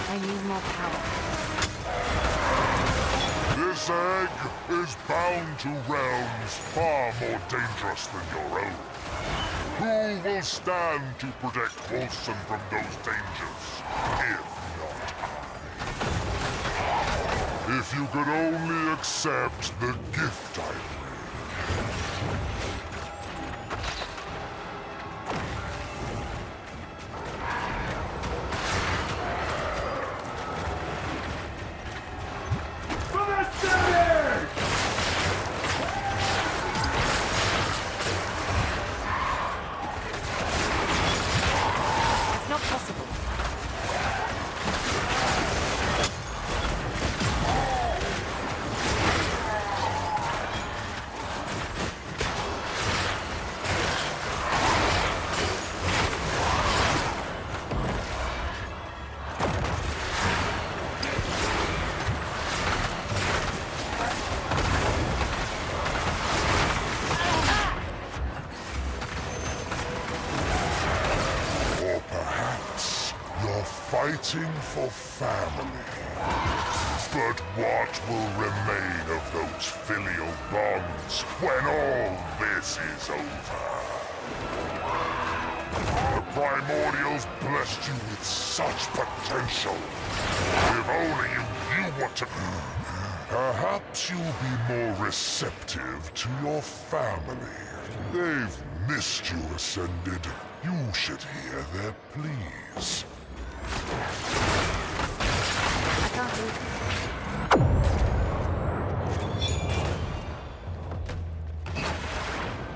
I need more power. This egg is bound to realms far more dangerous than your own. Who will stand to protect Wolcen from those dangers, if not I? If you could only accept the gift I bring. Fighting for family. But what will remain of those filial bonds when all this is over? The Primordials blessed you with such potential. If only you knew what to... Perhaps you'll be more receptive to your family. They've missed you, Ascended. You should hear their pleas. I can't do it.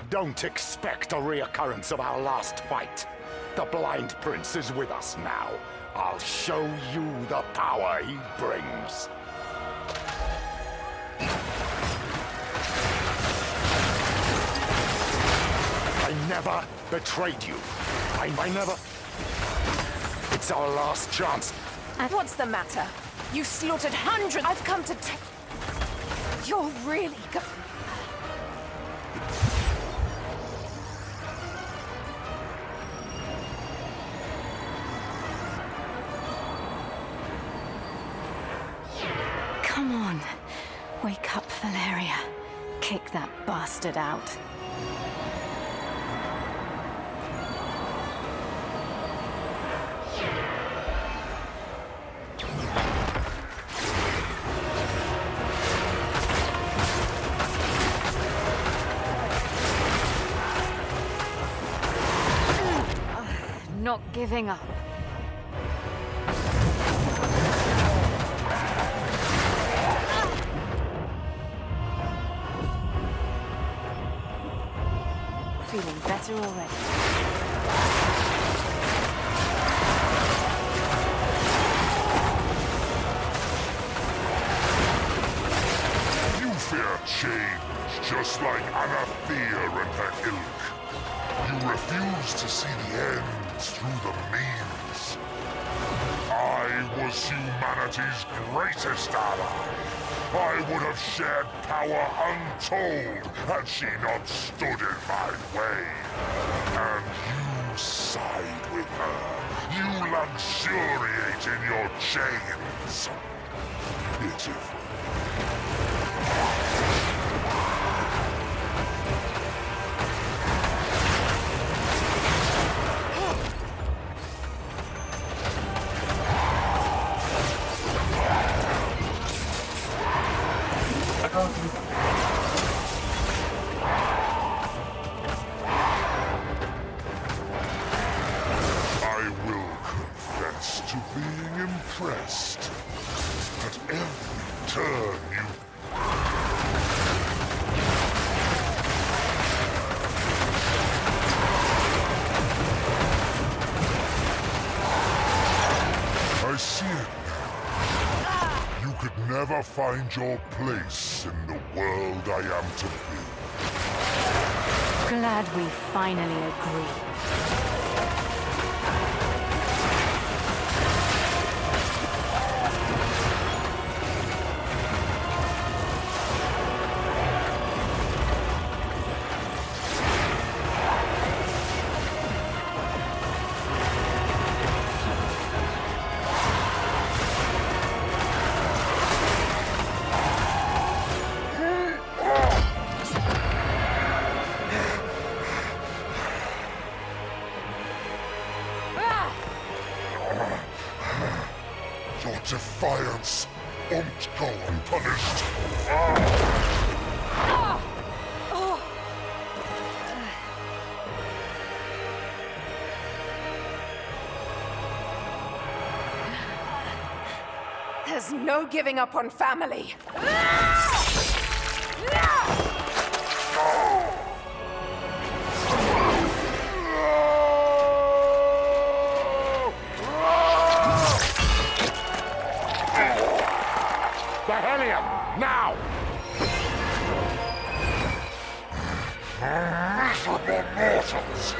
Don't expect a reoccurrence of our last fight. The Blind Prince is with us now. I'll show you the power he brings. I never betrayed you. I never... It's our last chance. And what's the matter? You slaughtered hundreds. I've come to You're really go... Come on. Wake up, Valeria. Kick that bastard out. Not giving up. feeling better already. You fear change, just like Anathea and her ilk. You refuse to see the end through the means. I was humanity's greatest ally. I would have shared power untold had she not stood in my way. And you side with her. You luxuriate in your chains. Pitiful. I will confess to being impressed. At every turn you... I see it now. You could never find your place in the world I am to be. Glad we finally agree. Your defiance won't go unpunished. There's no giving up on family. The helium, now! Miserable mortals!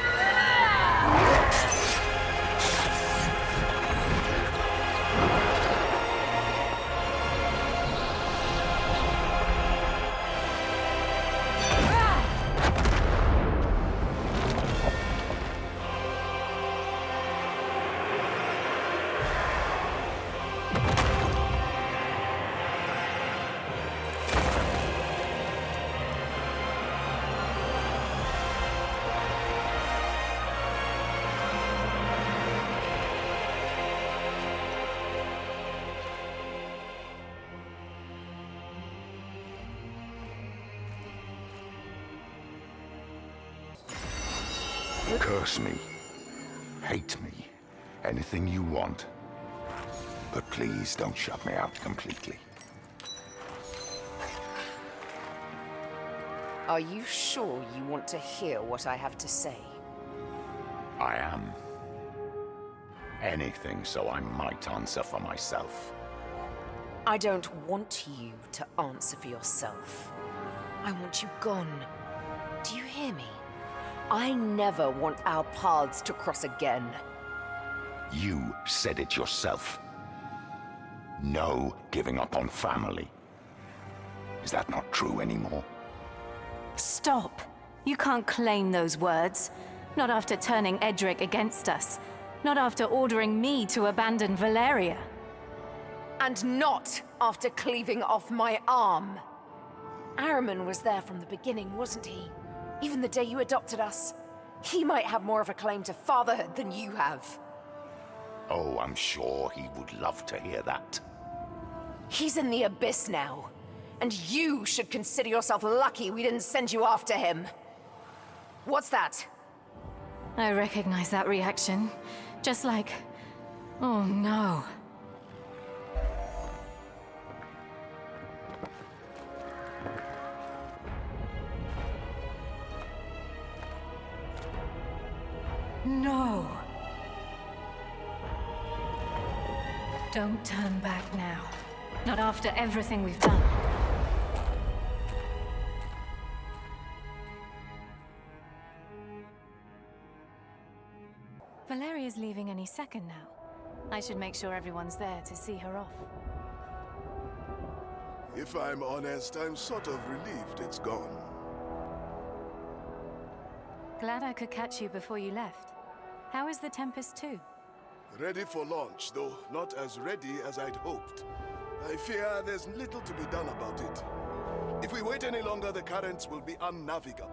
Curse me. Hate me. Anything you want. But please don't shut me out completely. Are you sure you want to hear what I have to say? I am. Anything so I might answer for myself. I don't want you to answer for yourself. I want you gone. Do you hear me? I never want our paths to cross again. You said it yourself. No giving up on family. Is that not true anymore? Stop. You can't claim those words. Not after turning Edric against us. Not after ordering me to abandon Valeria. And not after cleaving off my arm. Ahriman was there from the beginning, wasn't he? Even the day you adopted us. He might have more of a claim to fatherhood than you have. Oh, I'm sure he would love to hear that. He's in the abyss now. And you should consider yourself lucky we didn't send you after him. What's that? I recognize that reaction. Just like... oh no. No. Don't turn back now. Not after everything we've done. Valeria's leaving any second now. I should make sure everyone's there to see her off. If I'm honest, I'm sort of relieved it's gone. Glad I could catch you before you left. How is the Tempest 2? Ready for launch, though not as ready as I'd hoped. I fear there's little to be done about it. If we wait any longer, the currents will be unnavigable.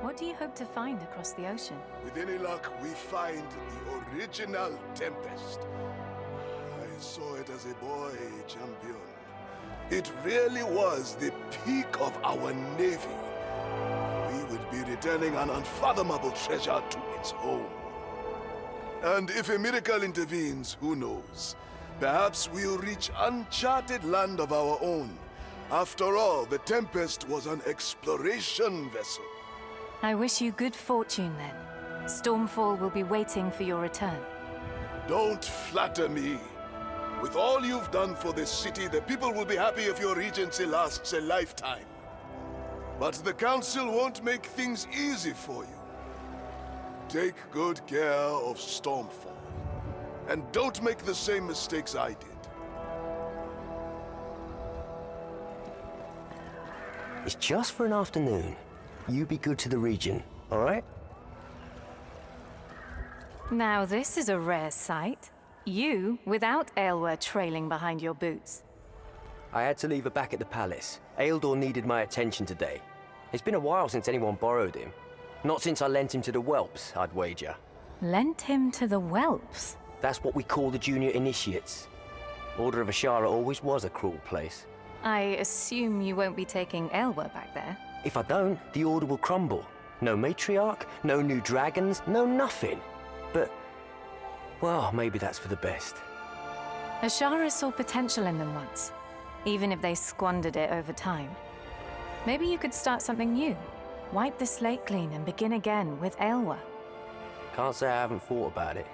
What do you hope to find across the ocean? With any luck, we find the original Tempest. I saw it as a boy, champion. It really was the peak of our navy. We would be returning an unfathomable treasure to its home. And if a miracle intervenes, who knows? Perhaps we'll reach uncharted land of our own. After all, the Tempest was an exploration vessel. I wish you good fortune then. Stormfall will be waiting for your return. Don't flatter me. With all you've done for this city, the people will be happy if your regency lasts a lifetime. But the Council won't make things easy for you. Take good care of Stormfall. And don't make the same mistakes I did. It's just for an afternoon. You be good to the region, all right? Now this is a rare sight. You, without Aylward trailing behind your boots. I had to leave her back at the palace. Ealdor needed my attention today. It's been a while since anyone borrowed him. Not since I lent him to the whelps, I'd wager. Lent him to the whelps? That's what we call the junior initiates. Order of Ashara always was a cruel place. I assume you won't be taking Aylward back there? If I don't, the Order will crumble. No matriarch, no new dragons, no nothing. But, well, maybe that's for the best. Ashara saw potential in them once, even if they squandered it over time. Maybe you could start something new. Wipe the slate clean and begin again with Aylward. Can't say I haven't thought about it.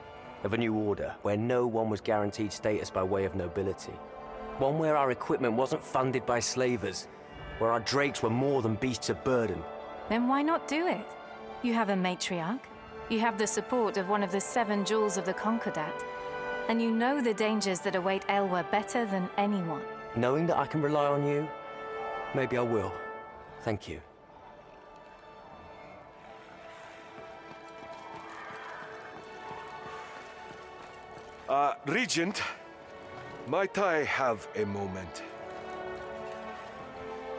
Of a new order, where no one was guaranteed status by way of nobility. One where our equipment wasn't funded by slavers. Where our drakes were more than beasts of burden. Then why not do it? You have a matriarch. You have the support of one of the 7 jewels of the Concordat. And you know the dangers that await Aylward better than anyone. Knowing that I can rely on you, maybe I will. Thank you. Regent, might I have a moment?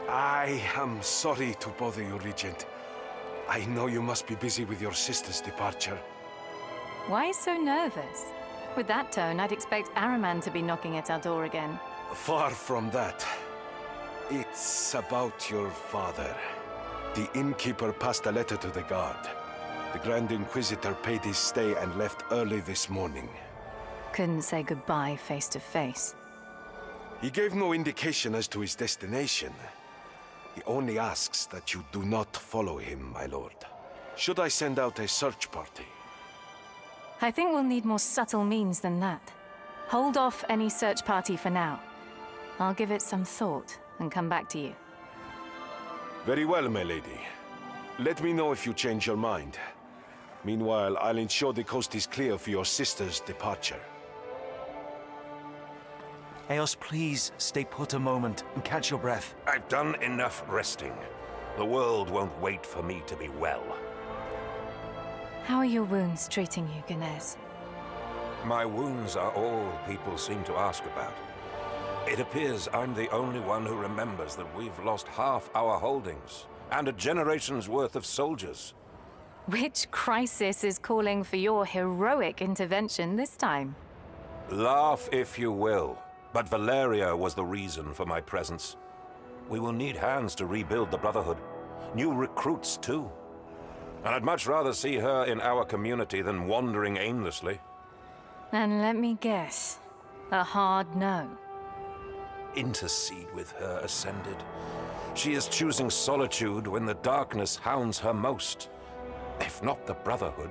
I am sorry to bother you, Regent. I know you must be busy with your sister's departure. Why so nervous? With that tone, I'd expect Araman to be knocking at our door again. Far from that. It's about your father. The innkeeper passed a letter to the guard. The Grand Inquisitor paid his stay and left early this morning. Couldn't say goodbye face to face. He gave no indication as to his destination. He only asks that you do not follow him, my lord. Should I send out a search party? I think we'll need more subtle means than that. Hold off any search party for now. I'll give it some thought and come back to you. Very well, my lady. Let me know if you change your mind. Meanwhile, I'll ensure the coast is clear for your sister's departure. Eos, please stay put a moment and catch your breath. I've done enough resting. The world won't wait for me to be well. How are your wounds treating you, Ganes? My wounds are all people seem to ask about. It appears I'm the only one who remembers that we've lost half our holdings, and a generation's worth of soldiers. Which crisis is calling for your heroic intervention this time? Laugh if you will, but Valeria was the reason for my presence. We will need hands to rebuild the Brotherhood. New recruits, too. And I'd much rather see her in our community than wandering aimlessly. And let me guess, a hard no. Intercede with her, Ascended. She is choosing solitude when the darkness hounds her most. If not the Brotherhood,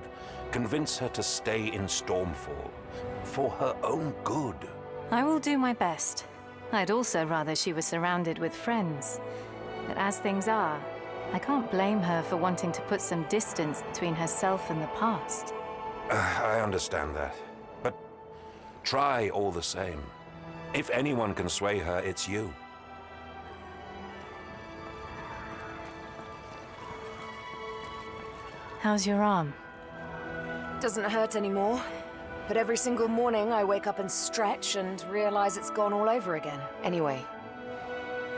Convince her to stay in Stormfall. For her own good. I will do my best. I'd also rather she was surrounded with friends. But as things are, I can't blame her for wanting to put some distance between herself and the past. I understand that. But try all the same. If anyone can sway her, it's you. How's your arm? Doesn't hurt anymore. But every single morning I wake up and stretch and realize it's gone all over again. Anyway,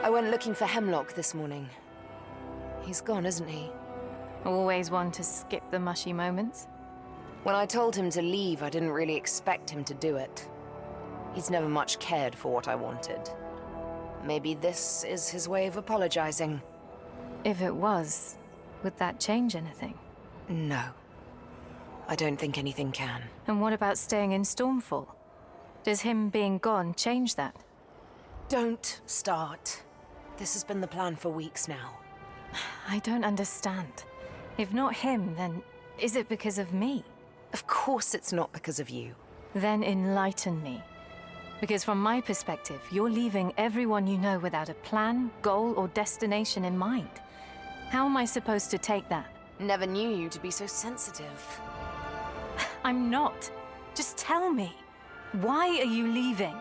I went looking for Heimlock this morning. He's gone, isn't he? Always one to skip the mushy moments? When I told him to leave, I didn't really expect him to do it. He's never much cared for what I wanted. Maybe this is his way of apologizing. If it was, would that change anything? No. I don't think anything can. And what about staying in Stormfall? Does him being gone change that? Don't start. This has been the plan for weeks now. I don't understand. If not him, then is it because of me? Of course it's not because of you. Then enlighten me. Because from my perspective, you're leaving everyone you know without a plan, goal, or destination in mind. How am I supposed to take that? Never knew you to be so sensitive. I'm not. Just tell me. Why are you leaving?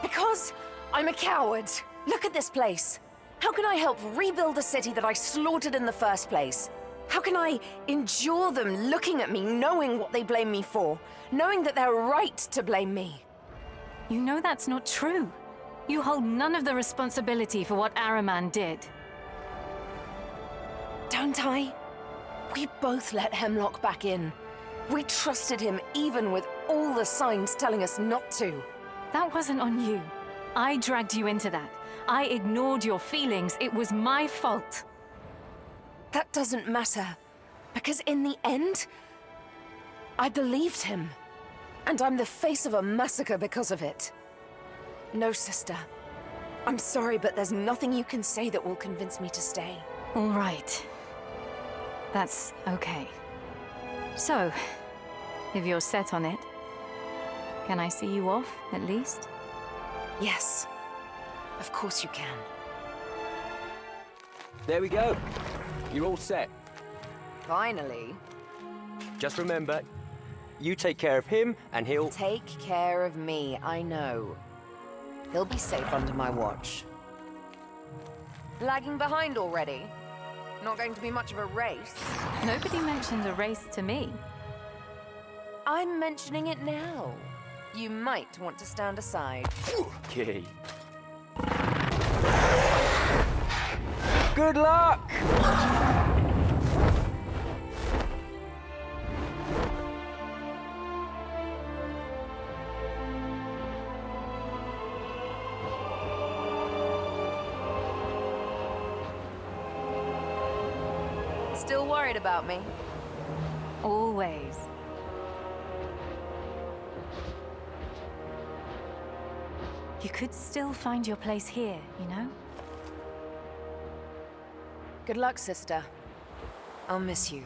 Because I'm a coward. Look at this place. How can I help rebuild a city that I slaughtered in the first place? How can I endure them looking at me, knowing what they blame me for? Knowing that they're right to blame me? You know that's not true. You hold none of the responsibility for what Ahriman did. Don't I? We both let Heimlock back in. We trusted him even with all the signs telling us not to. That wasn't on you. I dragged you into that. I ignored your feelings. It was my fault. That doesn't matter. Because in the end, I believed him. And I'm the face of a massacre because of it. No, sister. I'm sorry, but there's nothing you can say that will convince me to stay. All right. That's okay. So, if you're set on it, can I see you off, at least? Yes. Of course you can. There we go. You're all set. Finally. Just remember, you take care of him, and he'll... Take care of me, I know. He'll be safe under my watch. Lagging behind already? Not going to be much of a race. Nobody mentioned a race to me. I'm mentioning it now. You might want to stand aside. Okay. Good luck! Still worried about me? Always. You could still find your place here, you know? Good luck, sister. I'll miss you.